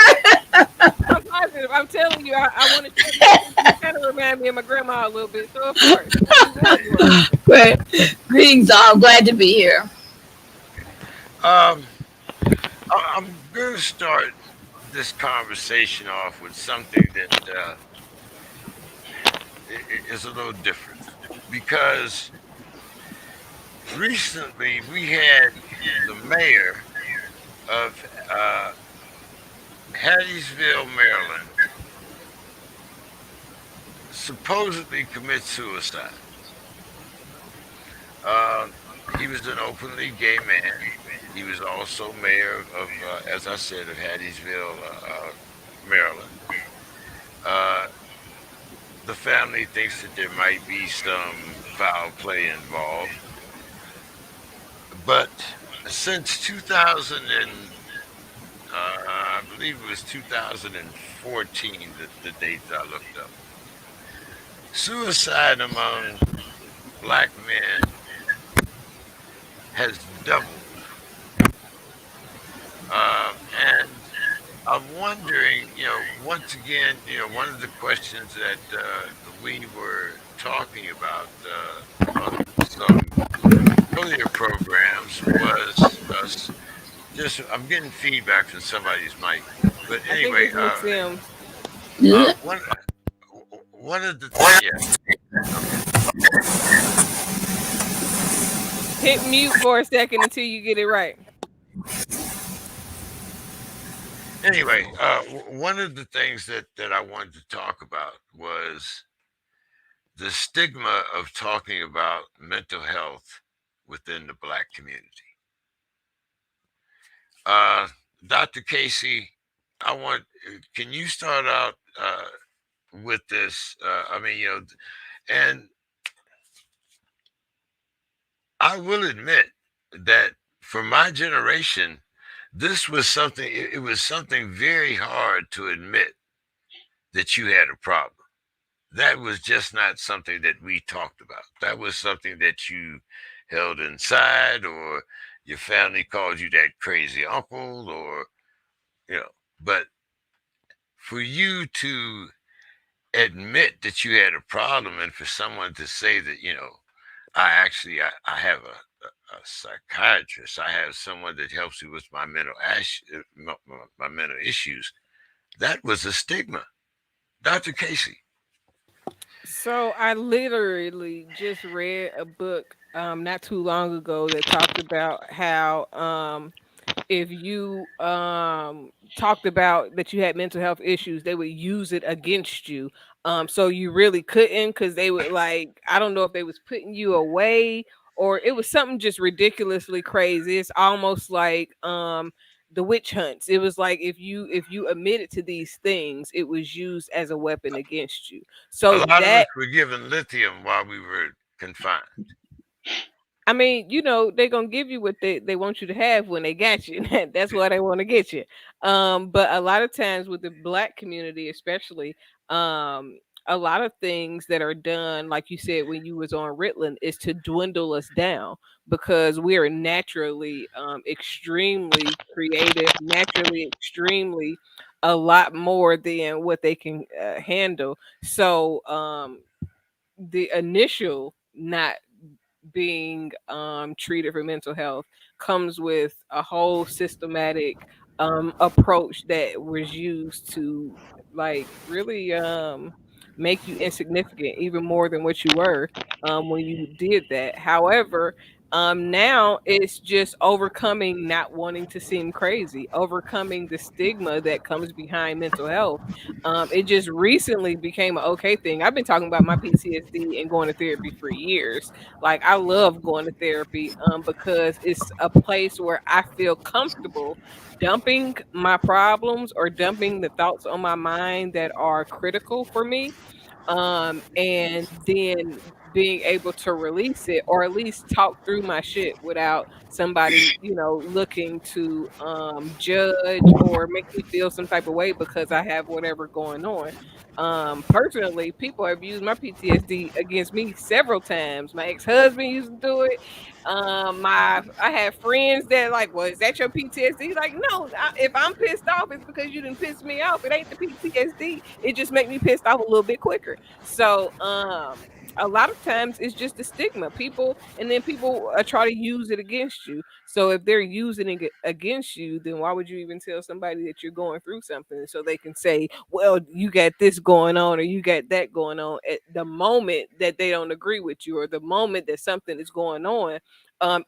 I'm positive. I'm telling you, I want to shake hands with you. You kind of remind me of my grandma a little bit. So, of course, I'll be glad to. Great. Greetings, all. Glad to be here. Um, I'm going to start this conversation off with something that is a little different because recently we had the mayor of Hattiesville, Maryland, supposedly commit suicide. Uh, he was an openly gay man. He was also mayor of, as I said, of Hattiesville, Maryland. Uh, the family thinks that there might be some foul play involved, but since 2000 and I believe it was 2014, the date I looked up, suicide among black men has doubled. And I'm wondering, once again, one of the questions that we were talking about on some earlier programs was just, I'm getting feedback from somebody's mic. But I think anyway, it's Miss Sims. Yeah. one, one of the, yeah, okay. Hit mute for a second until you get it right. Anyway, one of the things that I wanted to talk about was the stigma of talking about mental health within the black community. Uh, Dr. Casey, can you start out with this? I mean, and I will admit that for my generation, this was something, it was something very hard to admit that you had a problem. That was just not something that we talked about. That was something that you held inside, or your family called you that crazy uncle, or, but for you to admit that you had a problem and for someone to say that, I have a psychiatrist, I have someone that helps me with my my mental issues, that was a stigma. Dr. Casey. So I literally just read a book not too long ago that talked about how if you talked about that you had mental health issues, they would use it against you. So you really couldn't, because they would, like, I don't know if they was putting you away or it was something just ridiculously crazy. It's almost like the witch hunts. It was like if you admitted to these things, it was used as a weapon against you. A So lot of us that, were given lithium while we were confined. I mean, they're gonna give you what they want you to have when they got you. That's why they want to get you. But a lot of times with the black community, especially, a lot of things that are done, like you said when you was on Ritalin, is to dwindle us down because we are naturally extremely creative, naturally extremely a lot more than what they can handle. So the initial not being treated for mental health comes with a whole systematic approach that was used to, like, really make you insignificant even more than what you were when you did that. However, now it's just overcoming not wanting to seem crazy, overcoming the stigma that comes behind mental health. It just recently became an okay thing. I've been talking about my PTSD and going to therapy for years. Like I love going to therapy because it's a place where I feel comfortable dumping my problems or dumping the thoughts on my mind that are critical for me, and then being able to release it or at least talk through my shit without somebody, looking to judge or make me feel some type of way because I have whatever going on. Personally, people have used my PTSD against me several times. My ex-husband used to do it. My I have friends that like, well, is that your PTSD? Like, no, if I'm pissed off, it's because you didn't piss me off. It ain't the PTSD. It just make me pissed off a little bit quicker. So, a lot of times it's just a stigma. People, and then people try to use it against you. So if they're using it against you, then why would you even tell somebody that you're going through something so they can say, well, you got this going on or you got that going on at the moment that they don't agree with you or the moment that something is going on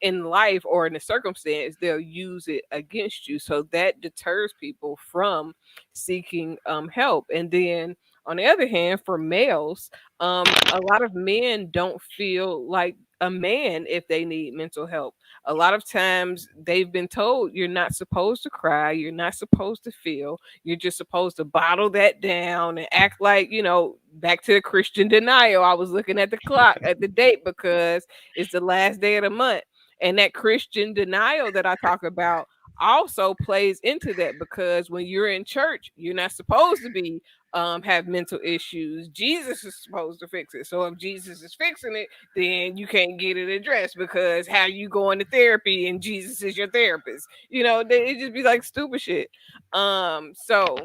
in life or in a circumstance, they'll use it against you. So that deters people from seeking help. And then on the other hand, for males, a lot of men don't feel like a man if they need mental help. A lot of times they've been told you're not supposed to cry, you're not supposed to feel, you're just supposed to bottle that down and act like, back to the Christian denial. I was looking at the clock at the date because it's the last day of the month. And that Christian denial that I talk about also plays into that because when you're in church, you're not supposed to be have mental issues. Jesus is supposed to fix it. So if Jesus is fixing it, then you can't get it addressed because how you going to therapy and Jesus is your therapist. It just be like stupid shit. So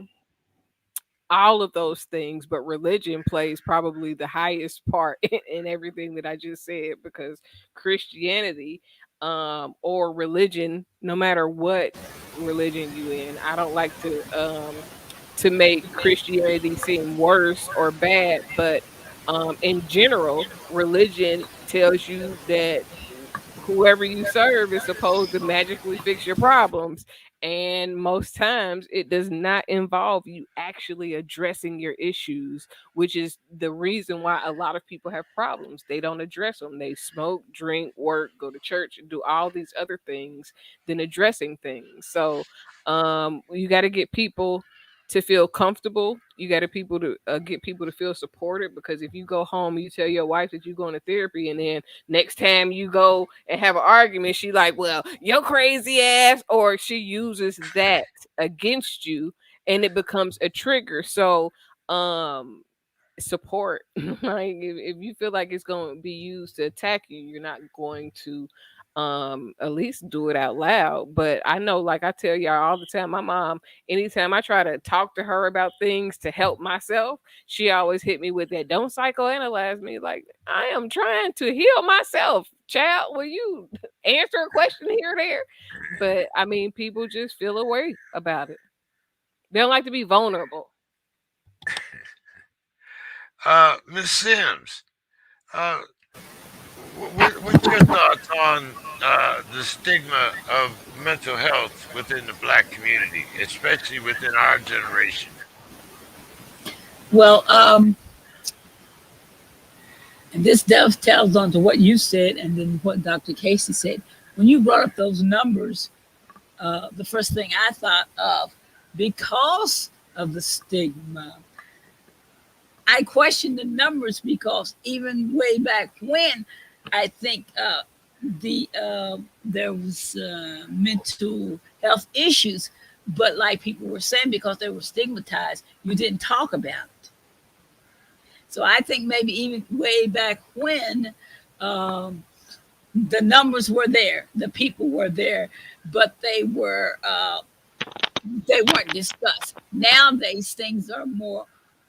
all of those things, but religion plays probably the highest part in everything that I just said because Christianity or religion, no matter what religion you in, I don't like to make Christianity seem worse or bad, but in general, religion tells you that whoever you serve is supposed to magically fix your problems. And most times it does not involve you actually addressing your issues, which is the reason why a lot of people have problems. They don't address them. They smoke, drink, work, go to church, and do all these other things than addressing things. So you got to get people to feel comfortable. You got to people to get people to feel supported because if you go home, you tell your wife that you're going to therapy, and then next time you go and have an argument, she like, well, your crazy ass, or she uses that against you, and it becomes a trigger. So, support. Like if you feel like it's going to be used to attack you, you're not going to at least do it out loud. But I know, like I tell y'all all the time, my mom, anytime I try to talk to her about things to help myself, she always hit me with that, don't psychoanalyze me. Like, I am trying to heal myself, child. Will you answer a question here or there? But I mean, people just feel a way about it. They don't like to be vulnerable. Miss Sims, uh, what's your thoughts on the stigma of mental health within the black community, especially within our generation? Well, and this dovetails onto what you said and then what Dr. Casey said. When you brought up those numbers, the first thing I thought of, because of the stigma, I question the numbers because even way back when, I think there was mental health issues, but like people were saying, because they were stigmatized, you didn't talk about it. So I think maybe even way back when, um, the numbers were there, the people were there, but they weren't discussed. Nowadays, things are more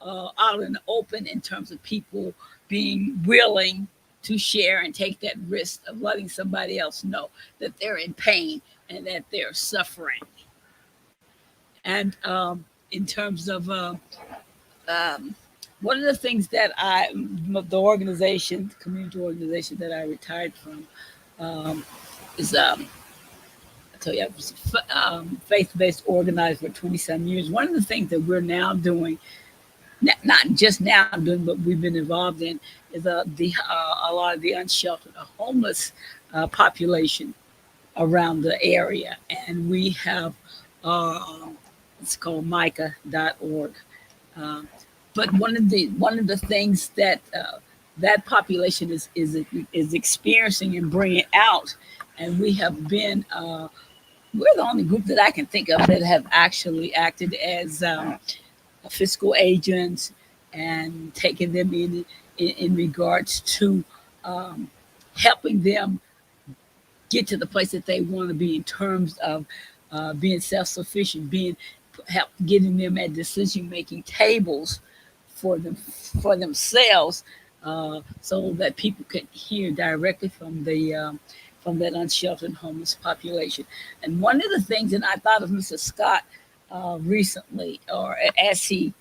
out in the open in terms of people being willing to share and take that risk of letting somebody else know that they're in pain and that they're suffering. And in terms of um, one of the things that the organization, the community organization that I retired from, um, is I tell you, I was faith-based organized for 27 years. One of the things that we're now doing, not just now doing, but we've been involved in, is a lot of the unsheltered, homeless population around the area, and we have it's called Micah.org. Um, but one of the things that that population is experiencing and bringing out, and we have been we're the only group that I can think of that have actually acted as fiscal agents and taken them in regards to um, helping them get to the place that they want to be in terms of being self-sufficient, being help getting them at decision-making tables for themselves, so that people can hear directly from that unsheltered homeless population. And one of the things, and I thought of Mr. Scott recently, or as he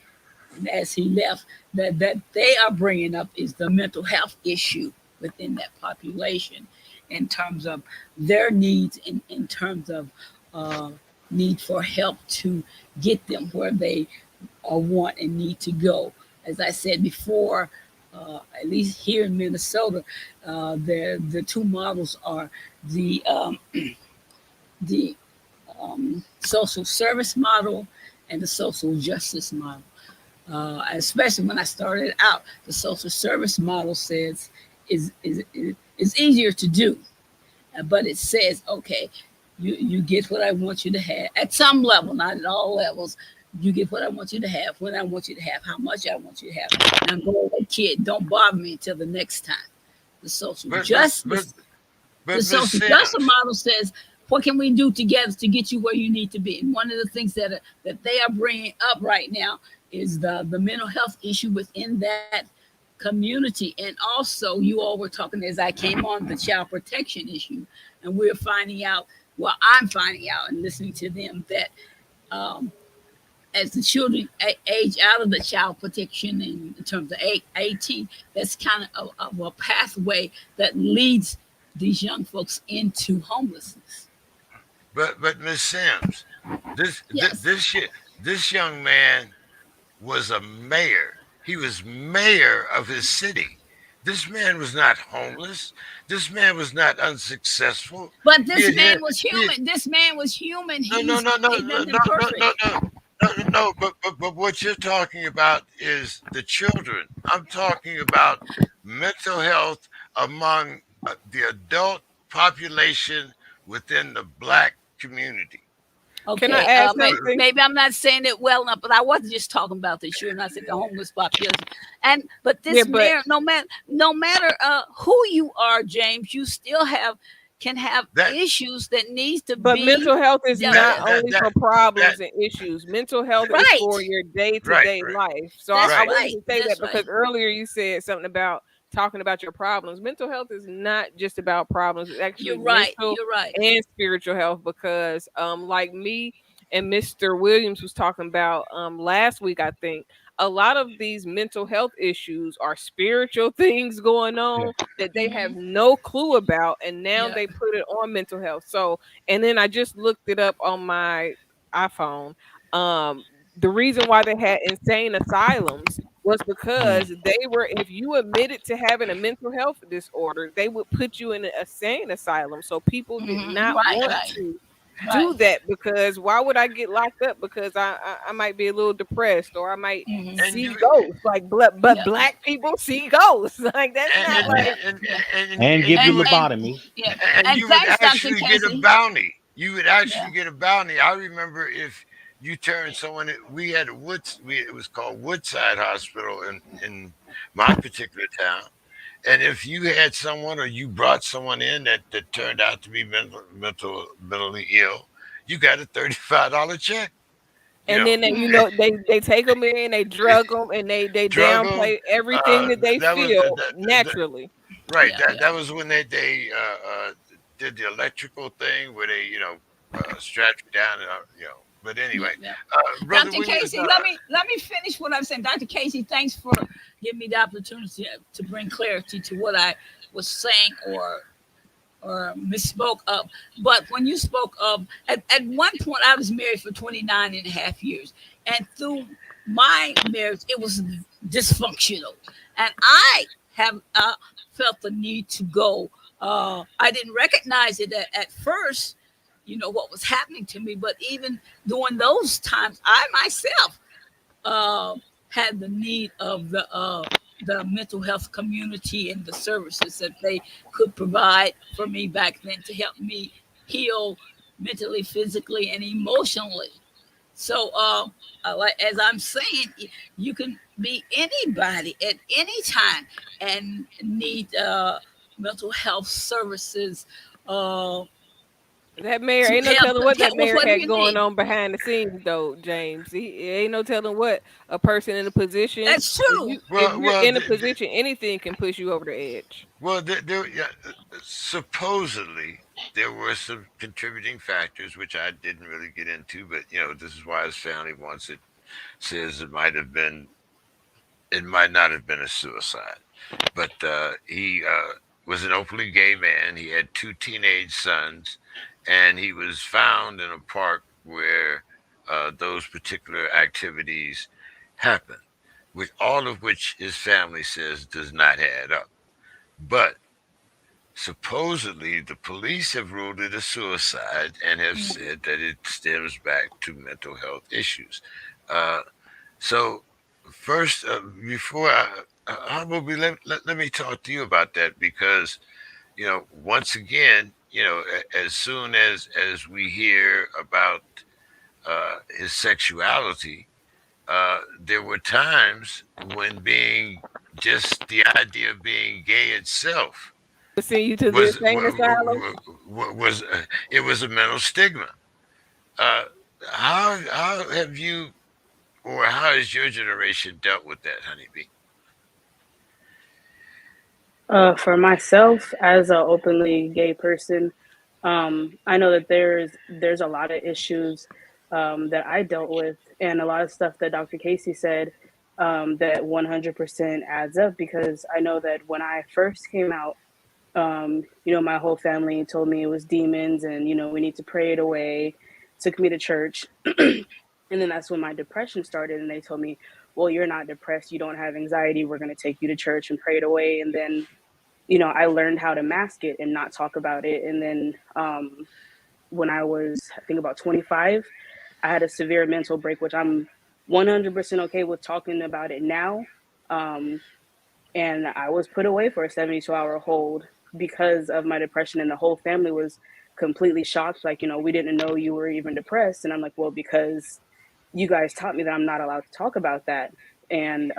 left, that they are bringing up is the mental health issue within that population, in terms of their needs, in terms of uh, need for help to get them where they want and need to go. As I said before, at least here in Minnesota, the two models are the social service model and the social justice model. Especially when I started out, the social service model says is easier to do, but it says, okay, you get what I want you to have at some level, not at all levels. You get what I want you to have, when I want you to have, how much I want you to have. Now go away, kid. Don't bother me until the next time. The social but but but justice the but Miss social justice Sims, model says, what can we do together to get you where you need to be? And one of the things that they are bringing up right now is the mental health issue within that community. And also, you all were talking as I came on, the child protection issue, and we're finding out. Well, I'm finding out and listening to them that um, as the children age out of the child protection in terms of 18, that's kind of a pathway that leads these young folks into homelessness. but Miss Sims, Yes. this young man was a mayor. He was mayor of his city. This man was not homeless. This man was not unsuccessful. But He this had man had was he human. This man was human. no no no no He no doesn't no no no imperfect. no no, but what you're talking about is the children. I'm talking about mental health among the adult population within the black community. Can I Okay, add Uh, something? maybe I'm not saying it well enough, but I wasn't just talking about the children. I said the homeless population, and but Yeah, this but mayor, no matter who you are, James, you still have can have that issues that needs to but be mental health is dealt that not with. that only that for that, problems and issues. Mental health that is for Right. your day to right, day right, life. So I That's right. wanted right. to say that That's because right. earlier you said something about talking about your problems. Mental health is not just about problems. It's actually You're right. mental You're right. and spiritual health because like me and Mr. Williams was talking about last week, I think a lot of these mental health issues are spiritual things going Yeah. on that they have Hmm. no clue about, and now Yeah. they put it on mental health. So, and then I just looked it up on my iPhone. Um, the reason why they had insane asylums was Mm. because they were, if you admitted to having a mental health disorder, they would put you in an insane asylum. So people did not Right. want Right. to Right. do that because why would I get locked up because I might be a little depressed or I might Hmm. And see you ghosts like but Yeah. black people see ghosts like that's and not and Mm. Yeah. like and and, Yeah. And and give you you And would lobotomies. yeah. and And you would thanks, Doctor actually get a Casey. bounty. You would Yeah. actually get a bounty. I remember if you turned someone. We had a it was called Woodside Hospital in my particular town. And if you had someone or you brought someone in that turned out to be mentally ill, you got a $35 check. You and know, then they, you know they take them in they drug them and they drug them. downplay everything that they That was feel naturally. right. Yeah. That Yeah. was when they did the electrical thing where they strapped you down and But Yeah, anyway, yeah. brother, Dr. we was Casey, let me finish what I'm saying. Dr. Casey, thanks for giving me the opportunity to bring clarity to what I was saying or misspoke of. But when you spoke of, at one point, I was married for 29 and a half years. And through my marriage, it was dysfunctional. And I have felt the need to go. I didn't recognize it at first, what was happening to me. But even during those times, I myself uh, had the need of the mental health community and the services that they could provide for me back then to help me heal mentally, physically, and emotionally. So, like as I'm saying, you can be anybody at any time and need mental health services uh, That mayor to ain't no telling what that help with mayor whatever had you going need. on behind the scenes though, James. He ain't no telling what a person in a position. That's If true. you if well, you're well, in a position, anything can push you over the edge. yeah, supposedly there were some contributing factors which I didn't really get into, but this is why his family wants it. Says it might not have been a suicide, but he was an openly gay man. He had two teenage sons, and he was found in a park where those particular activities happened, which all of which his family says does not add up. But supposedly, the police have ruled it a suicide and have said that it stems back to mental health issues. Uh, so, first, before how about let me talk to you about that because once again, as soon as we hear about his sexuality, there were times when being just the idea of being gay itself To send you to the was insane asylum. was it was a mental stigma. Uh, how have you or how has your generation dealt with that, honeybee? For myself, as an openly gay person, I know that there's a lot of issues that I dealt with, and a lot of stuff that Dr. Casey said that 100% adds up because I know that when I first came out, my whole family told me it was demons, and we need to pray it away. Took me to church, and then that's when my depression started, and they told me, "Well, you're not depressed. You don't have anxiety. We're going to take you to church and pray it away." And then I learned how to mask it and not talk about it. And then when I was, I think, about 25, I had a severe mental break, which I'm 100% okay with talking about it now. Um, and I was put away for a 72-hour hold because of my depression, and the whole family was completely shocked. Like, we didn't know you were even depressed. And I'm like, well, because you guys taught me that I'm not allowed to talk about that. And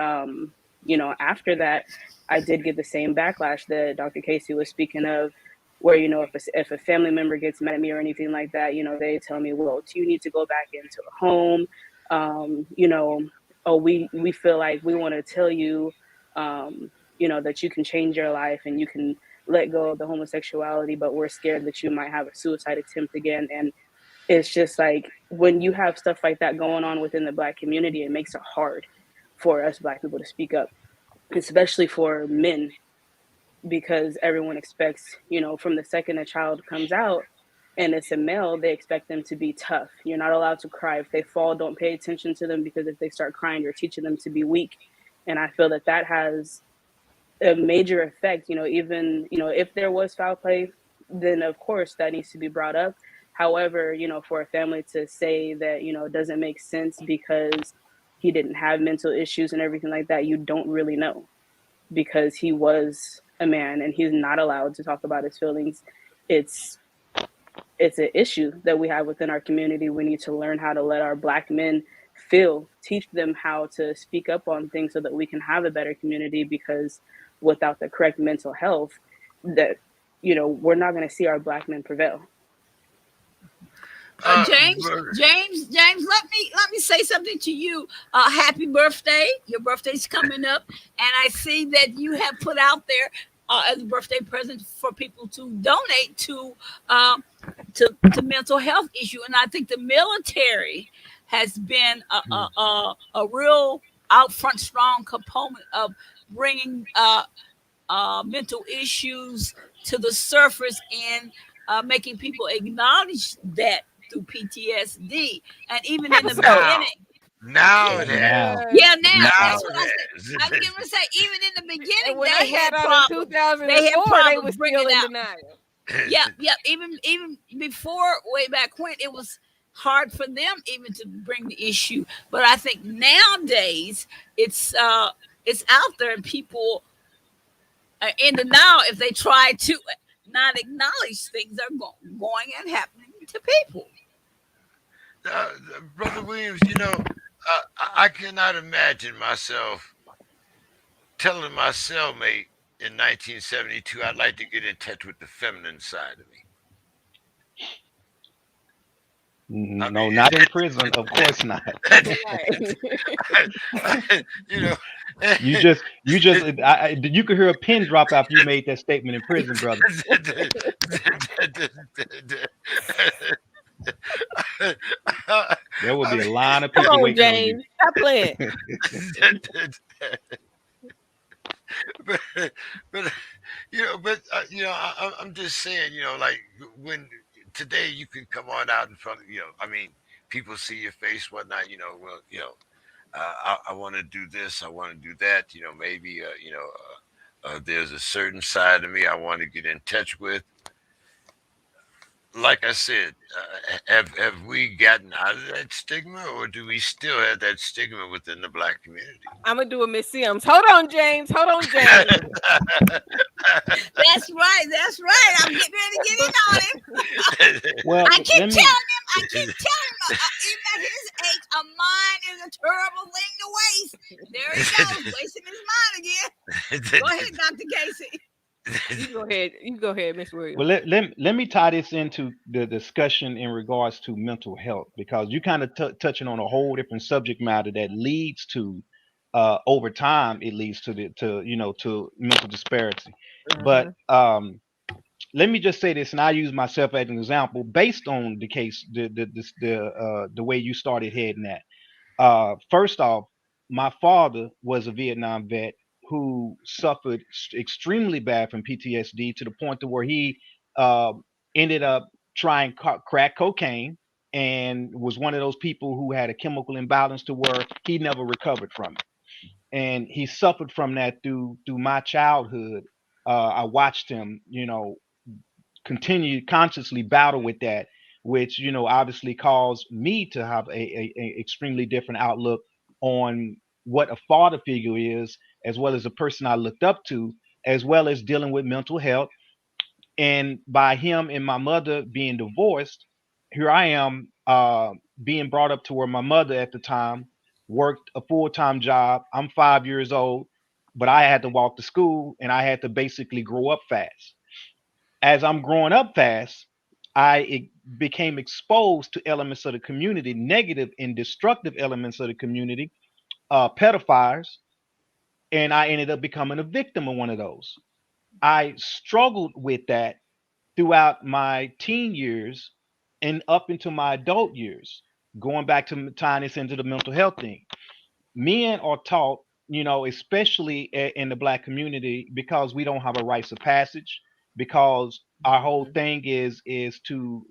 after that, I did get the same backlash that Dr. Casey was speaking of, where if a family member gets mad at me or anything like that, they tell me, well, do you need to go back into a home? um, you know oh, we feel like we want to tell you, that you can change your life and you can let go of the homosexuality, but we're scared that you might have a suicide attempt again. And it's just like, when you have stuff like that going on within the Black community, it makes it hard for us Black people to speak up, especially for men, because everyone expects, from the second a child comes out and it's a male, they expect them to be tough. You're not allowed to cry. If they fall, don't pay attention to them, because if they start crying, you're teaching them to be weak. And I feel that that has a major effect. Even if there was foul play, then of course that needs to be brought up. However, for a family to say that it doesn't make sense because he didn't have mental issues and everything like that, you don't really know, because he was a man and he's not allowed to talk about his feelings. It's it's an issue that we have within our community. We need to learn how to let our Black men feel, teach them how to speak up on things so that we can have a better community, because without the correct mental health, that we're not going to see our Black men prevail. Uh, James, Ver- let me say something to you. Happy birthday! Your birthday's coming up, and I see that you have put out there as a birthday present for people to donate to to mental health issue, and I think the military has been a real out front strong component of bringing mental issues to the surface and making people acknowledge that through PTSD. And even How in the so? Now, beginning, now it Now, has. yeah, Because now Now now, that's what I said. it I was has. going to say, even in the beginning, when I they got had out in problems. They had 2004, they were problems bringing still in out. denial. Yep, yep. Even before, way back when, it was hard for them even to bring the issue. But I think nowadays it's out there, and people are in denial if they try to not acknowledge things are going and happening to people. Brother Williams, I cannot imagine myself telling my cellmate in 1972 I'd like to get in touch with the feminine side of me. I no, mean, not in prison. Of course not. Right. you know, You could hear a pin drop after you made that statement in prison, brother. There would be a I line of Come people on, waiting on you. James. Stop playing. mean, but, I'm just saying, like when today you can come on out in front of, I mean, people see your face, whatnot, well, I want to do this, I want to do that, maybe, there's a certain side of me I want to get in touch with. Like I said, have we gotten out of that stigma, or do we still have that stigma within the black community? I'm gonna do a Miss Sims. Hold on, James. Hold on, James. That's right. That's right. I'm getting ready to get in on him. Well, I keep let me. telling him. I keep telling him. Even at his age, a mind is a terrible thing to waste. There he goes, wasting his mind again. Go ahead, Dr. Casey. You go ahead. You go ahead, Miss Well, Williams. let me tie this into the discussion in regards to mental health, because you kind of touching on a whole different subject matter that leads to over time it leads to to mental disparity. But Uh-huh. let me just say this, and I use myself as an example based on the case, the way you started heading at. First off, my father was a Vietnam vet who suffered extremely bad from PTSD to the point to where he uh, ended up trying crack cocaine, and was one of those people who had a chemical imbalance to where he never recovered from it. And he suffered from that through my childhood. I watched him, continue consciously battle with that, which obviously caused me to have a extremely different outlook on what a father figure is, as well as a person I looked up to, as well as dealing with mental health. And by him and my mother being divorced, here I am, being brought up to where my mother at the time worked a full-time job. I'm 5 years old, but I had to walk to school, and I had to basically grow up fast. As I'm growing up fast, became exposed to elements of the community, negative and destructive elements of the community, pedophiles, and I ended up becoming a victim of one of those. I struggled with that throughout my teen years and up into my adult years, going back to tying this into the mental health thing. Men are taught, especially in the black community, because we don't have a rites of passage, because our whole Mhm. thing is to,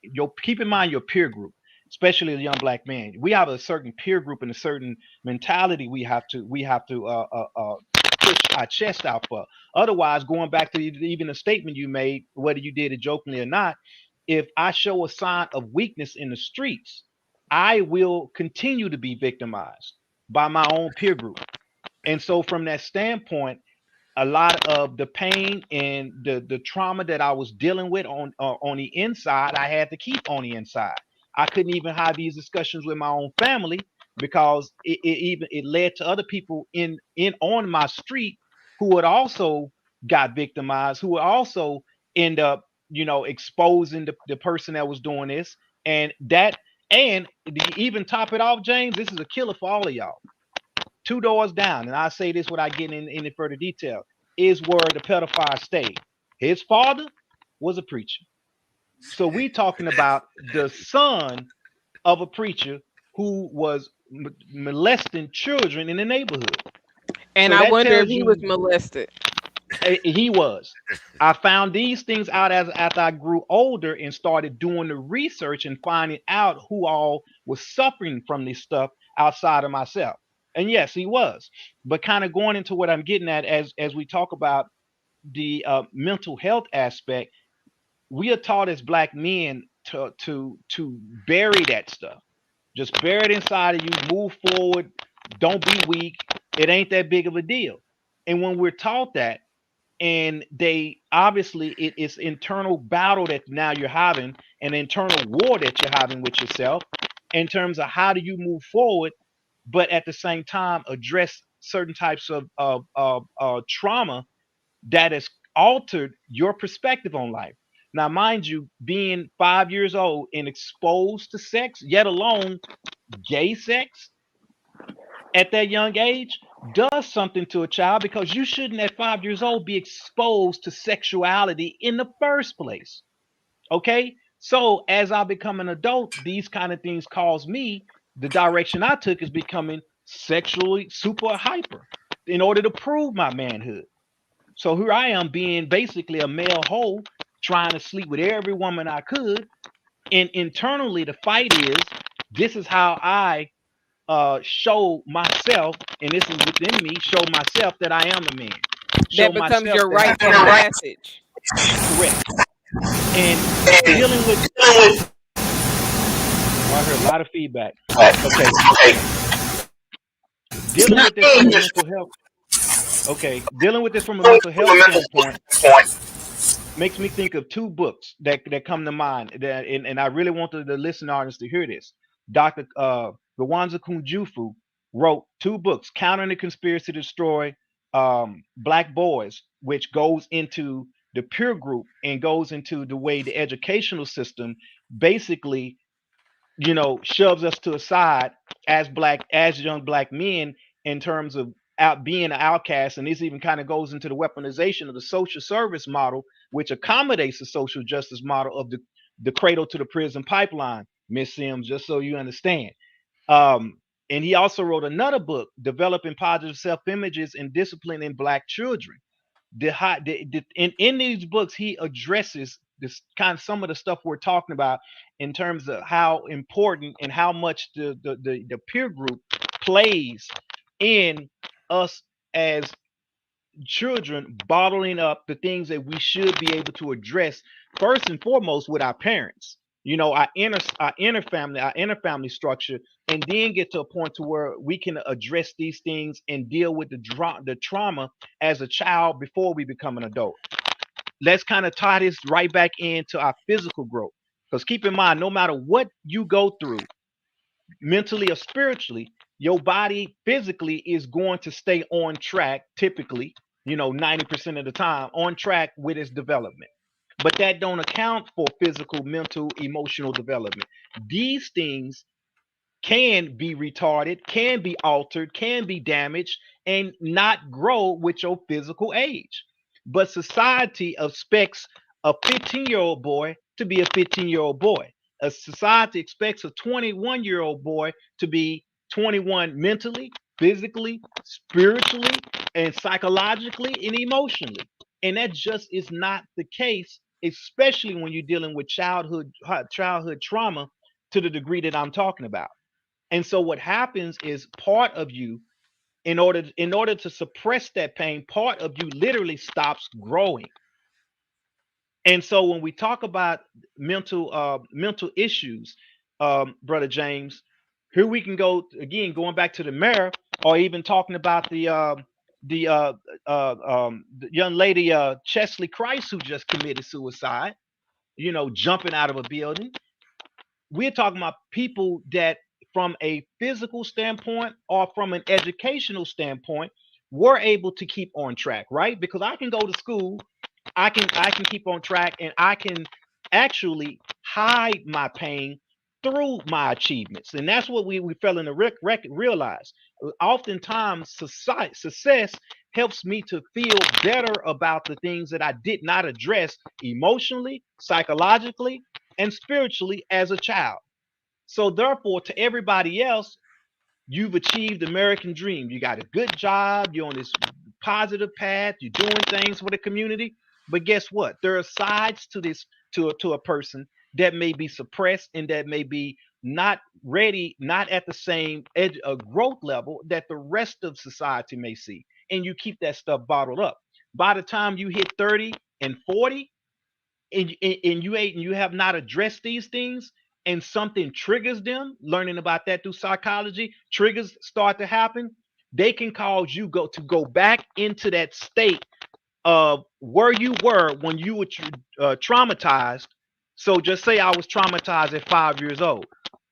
your keep in mind your peer group, especially the young black man. We have a certain peer group and a certain mentality we have to push our chest out for. Otherwise, going back to even a statement you made, whether you did it jokingly or not, if I show a sign of weakness in the streets, I will continue to be victimized by my own peer group. And so, from that standpoint, a lot of the pain and the trauma that I was dealing with on the inside, I had to keep on the inside. I couldn't even have these discussions with my own family, because it led to other people in on my street who had also got victimized, who would also end up exposing the person that was doing this. And that, and even top it off, James, this is a killer for all of y'all. Two doors down, and I say this without getting in any further detail, is where the pedophile stayed. His father was a preacher. So we talking about the son of a preacher who was molesting children in the neighborhood. And So I that wonder if tells he was you molested. he was. I found these things out as after I grew older and started doing the research and finding out who all was suffering from this stuff outside of myself. And yes, he was. But kind of going into what I'm getting at as we talk about the mental health aspect, we are taught as black men to bury that stuff. Just bury it inside of you, move forward, don't be weak. It ain't that big of a deal. And when we're taught that, and they obviously it is internal battle that now you're having, an internal war that you're having with yourself in terms of how do you move forward, but at the same time address certain types of trauma that has altered your perspective on life. Now, mind you, being 5 years old and exposed to sex, yet alone gay sex at that young age, does something to a child because you shouldn't at 5 years old be exposed to sexuality in the first place. Okay. So as I become an adult, these kind of things cause me, the direction I took is becoming sexually super hyper in order to prove my manhood. So here I am being basically a male hoe, trying to sleep with every woman I could. And internally, the fight is this is how I show myself, and this is within me, show myself that I am a man. Show That becomes myself your that rites of passage. correct. And dealing with, oh, I heard a lot of feedback. Okay. It's Dealing not with this from a English. mental health. Okay. Dealing with this from a mental health standpoint makes me think of two books that come to mind that and I really want the listening audience to hear this. Dr. Rwanza Kunjufu wrote two books, Countering the Conspiracy to Destroy Black Boys, which goes into the peer group and goes into the way the educational system basically, shoves us to a side as young black men in terms of out being an outcast. And this even kind of goes into the weaponization of the social service model, which accommodates the social justice model of the cradle to the prison pipeline, Miss Sims, just so you understand. And he also wrote another book, Developing Positive Self-Images and Discipline in Black Children. In these books he addresses this kind of some of the stuff we're talking about in terms of how important and how much the peer group plays in us as children, bottling up the things that we should be able to address first and foremost with our parents, our inner family structure, and then get to a point to where we can address these things and deal with the trauma as a child before we become an adult. Let's kind of tie this right back into our physical growth, because keep in mind, no matter what you go through mentally or spiritually, your body physically is going to stay on track, typically, 90% of the time on track with its development. But that don't account for physical, mental, emotional development. These things can be retarded, can be altered, can be damaged, and not grow with your physical age. But society expects a 15-year-old boy to be a 15-year-old boy. A society expects a 21-year-old boy to be 21 mentally, physically, spiritually, and psychologically and emotionally. And that just is not the case, especially when you're dealing with childhood trauma to the degree that I'm talking about. And so what happens is part of you, in order to suppress that pain, part of you literally stops growing. And so when we talk about mental issues, brother James, here we can go again, going back to the mayor, or even talking about the young lady Chesley Christ who just committed suicide. Jumping out of a building. We're talking about people that, from a physical standpoint or from an educational standpoint, were able to keep on track, right? Because I can go to school, I can keep on track, and I can actually hide my pain through my achievements. And that's what we fell in the realize. Oftentimes, success helps me to feel better about the things that I did not address emotionally, psychologically, and spiritually as a child. So therefore, to everybody else, you've achieved the American dream. You got a good job. You're on this positive path. You're doing things for the community. But guess what? There are sides to this, to a person that may be suppressed and that may be not ready, not at the same growth level that the rest of society may see. And you keep that stuff bottled up. By the time you hit 30 and 40, and you have not addressed these things, and something triggers them, learning about that through psychology, triggers start to happen, they can cause you go back into that state of where you were when you were traumatized. So just say I was traumatized at 5 years old.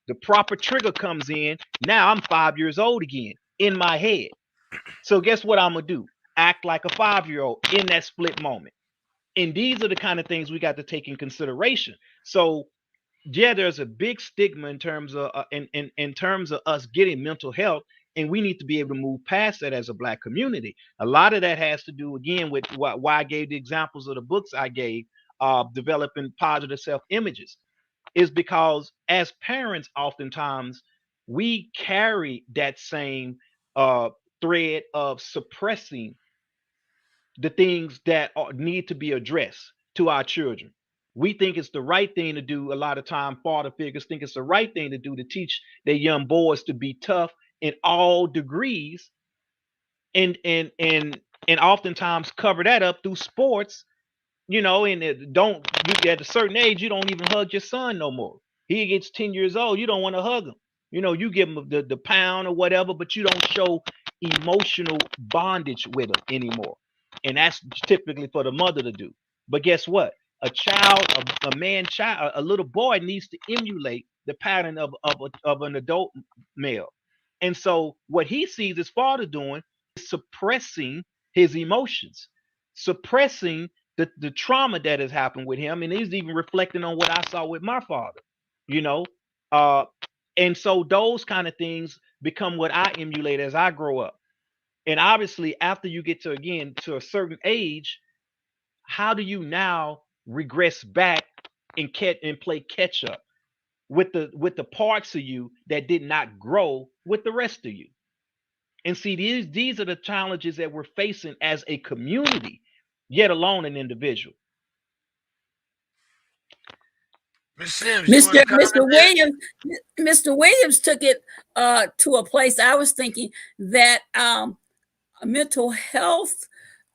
The proper trigger comes in. Now I'm 5 years old again in my head. So guess what I'm gonna do? Act like a 5 year old in that split moment. And these are the kind of things we got to take in consideration. So yeah, there's a big stigma in terms of in terms of us getting mental health, and we need to be able to move past that as a Black community. A lot of that has to do again with why I gave the examples of the books I gave, developing positive self images, is because as parents, oftentimes we carry that same thread of suppressing the things that need to be addressed to our children. We think it's the right thing to do. A lot of time, father figures think it's the right thing to do to teach their young boys to be tough in all degrees, and and oftentimes cover that up through sports, and don't you at a certain age you don't even hug your son no more. He gets 10 years old, you don't want to hug him. You give him the pound or whatever, but you don't show emotional bondage with him anymore. And that's typically for the mother to do. But guess what? A child, a man child, a little boy needs to emulate the pattern of an adult male. And so what he sees his father doing is suppressing his emotions, suppressing the trauma that has happened with him, and he's even reflecting on what I saw with my father, you know. Uh, and so those kind of things become what I emulate as I grow up. And obviously, after you get to again to a certain age, how do you now regress back and play catch up with the parts of you that did not grow with the rest of you? And see, these are the challenges that we're facing as a community, yet alone an individual. Miss Sims, you want Mr. to Mr. comment there? Williams, Mr. Williams took it to a place I was thinking that mental health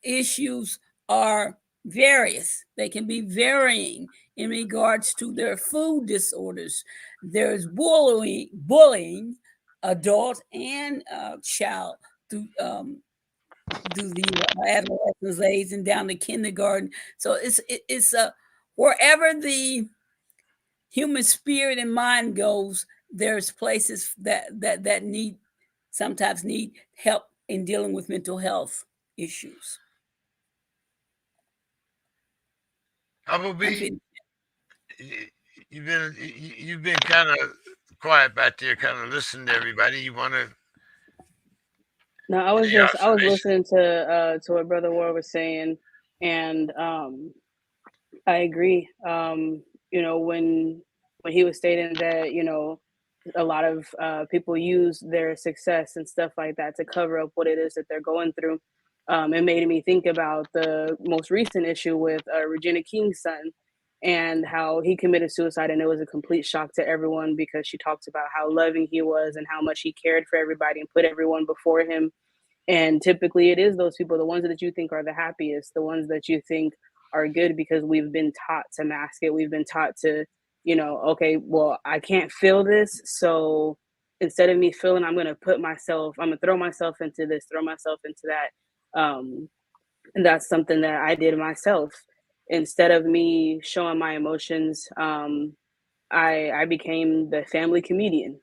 issues are various. They can be varying in regards to their food disorders. There's bullying, adult and child through the adolescence age and down to kindergarten. So it's wherever the human spirit and mind goes, there's places that need sometimes need help in dealing with mental health issues. Humble I'm B, feeling you've been kind of quiet back there, kind of listening to everybody. You want to No, any I was observation? listening to what Brother Ward was saying, and I agree. When he was stating that a lot of people use their success and stuff like that to cover up what it is that they're going through. It made me think about the most recent issue with Regina King's son and how he committed suicide, and it was a complete shock to everyone because she talked about how loving he was and how much he cared for everybody and put everyone before him. And typically, it is those people, the ones that you think are the happiest, the ones that you think are good, because we've been taught to mask it. We've been taught to, okay, well, I can't feel this. So instead of me feeling, I'm going to throw myself into this, throw myself into that. And that's something that I did myself. Instead of me showing my emotions, I became the family comedian.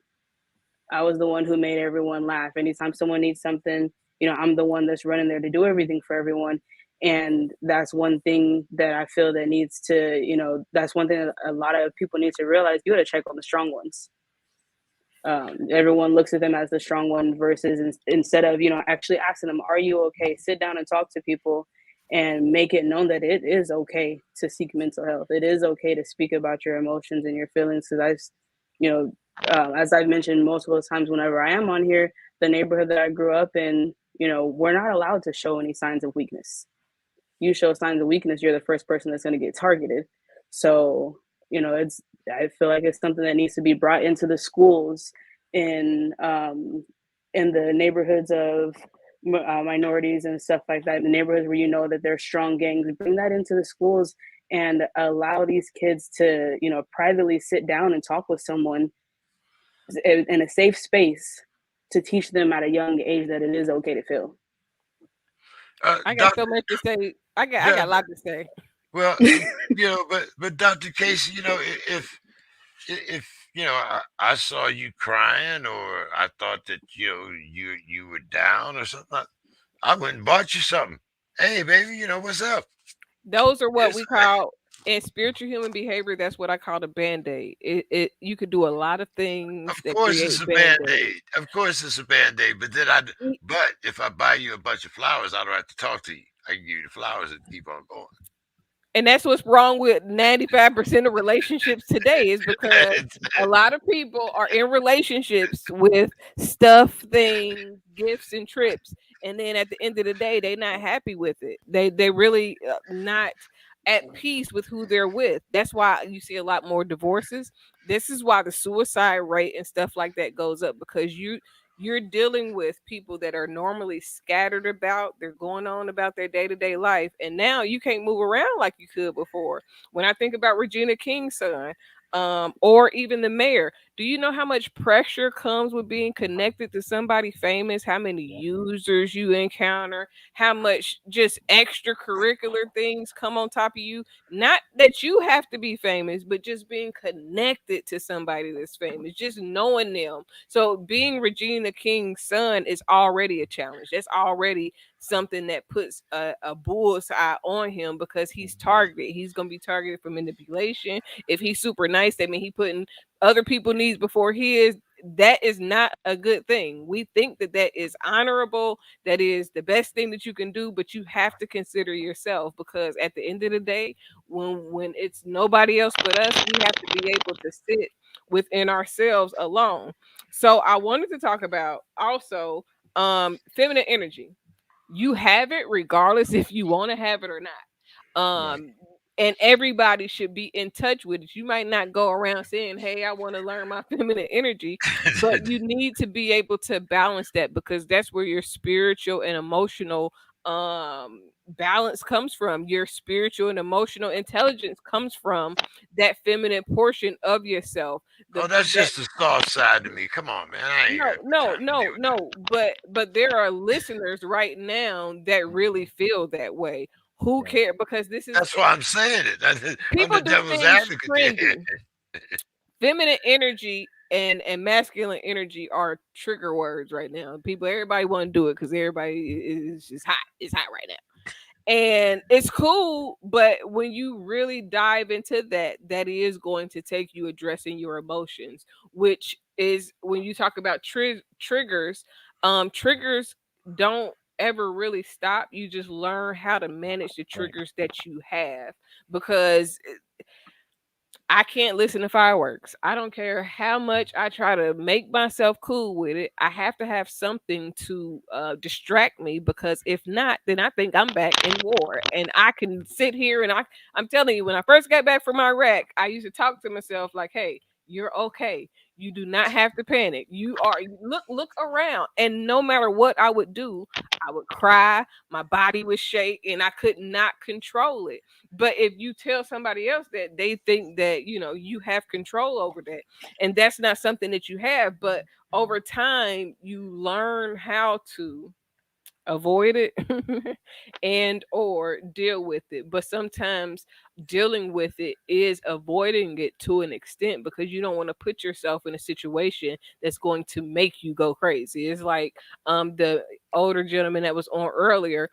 I was the one who made everyone laugh. Anytime someone needs something, I'm the one that's running there to do everything for everyone. And that's one thing that I feel that needs to, that's one thing that a lot of people need to realize. You got to check on the strong ones. Everyone looks at them as the strong one versus instead of, actually asking them, are you okay? Sit down and talk to people and make it known that it is okay to seek mental health. It is okay to speak about your emotions and your feelings. Because you know, as I've mentioned multiple times whenever I am on here, the neighborhood that I grew up in, we're not allowed to show any signs of weakness. You show signs of weakness, you're the first person that's going to get targeted. So, it's I feel like it's something that needs to be brought into the schools in the neighborhoods of minorities and stuff like that. In the neighborhoods where that there's strong gangs, bring that into the schools and allow these kids to privately sit down and talk with someone in a safe space to teach them at a young age that it is okay to feel. I got so Doctor, much to say. I yeah, got a lot to say. well, but Doctor Casey, if I saw you crying, or I thought that you were down or something, I went and bought you something. Hey, baby, what's up? Those are what It's we call in spiritual human behavior. That's what I call the band-aid. It you could do a lot of Of things that course it's create a band-aid. band-aid. Of course it's a band-aid. But if I buy you a bunch of flowers, I don't have to talk to you. I can give you the flowers and keep on going. And that's what's wrong with 95% of relationships today, is because a lot of people are in relationships with stuff, things, gifts, and trips, and then at the end of the day they're not happy with it. They really not at peace with who they're with. That's why you see a lot more divorces. This is why the suicide rate and stuff like that goes up, because you're dealing with people that are normally scattered about. They're going on about their day-to-day life, and now you can't move around like you could before. When I think about Regina King's son, or even the mayor, do you know how much pressure comes with being connected to somebody famous? How many users you encounter? How much just extracurricular things come on top of you? Not that you have to be famous, but just being connected to somebody that's famous, just knowing them. So being Regina King's son is already a challenge. That's already something that puts a bullseye on him, because he's targeted. He's going to be targeted for manipulation. If he's super nice, that means he putting other people needs before his. That is not a good thing. We think that that is honorable. That is the best thing that you can do, but you have to consider yourself, because at the end of the day, when it's nobody else but us, we have to be able to sit within ourselves alone. So I wanted to talk about also feminine energy. You have it regardless if you want to have it or not. Right. And everybody should be in touch with it. You might not go around saying, hey, I want to learn my feminine energy, but you need to be able to balance that, because that's where your spiritual and emotional balance comes from. Your spiritual and emotional intelligence comes from that feminine portion of yourself. Oh, The that's that just the soft side to me. Come on, man. I ain't no, got no, time to deal no, with that. no. But there are listeners right now that really feel that way. Who care? Because this is That's why I'm saying it. I'm people the do devil's things advocate there. trendy. Feminine energy and masculine energy are trigger words right now. People, everybody want to do it because everybody is just hot. It's hot right now. And it's cool, but when you really dive into that, that is going to take you addressing your emotions, which is when you talk about triggers. Triggers don't ever really stop. You just learn how to manage the triggers that you have, because I can't listen to fireworks. I don't care how much I try to make myself cool with it. I have to have something to distract me, because if not, then I think I'm back in war. And I can sit here and I'm telling you, when I first got back from Iraq, I used to talk to myself like, hey, you're okay. You do not have to panic. Look around. And no matter what I would do, I would cry, my body would shake, and I could not control it. But if you tell somebody else that, they think that you have control over that, and that's not something that you have. But over time you learn how to avoid it and or deal with it. But sometimes dealing with it is avoiding it to an extent, because you don't want to put yourself in a situation that's going to make you go crazy. It's like the older gentleman that was on earlier.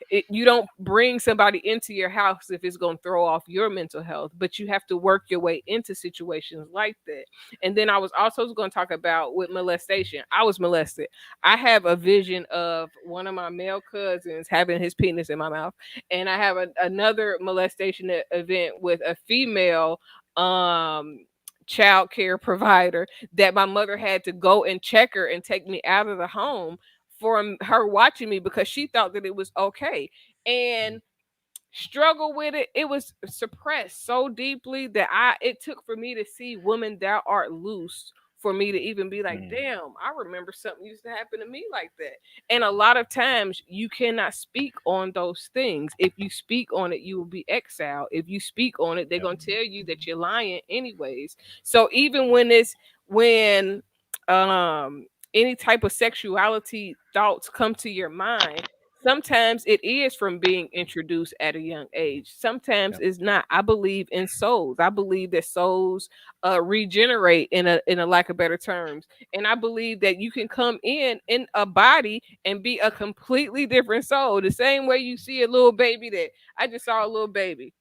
you don't bring somebody into your house if it's going to throw off your mental health, but you have to work your way into situations like that. And then I was also going to talk about with molestation. I was molested. I have a vision of one of my male cousins having his penis in my mouth, and I have another molestation event with a female child care provider that my mother had to go and check her and take me out of the home from her watching me because she thought that it was okay. And struggle with it, it was suppressed so deeply that it took for me to see Woman Thou Art Loose for me to even be like, Mm. damn, I remember something used to happen to me like that. And a lot of times you cannot speak on those things. If you speak on it, you will be exiled. If you speak on it, they're Yep. gonna tell you that you're lying anyways. So even when any type of sexuality thoughts come to your mind, sometimes it is from being introduced at a young age. Sometimes Yep. it's not. I believe in souls. I believe that souls regenerate in a lack of better terms. And I believe that you can come in a body and be a completely different soul. The same way you see a little baby that I just saw a little baby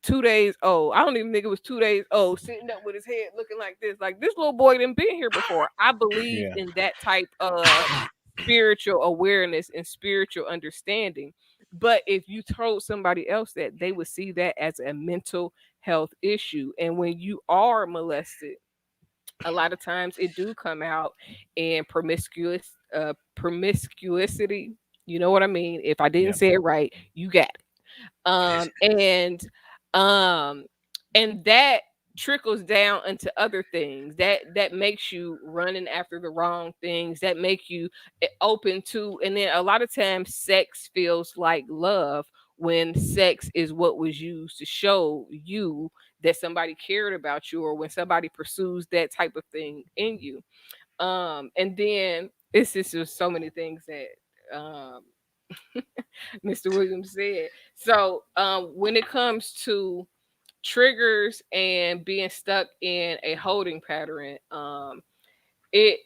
2 days old. I don't even think it was 2 days old, sitting up with his head looking like this. Like this little boy didn't been here before. I believe Yeah. in that type of spiritual awareness and spiritual understanding. But if you told somebody else that, they would see that as a mental health issue. And when you are molested, a lot of times it do come out in promiscuity. You know what I mean? If I didn't Yep. say it right, you got it. um and um and that trickles down into other things that makes you running after the wrong things, that make you open to. And then a lot of times sex feels like love when sex is what was used to show you that somebody cared about you, or when somebody pursues that type of thing in you. And then it's just so many things that Mr. Williams said. So when it comes to triggers and being stuck in a holding pattern, it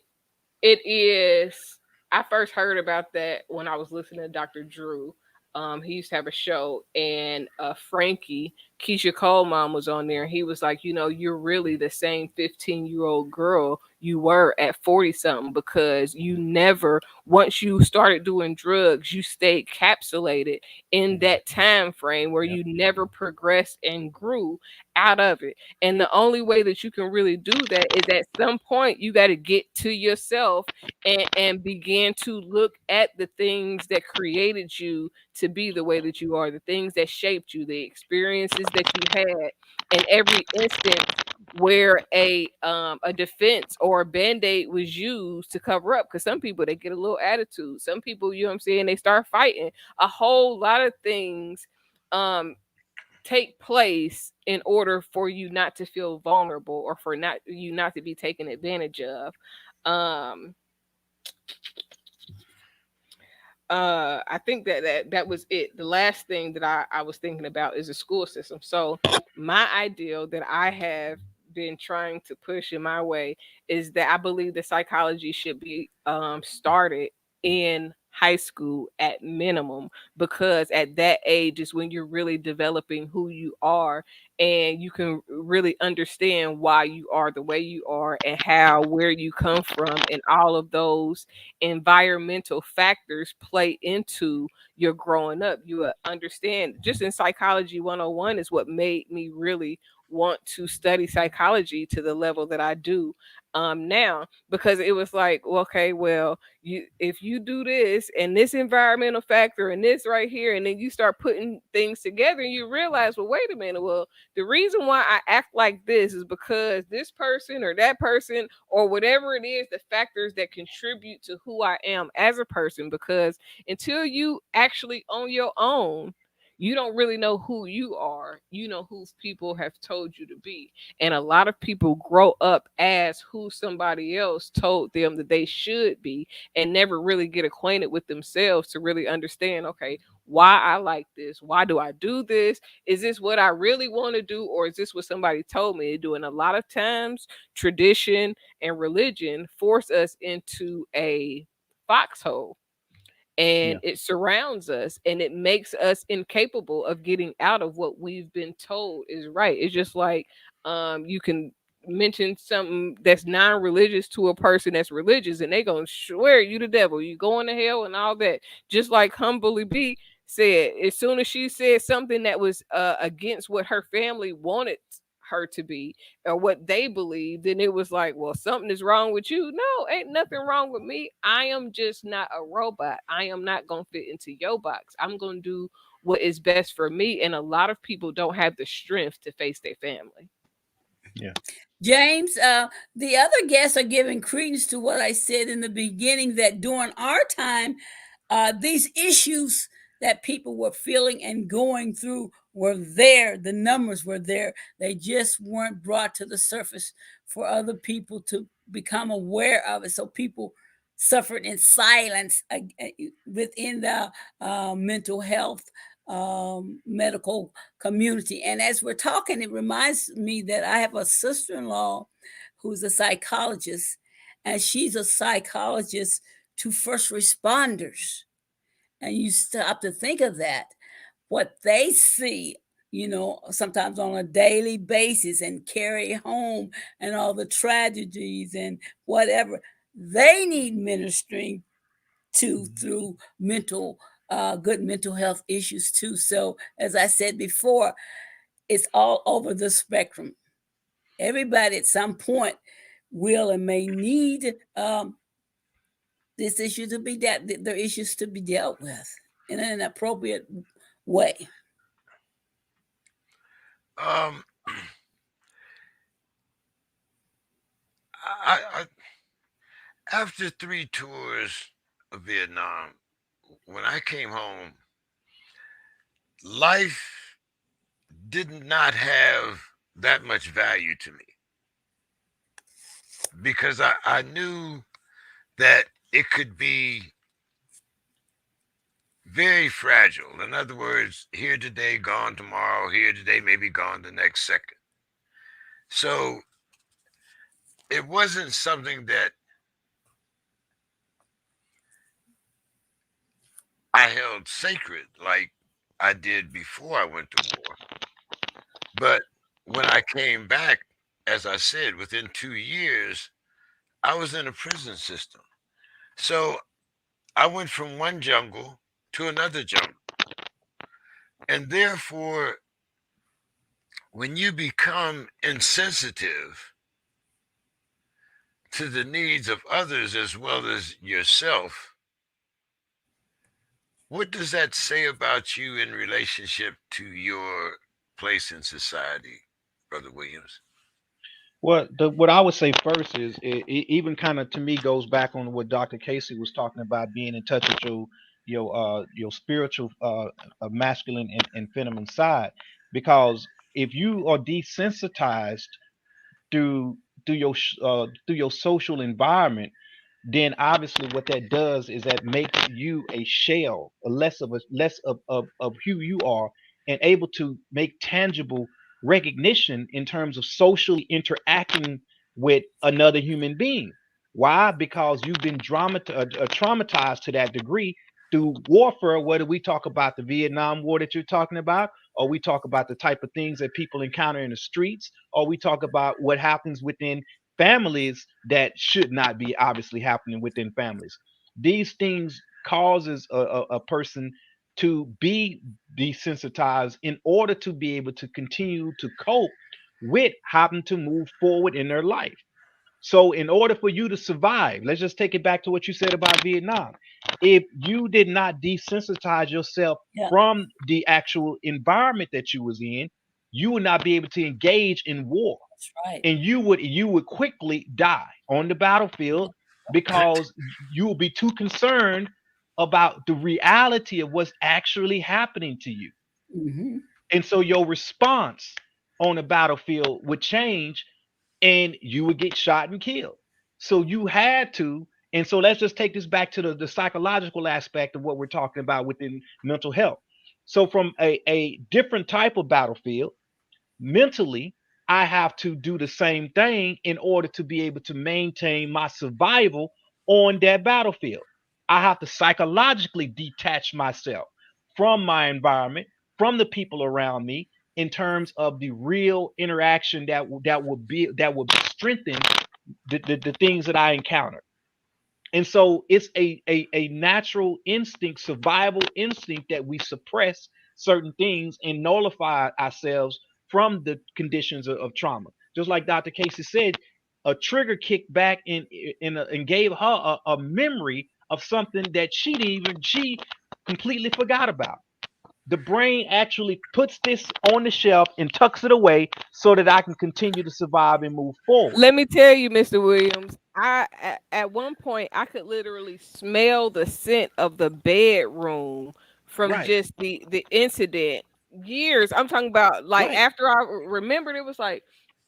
it is. I first heard about that when I was listening to Dr. Drew. He used to have a show, and Frankie, Keisha Cole mom, was on there. And he was like, you're really the same 15-year-old girl you were at 40 something, because you never, once you started doing drugs, you stayed capsulated in Mhm. that time frame where Yep. you never progressed and grew out of it. And the only way that you can really do that is at some point you got to get to yourself and begin to look at the things that created you to be the way that you are, the things that shaped you, the experiences that you had, and every instance where a defense or a band-aid was used to cover up. Because some people, they get a little attitude, some people, you know what I'm saying, they start fighting. A whole lot of things um take place in order for you not to feel vulnerable, or for not to be taken advantage of. um I think that was it. The last thing that I was thinking about is the school system. So my ideal that I have been trying to push in my way is that I believe that psychology should be started in high school at minimum, because at that age is when you're really developing who you are, and you can really understand why you are the way you are, and how, where you come from, and all of those environmental factors play into your growing up. You understand, just in psychology 101 is what made me really want to study psychology to the level that I do now, because it was like, well, okay, well, if you do this and this environmental factor and this right here, and then you start putting things together, and you realize, well, wait a minute, well, the reason why I act like this is because this person or that person, or whatever it is, the factors that contribute to who I am as a person. Because until you actually on your own, you don't really know who you are. You know who people have told you to be. And a lot of people grow up as who somebody else told them that they should be, and never really get acquainted with themselves to really understand, okay, why I like this? Why do I do this? Is this what I really want to do, or is this what somebody told me to do? And a lot of times, tradition and religion force us into a foxhole. and Yeah. it surrounds us and it makes us incapable of getting out of what we've been told is right. It's just like you can mention something that's non-religious to a person that's religious and they gonna swear you the devil, you going to hell and all that. Just like Humbly B said, as soon as she said something that was against what her family wanted her to be or what they believed, then it was like, well, something is wrong with you. No, ain't nothing wrong with me. I am just not a robot. I am not going to fit into your box. I'm going to do what is best for me. And a lot of people don't have the strength to face their family. Yeah. James, the other guests are giving credence to what I said in the beginning that during our time, these issues that people were feeling and going through were there. The numbers were there. They just weren't brought to the surface for other people to become aware of it. So people suffered in silence within the mental health medical community. And as we're talking, it reminds me that I have a sister in law who's a psychologist, and she's a psychologist to first responders. And you stop to think of that, what they see, sometimes on a daily basis and carry home and all the tragedies and whatever. They need ministering to through good mental health issues too. So as I said before, it's all over the spectrum. Everybody at some point will and may need this issue to be their issues to be dealt with in an appropriate way. Um, I after 3 tours of Vietnam, when I came home, life did not have that much value to me because I knew that it could be very fragile. In other words, here today, gone tomorrow, here today, maybe gone the next second. So it wasn't something that I held sacred like I did before I went to war. But when I came back, as I said, within 2 years, I was in a prison system. So I went from one jungle to another jungle. And therefore, when you become insensitive to the needs of others as well as yourself, what does that say about you in relationship to your place in society, Brother Williams? Well, what I would say first is it even kind of to me goes back on what Dr. Casey was talking about, being in touch with your spiritual masculine and feminine side, because if you are desensitized through through your social environment, then obviously what that does is that makes you a shell, a less of who you are, and able to make tangible recognition in terms of socially interacting with another human being. Why? Because you've been traumatized to that degree through warfare. Whether we talk about the Vietnam War that you're talking about, or we talk about the type of things that people encounter in the streets, or we talk about what happens within families that should not be obviously happening within families. These things causes a person to be desensitized in order to be able to continue to cope with having to move forward in their life. So, in order for you to survive, let's just take it back to what you said about Vietnam. If you did not desensitize yourself Yeah, from the actual environment that you was in, you would not be able to engage in war, that's right. and you would quickly die on the battlefield because you will be too concerned about the reality of what's actually happening to you. Mm-hmm. And so your response on the battlefield would change, and you would get shot and killed. So you had to, and so let's just take this back to the psychological aspect of what we're talking about within mental health. So from a different type of battlefield, mentally, I have to do the same thing in order to be able to maintain my survival on that battlefield. I have to psychologically detach myself from my environment, from the people around me, in terms of the real interaction that will strengthen the things that I encounter. And so it's a natural instinct, survival instinct, that we suppress certain things and nullify ourselves from the conditions of trauma. Just like Dr. Casey said, a trigger kicked back and gave her a memory of something that she completely forgot about. The brain actually puts this on the shelf and tucks it away so that I can continue to survive and move forward. Let me tell you, Mr. Williams, at one point I could literally smell the scent of the bedroom from Right, just the incident. Years. I'm talking about like right. after I remembered, it was like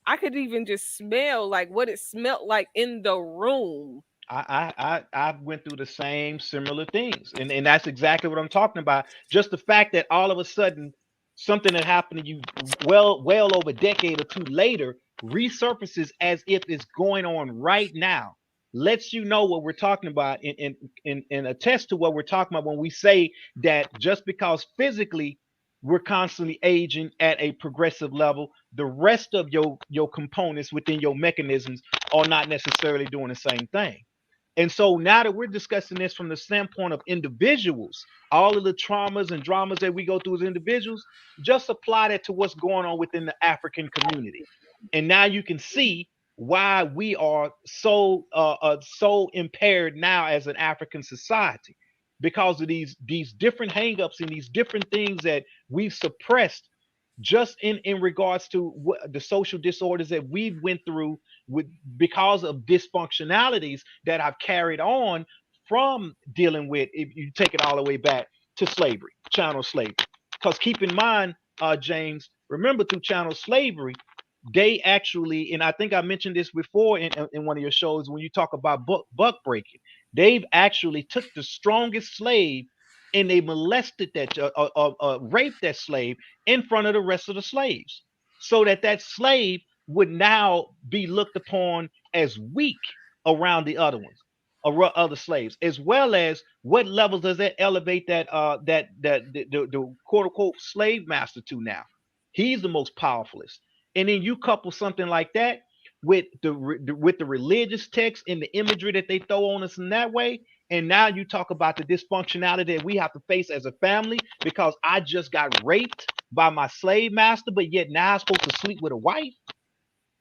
I could even just smell like what it smelled like in the room. I went through the same similar things, and that's exactly what I'm talking about. Just the fact that all of a sudden something that happened to you well over a decade or two later resurfaces as if it's going on right now, lets you know what we're talking about, and attest to what we're talking about when we say that just because physically we're constantly aging at a progressive level, the rest of your components within your mechanisms are not necessarily doing the same thing. And so now that we're discussing this from the standpoint of individuals, all of the traumas and dramas that we go through as individuals, just apply that to what's going on within the African community. And now you can see why we are so impaired now as an African society, because of these different hangups and these different things that we've suppressed, just in regards to the social disorders that we've went through with, because of dysfunctionalities that I've carried on from dealing with, if you take it all the way back to slavery, chattel slavery. Because keep in mind, James, remember, through chattel slavery, they actually, and I think I mentioned this before in one of your shows, when you talk about buck breaking, they've actually took the strongest slave and they molested that, raped that slave in front of the rest of the slaves, so that that slave would now be looked upon as weak around the other ones, other slaves, as well as what levels does that elevate the quote unquote slave master to now? He's the most powerfulest. And then you couple something like that with with the religious text and the imagery that they throw on us in that way, and now you talk about the dysfunctionality that we have to face as a family because I just got raped by my slave master, but yet now I'm supposed to sleep with a wife,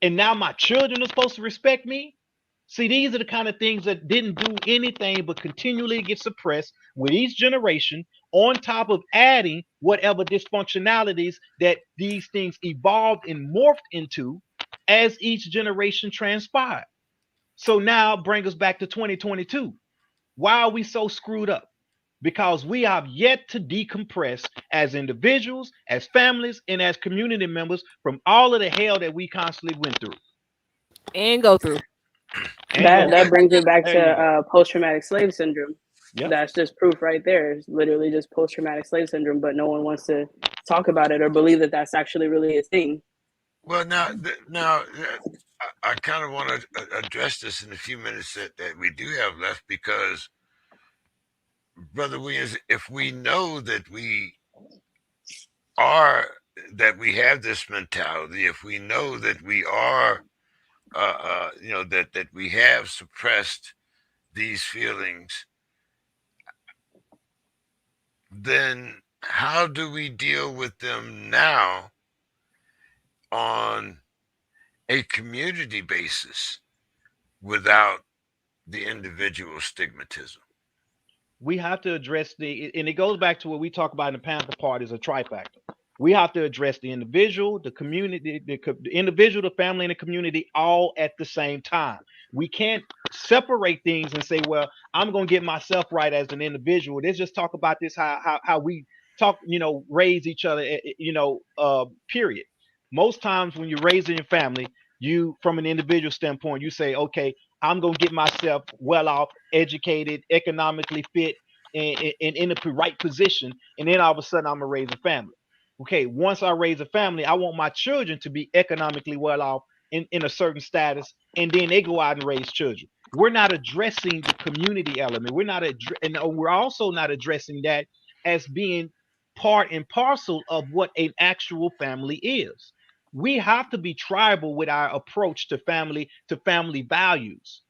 and now my children are supposed to respect me. See, these are the kind of things that didn't do anything but continually get suppressed with each generation, on top of adding whatever dysfunctionalities that these things evolved and morphed into as each generation transpired. So now bring us back to 2022. Why are we so screwed up? Because we have yet to decompress as individuals, as families, and as community members from all of the hell that we constantly went through And go through. and That go that through. brings it back There to you go. post traumatic slave syndrome. Yep. That's just proof right there. It's literally just post traumatic slave syndrome, but no one wants to talk about it or believe that that's actually really a thing. Well, now, I kind of want to address this in the few minutes that we do have left, because, Brother Williams, if we know are that we have this mentality, if we know that we are, that we have suppressed these feelings, then how do we deal with them now on a community basis without the individual stigmatism? We have to address and it goes back to what we talk about in the Panther Party as a trifactor. We have to address the individual, the community, the individual, the family, and the community all at the same time. We can't separate things and say, well, I'm going to get myself right as an individual. Let's just talk about this, how we talk, raise each other, period. Most times when you're raising your family, you, from an individual standpoint, you say, okay, I'm going to get myself well off, educated, economically fit, and in the right position. And then all of a sudden, I'm going to raise a family. Okay, once I raise a family, I want my children to be economically well off in a certain status. And then they go out and raise children. We're not addressing the community element. And we're also not addressing that as being part and parcel of what an actual family is. We have to be tribal with our approach to family values,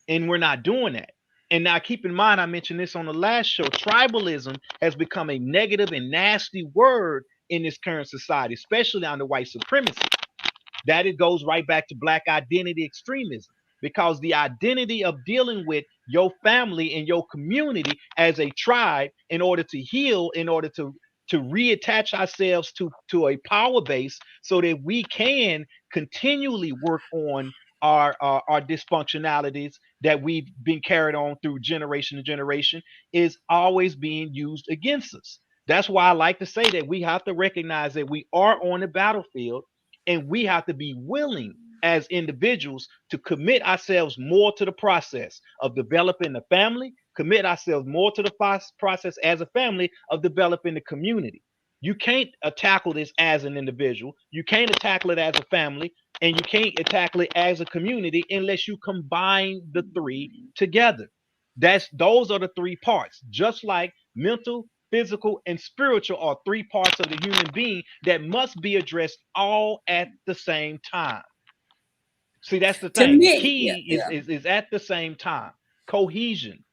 and we're not doing that. And now, keep in mind, I mentioned this on the last show. Tribalism has become a negative and nasty word in this current society, especially under white supremacy. That it goes right back to black identity extremism, because the identity of dealing with your family and your community as a tribe in order to heal, in order to reattach ourselves to a power base so that we can continually work on our dysfunctionalities that we've been carried on through generation to generation, is always being used against us. That's why I like to say that we have to recognize that we are on the battlefield, and we have to be willing as individuals to commit ourselves more to the process of developing the family, commit ourselves more to the process as a family of developing the community. You can't tackle this as an individual. You can't tackle it as a family, and you can't tackle it as a community unless you combine the three together. Those are the three parts. Just like mental, physical, and spiritual are three parts of the human being that must be addressed all at the same time. See, that's the To thing. The me, yeah, key is yeah. is at the same time. Cohesion.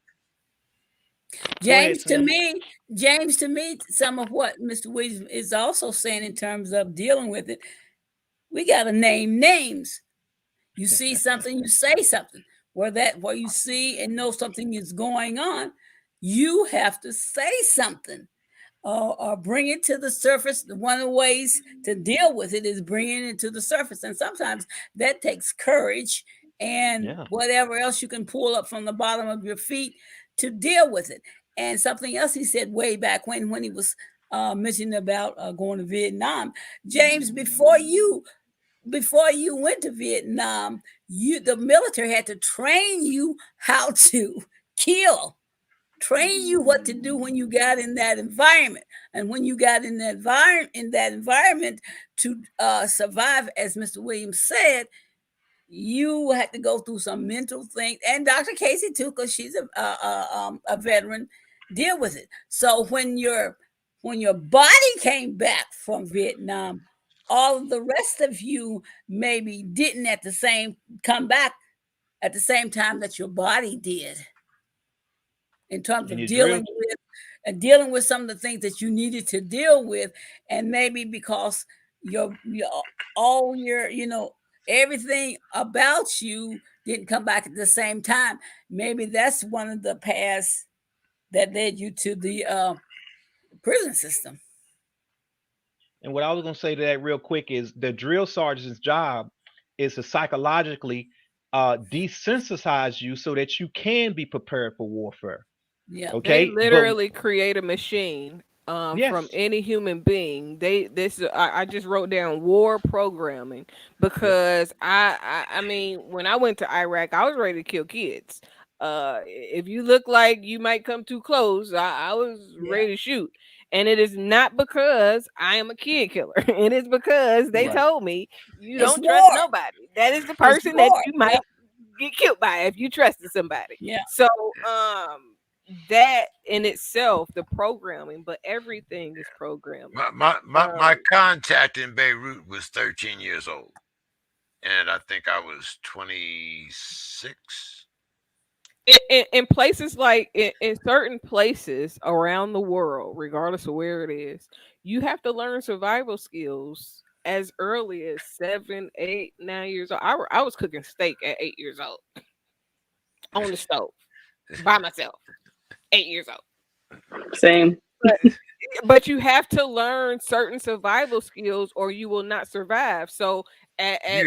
Go ahead, James, to Sam. me, James, to me, some of what Mr. Williams is also saying in terms of dealing with it, we got to name names. You see something, you say something. Where you see and know something is going on, you have to say something, or bring it to the surface. One of the ways to deal with it is bringing it to the surface, and sometimes that takes courage and Yeah. whatever else you can pull up from the bottom of your feet to deal with it. And something else he said way back when he was mentioning about going to Vietnam, James, before you went to Vietnam, the military had to train you how to kill, train you what to do when you got in that environment, and when you got in that environment to survive, as Mr. Williams said, you had to go through some mental thing, and Dr. Casey too, because she's a veteran, deal with it. So when your body came back from Vietnam, all of the rest of you maybe didn't at the same come back at the same time that your body did, in terms And of you drill. dealing with some of the things that you needed to deal with. And maybe because your all your everything about you didn't come back at the same time. Maybe that's one of the paths that led you to the prison system. And what I was gonna say to that real quick is the drill sergeant's job is to psychologically desensitize you so that you can be prepared for warfare. Yeah. They Okay, but literally create a machine from yes, any human being. I just wrote down war programming yep, because I mean when I went to Iraq I was ready to kill kids. If you look like you might come too close, I was Yeah. ready to shoot. And it is not because I am a kid killer. It is because they right. told me you It's don't trust war. nobody. That is the It's person that war. you Yep. might get killed by if you trusted somebody. Yeah. So that in itself, the programming, but everything is programming. My Um, contact in Beirut was 13 years old, and I think I was 26. in places like in certain places around the world, regardless of where it is, you have to learn survival skills as early as 7, 8, 9 years old. I was cooking steak at 8 years old on the stove by myself. 8 years old. Same. But you have to learn certain survival skills or you will not survive. So You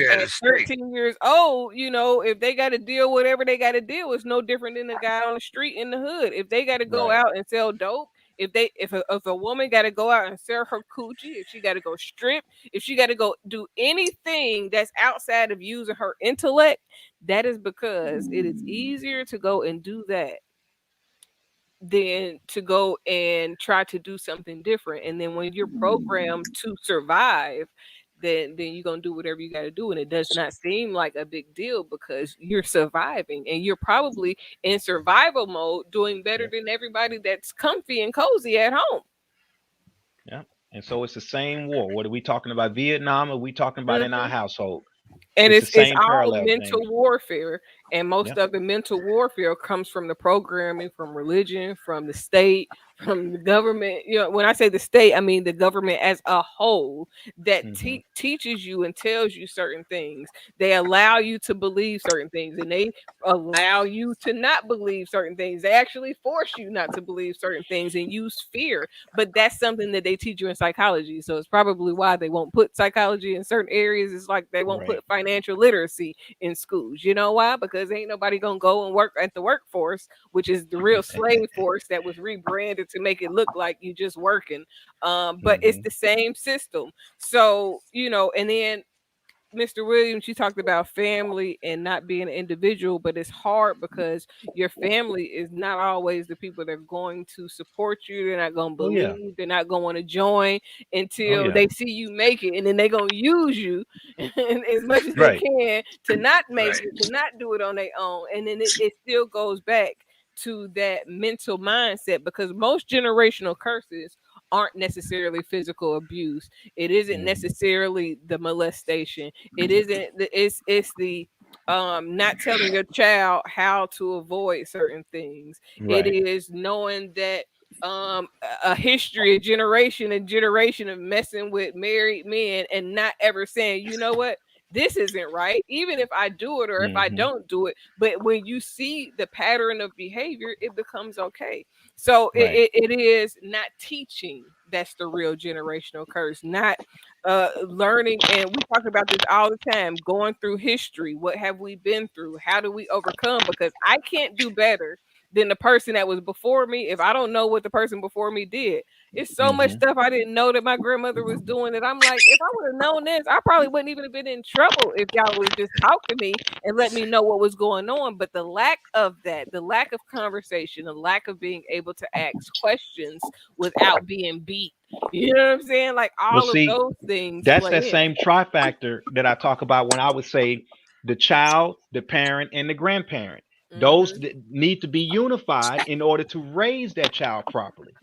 had at a steak. 13 years old, if they got to deal whatever they got to deal, it's no different than the guy on the street in the hood. If they got to go Right. out and sell dope, if a woman got to go out and sell her coochie, if she got to go strip, if she got to go do anything that's outside of using her intellect, that is because it is easier to go and do that than to go and try to do something different. And then when you're programmed to survive, then you're gonna do whatever you got to do, and it does not seem like a big deal because you're surviving, and you're probably in survival mode, doing better Yeah. than everybody that's comfy and cozy at home. Yeah. And so it's the same war. What are we talking about? Vietnam? Or are we talking about in our Hmm. household? And It's the it's same all parallel mental things. warfare, and Yeah. most of the mental warfare comes from the programming, from religion, from the state, from the government. When I say the state, I mean the government as a whole, that Hmm. teaches you and tells you certain things. They allow you to believe certain things, and they allow you to not believe certain things. They actually force you not to believe certain things and use fear. But that's something that they teach you in psychology. So it's probably why they won't put psychology in certain areas. It's like they won't Right. put financial literacy in schools. You know why? Because ain't nobody gonna go and work at the workforce, which is the real slave force that was rebranded to make it look like you just working. But it's Hmm. the same system. So, and then Mr. Williams, you talked about family and not being an individual, but it's hard because your family is not always the people that are going to support you. They're not going to Oh yeah. believe. They're not going to want to join Oh until yeah. they see you make it, and then they're going to use you as much as they Right. can to not make Right. it, to not do it on their own, and then it still goes back to that mental mindset because most generational curses aren't necessarily physical abuse. It isn't Hmm. necessarily the molestation. It isn't it's the not telling your child how to avoid certain things. It Right. is knowing that a history, a generation and generation of messing with married men and not ever saying, you know what, this isn't right, even if I do it or if I Hmm. don't do it. But when you see the pattern of behavior, it becomes okay. So Right. it is not teaching that's the real generational curse, not learning. And we talk about this all the time, going through history. What have we been through? How do we overcome? Because I can't do better than the person that was before me if I don't know what the person before me did. It's so much Hmm. stuff I didn't know that my grandmother was doing that I'm like, if I would have known this, I probably wouldn't even have been in trouble if y'all would have just talked to me and let me know what was going on. But the lack of that, the lack of conversation, the lack of being able to ask questions without being beat, you know what I'm saying? Like Well, all of see, those things that's play that in. same trifactor that I talk about when I would say the child, the parent, and the grandparent. Those Hmm. need to be unified in order to raise that child properly.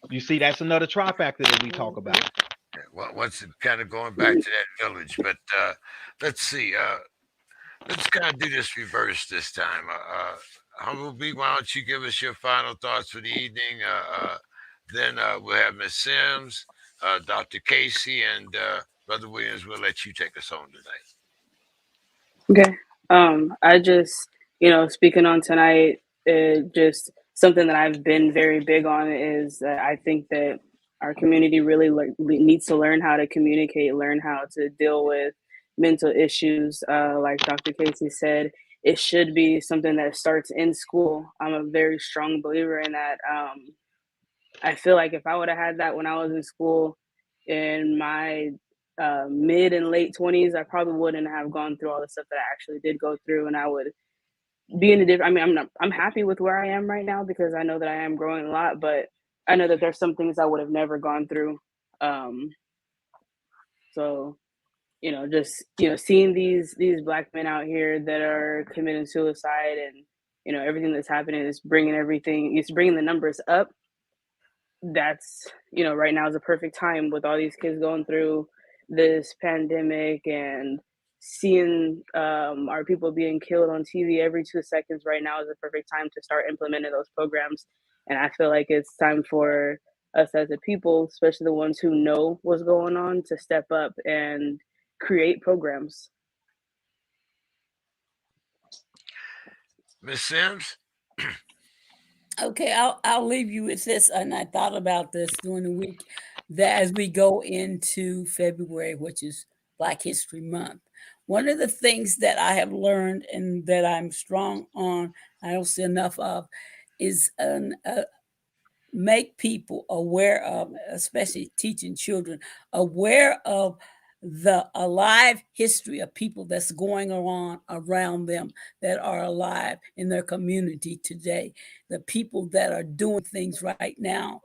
You see, that's another trifactor that we talk Hmm. about. Yeah, well, once kind of going back to that village, but let's see. Let's kind of do this reverse this time. Humble B, why don't you give us your final thoughts for the evening? Then we'll have Miss Sims, Dr. Casey, and Brother Williams. We'll let you take us home tonight. Okay. I just, speaking on tonight, just something that I've been very big on is that I think that our community really needs to learn how to communicate, learn how to deal with mental issues. Like Dr. Casey said, it should be something that starts in school. I'm a very strong believer in that. I feel like if I would have had that when I was in school in my mid and late 20s, I probably wouldn't have gone through all the stuff that I actually did go through, and I would be in a different. I mean, I'm happy with where I am right now because I know that I am growing a lot, but I know that there's some things I would have never gone through. Um, so just seeing these black men out here that are committing suicide, and everything that's happening is bringing everything. It's bringing the numbers up. That's right now is a perfect time with all these kids going through this pandemic and seeing our people being killed on TV every 2 seconds. Right now is a perfect time to start implementing those programs, and I feel like it's time for us as a people, especially the ones who know what's going on, to step up and create programs. Miss Sims. Okay, I'll leave you with this. And I thought about this during the week that as we go into February, which is Black History Month, one of the things that I have learned and that I'm strong on, I don't see enough of, is make people aware of, especially teaching children, aware of the alive history of people that's going on around them that are alive in their community today, the people that are doing things right now.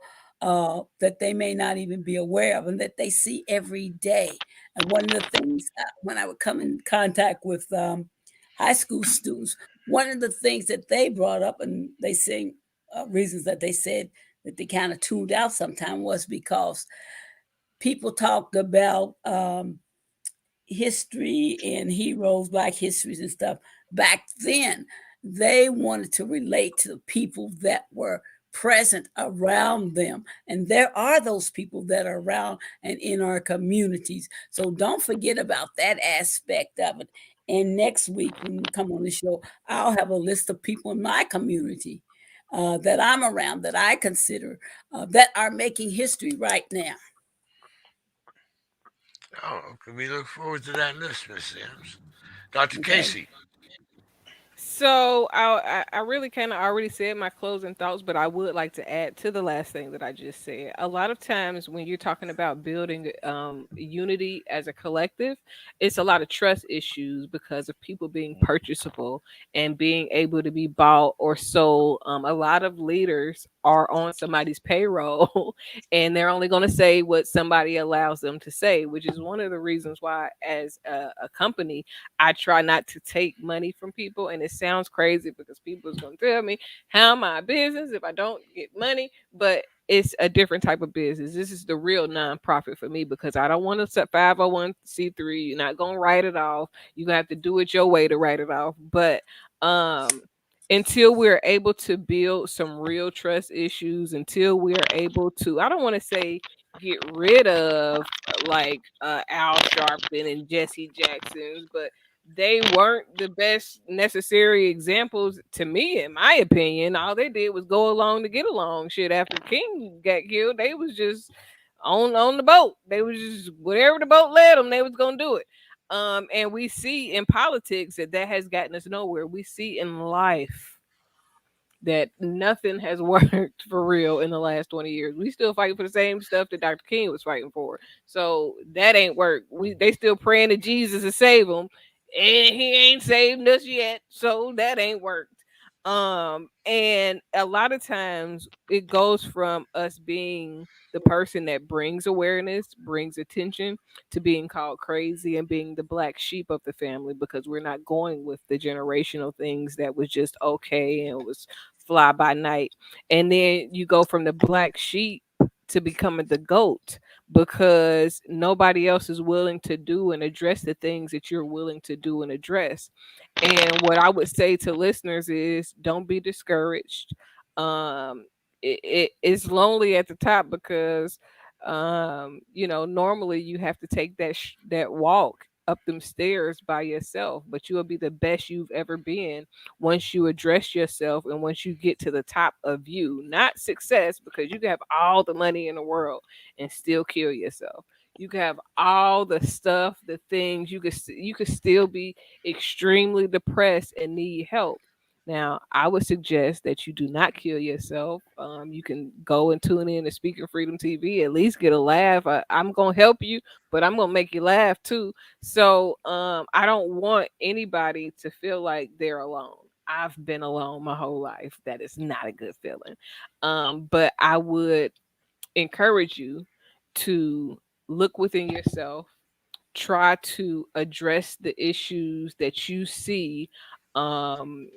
that they may not even be aware of and that they see every day. And one of the things when I would come in contact with high school students, one of the things that they brought up and they say reasons that they said that they kind of tuned out sometime was because people talked about history and heroes, black histories and stuff back then. They wanted to relate to the people that were present around them. And there are those people that are around and in our communities. So don't forget about that aspect of it. And next week, when we come on the show, I'll have a list of people in my community that I'm around that I consider that are making history right now. Oh, can we look forward to that list, Miss Sims? Dr. Okay. Casey. So I really kind of already said my closing thoughts, but I would like to add to the last thing that I just said. A lot of times when you're talking about building unity as a collective, it's a lot of trust issues because of people being purchasable and being able to be bought or sold. A lot of leaders are on somebody's payroll and they're only going to say what somebody allows them to say, which is one of the reasons why, as a company, I try not to take money from people. And it sounds crazy because people is going to tell me, how am I a business if I don't get money? But it's a different type of business. This is the real nonprofit for me because I don't want to set 501c3. You're not going to write it off. You're going to have to do it your way to write it off. But until we're able to build some real trust issues, until we're able to, I don't want to say get rid of like Al Sharpton and Jesse Jackson's, but they weren't the best necessary examples to me, in my opinion. All they did was go along to get along. Shit, after King got killed, they was just on the boat. They was just whatever the boat led them, they was gonna do it. And we see in politics that has gotten us nowhere. We see in life that nothing has worked for real in the last 20 years. We still fighting for the same stuff that Dr. King was fighting for. So that ain't work. They still praying to Jesus to save them, and he ain't saved us yet. So that ain't worked. And a lot of times it goes from us being the person that brings awareness, brings attention, to being called crazy and being the black sheep of the family because we're not going with the generational things that was just okay and was fly by night. And then you go from the black sheep to becoming the goat because nobody else is willing to do and address the things that you're willing to do and address. And what I would say to listeners is don't be discouraged. It's lonely at the top because normally you have to take that walk up them stairs by yourself, but you'll be the best you've ever been once you address yourself and once you get to the top of you. Not success, because you can have all the money in the world and still kill yourself. You can have all the stuff, the things, you could still be extremely depressed and need help. Now, I would suggest that you do not kill yourself. You can go and tune in to Speaker Freedom TV, at least get a laugh. I'm going to help you, but I'm going to make you laugh too. So I don't want anybody to feel like they're alone. I've been alone my whole life. That is not a good feeling. But I would encourage you to look within yourself, try to address the issues that you see um,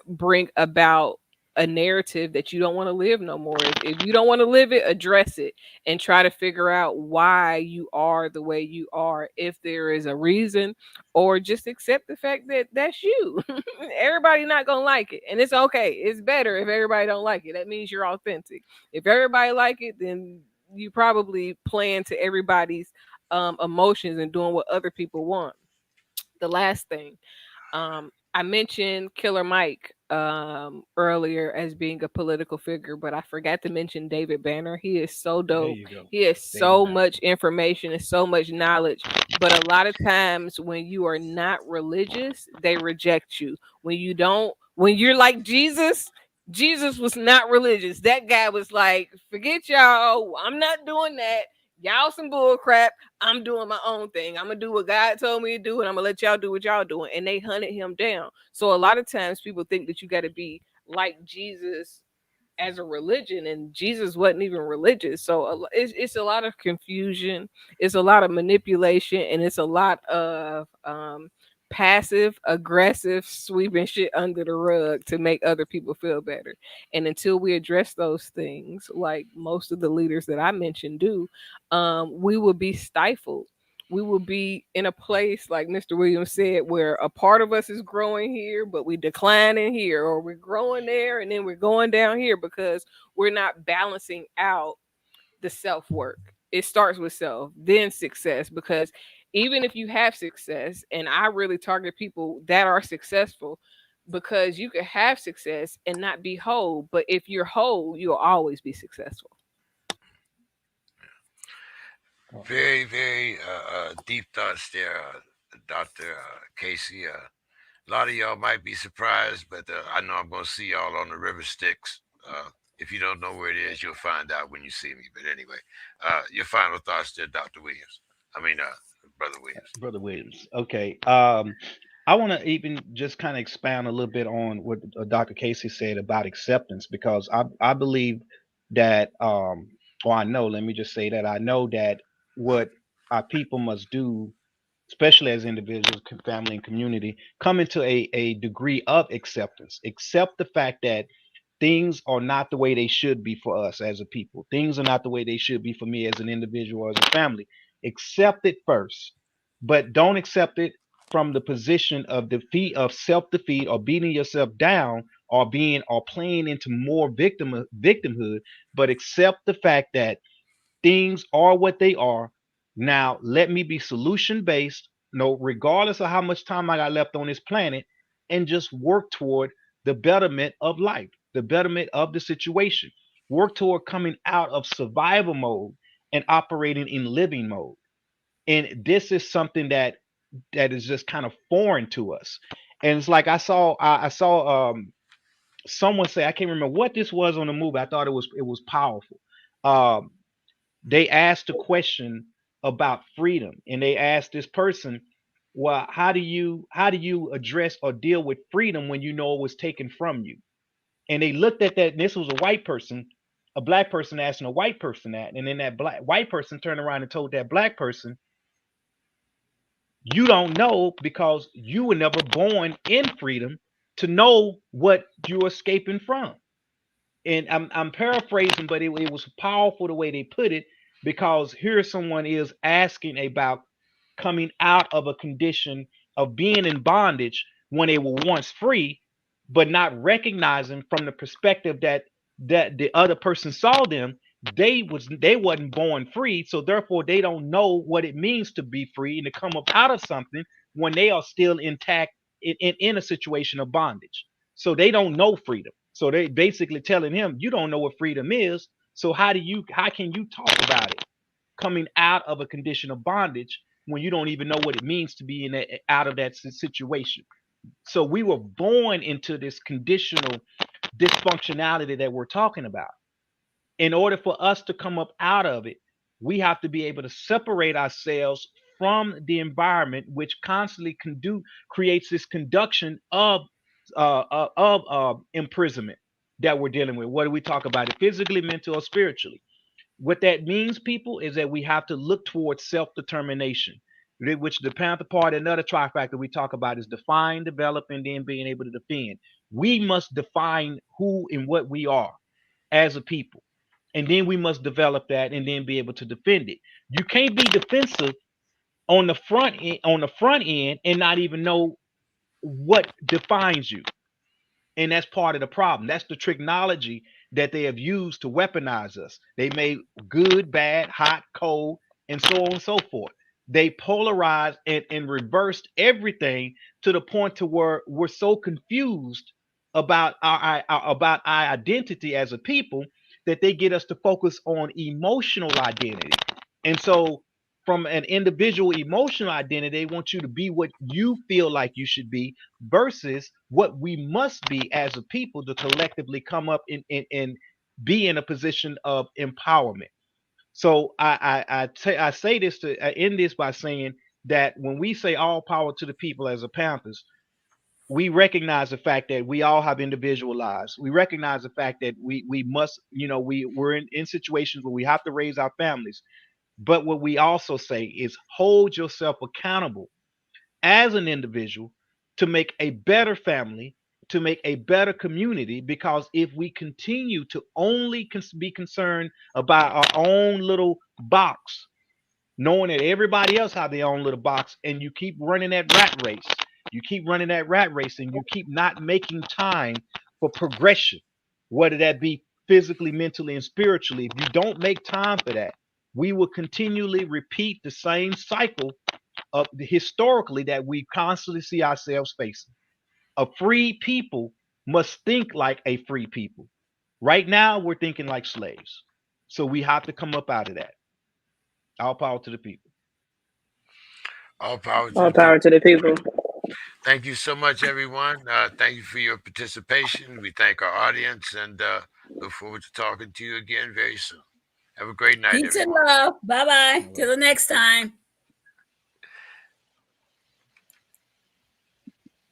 bring about a narrative that you don't want to live no more. If you don't want to live it, address it and try to figure out why you are the way you are. If there is a reason, or just accept the fact that that's you. Everybody not gonna like it, and it's okay. It's better if everybody don't like it. That means you're authentic. If everybody like it, then you probably playing to everybody's emotions and doing what other people want. The last thing, I mentioned Killer Mike earlier as being a political figure, but I forgot to mention David Banner. He is so There dope. you go. He has David so Banner. much information and so much knowledge. But a lot of times when you are not religious, they reject you. When you're like Jesus, Jesus was not religious. That guy was like, forget y'all. I'm not doing that. Y'all some bull crap. I'm doing my own thing. I'm gonna do what God told me to do, and I'm gonna let y'all do what y'all doing. And they hunted him down. So a lot of times people think that you got to be like Jesus as a religion, and Jesus wasn't even religious. So it's a lot of confusion, it's a lot of manipulation, and it's a lot of passive aggressive sweeping shit under the rug to make other people feel better. And until we address those things, like most of the leaders that I mentioned do, we will be stifled. We will be in a place, like Mr. Williams said, where a part of us is growing here, but we decline in here, or we're growing there and then we're going down here because we're not balancing out the self work. It starts with self, then success. Because even if you have success, and I really target people that are successful, because you can have success and not be whole, but if you're whole, you'll always be successful. Very, very deep thoughts there, Dr. Casey. A lot of y'all might be surprised, but I know I'm going to see y'all on the River Styx. If you don't know where it is, you'll find out when you see me. But anyway, your final thoughts there, Dr. Williams. I mean, Brother Williams. Brother Williams. Okay. I want to even just kind of expound a little bit on what Dr. Casey said about acceptance, because I believe that, or I know, let me just say that I know that what our people must do, especially as individuals, family, and community, come into a degree of acceptance. Accept the fact that things are not the way they should be for us as a people. Things are not the way they should be for me as an individual or as a family. Accept it first, but don't accept it from the position of defeat, of self-defeat, or beating yourself down, or being or playing into more victimhood. But accept the fact that things are what they are. Now, let me be solution based, no, regardless of how much time I got left on this planet, and just work toward the betterment of life, the betterment of the situation. Work toward coming out of survival mode and operating in living mode. And this is something that is just kind of foreign to us. And it's like I saw someone say, I can't remember what this was on the movie. I thought it was powerful. Um, they asked a question about freedom, and they asked this person, well, how do you address or deal with freedom when you know it was taken from you? And they looked at that, and this was a white person, a black person asking a white person that, and then that black white person turned around and told that black person, you don't know because you were never born in freedom to know what you're escaping from. And I'm paraphrasing, but it was powerful the way they put it, because here someone is asking about coming out of a condition of being in bondage when they were once free, but not recognizing from the perspective that the other person saw them, they wasn't born free, so therefore they don't know what it means to be free and to come up out of something when they are still intact in a situation of bondage. So they don't know freedom. So they basically telling him, you don't know what freedom is. So how can you talk about it? Coming out of a condition of bondage when you don't even know what it means to be out of that situation. So we were born into this conditional dysfunctionality that we're talking about. In order for us to come up out of it, we have to be able to separate ourselves from the environment, which constantly creates this conduction of imprisonment that we're dealing with. What do we talk about? It physically, mental, or spiritually? What that means, people, is that we have to look towards self-determination, which the Panther Party, another trifactor we talk about, is define, develop, and then being able to defend. We must define who and what we are as a people, and then we must develop that and then be able to defend it. You can't be defensive on the front end and not even know what defines you. And that's part of the problem. That's the technology that they have used to weaponize us. They made good, bad, hot, cold, and so on and so forth. They polarized and reversed everything to the point to where we're so confused about our identity as a people that they get us to focus on emotional identity. And so from an individual emotional identity, they want you to be what you feel like you should be versus what we must be as a people to collectively come up and be in a position of empowerment. So I say this to end this by saying that when we say all power to the people as a Panthers, we recognize the fact that we all have individual lives. We recognize the fact that we must, we're in situations where we have to raise our families. But what we also say is hold yourself accountable as an individual to make a better family, to make a better community. Because if we continue to only be concerned about our own little box, knowing that everybody else have their own little box, and you keep running that rat race, and you keep not making time for progression, whether that be physically, mentally, and spiritually. If you don't make time for that, we will continually repeat the same cycle of historically that we constantly see ourselves facing. A free people must think like a free people. Right now, we're thinking like slaves. So we have to come up out of that. All power to the people. All power to All the people. power to the people. Thank you so much, everyone. Thank you for your participation. We thank our audience and look forward to talking to you again very soon. Have a great night, Peace and everyone. love. Bye bye. All Till right. the next time.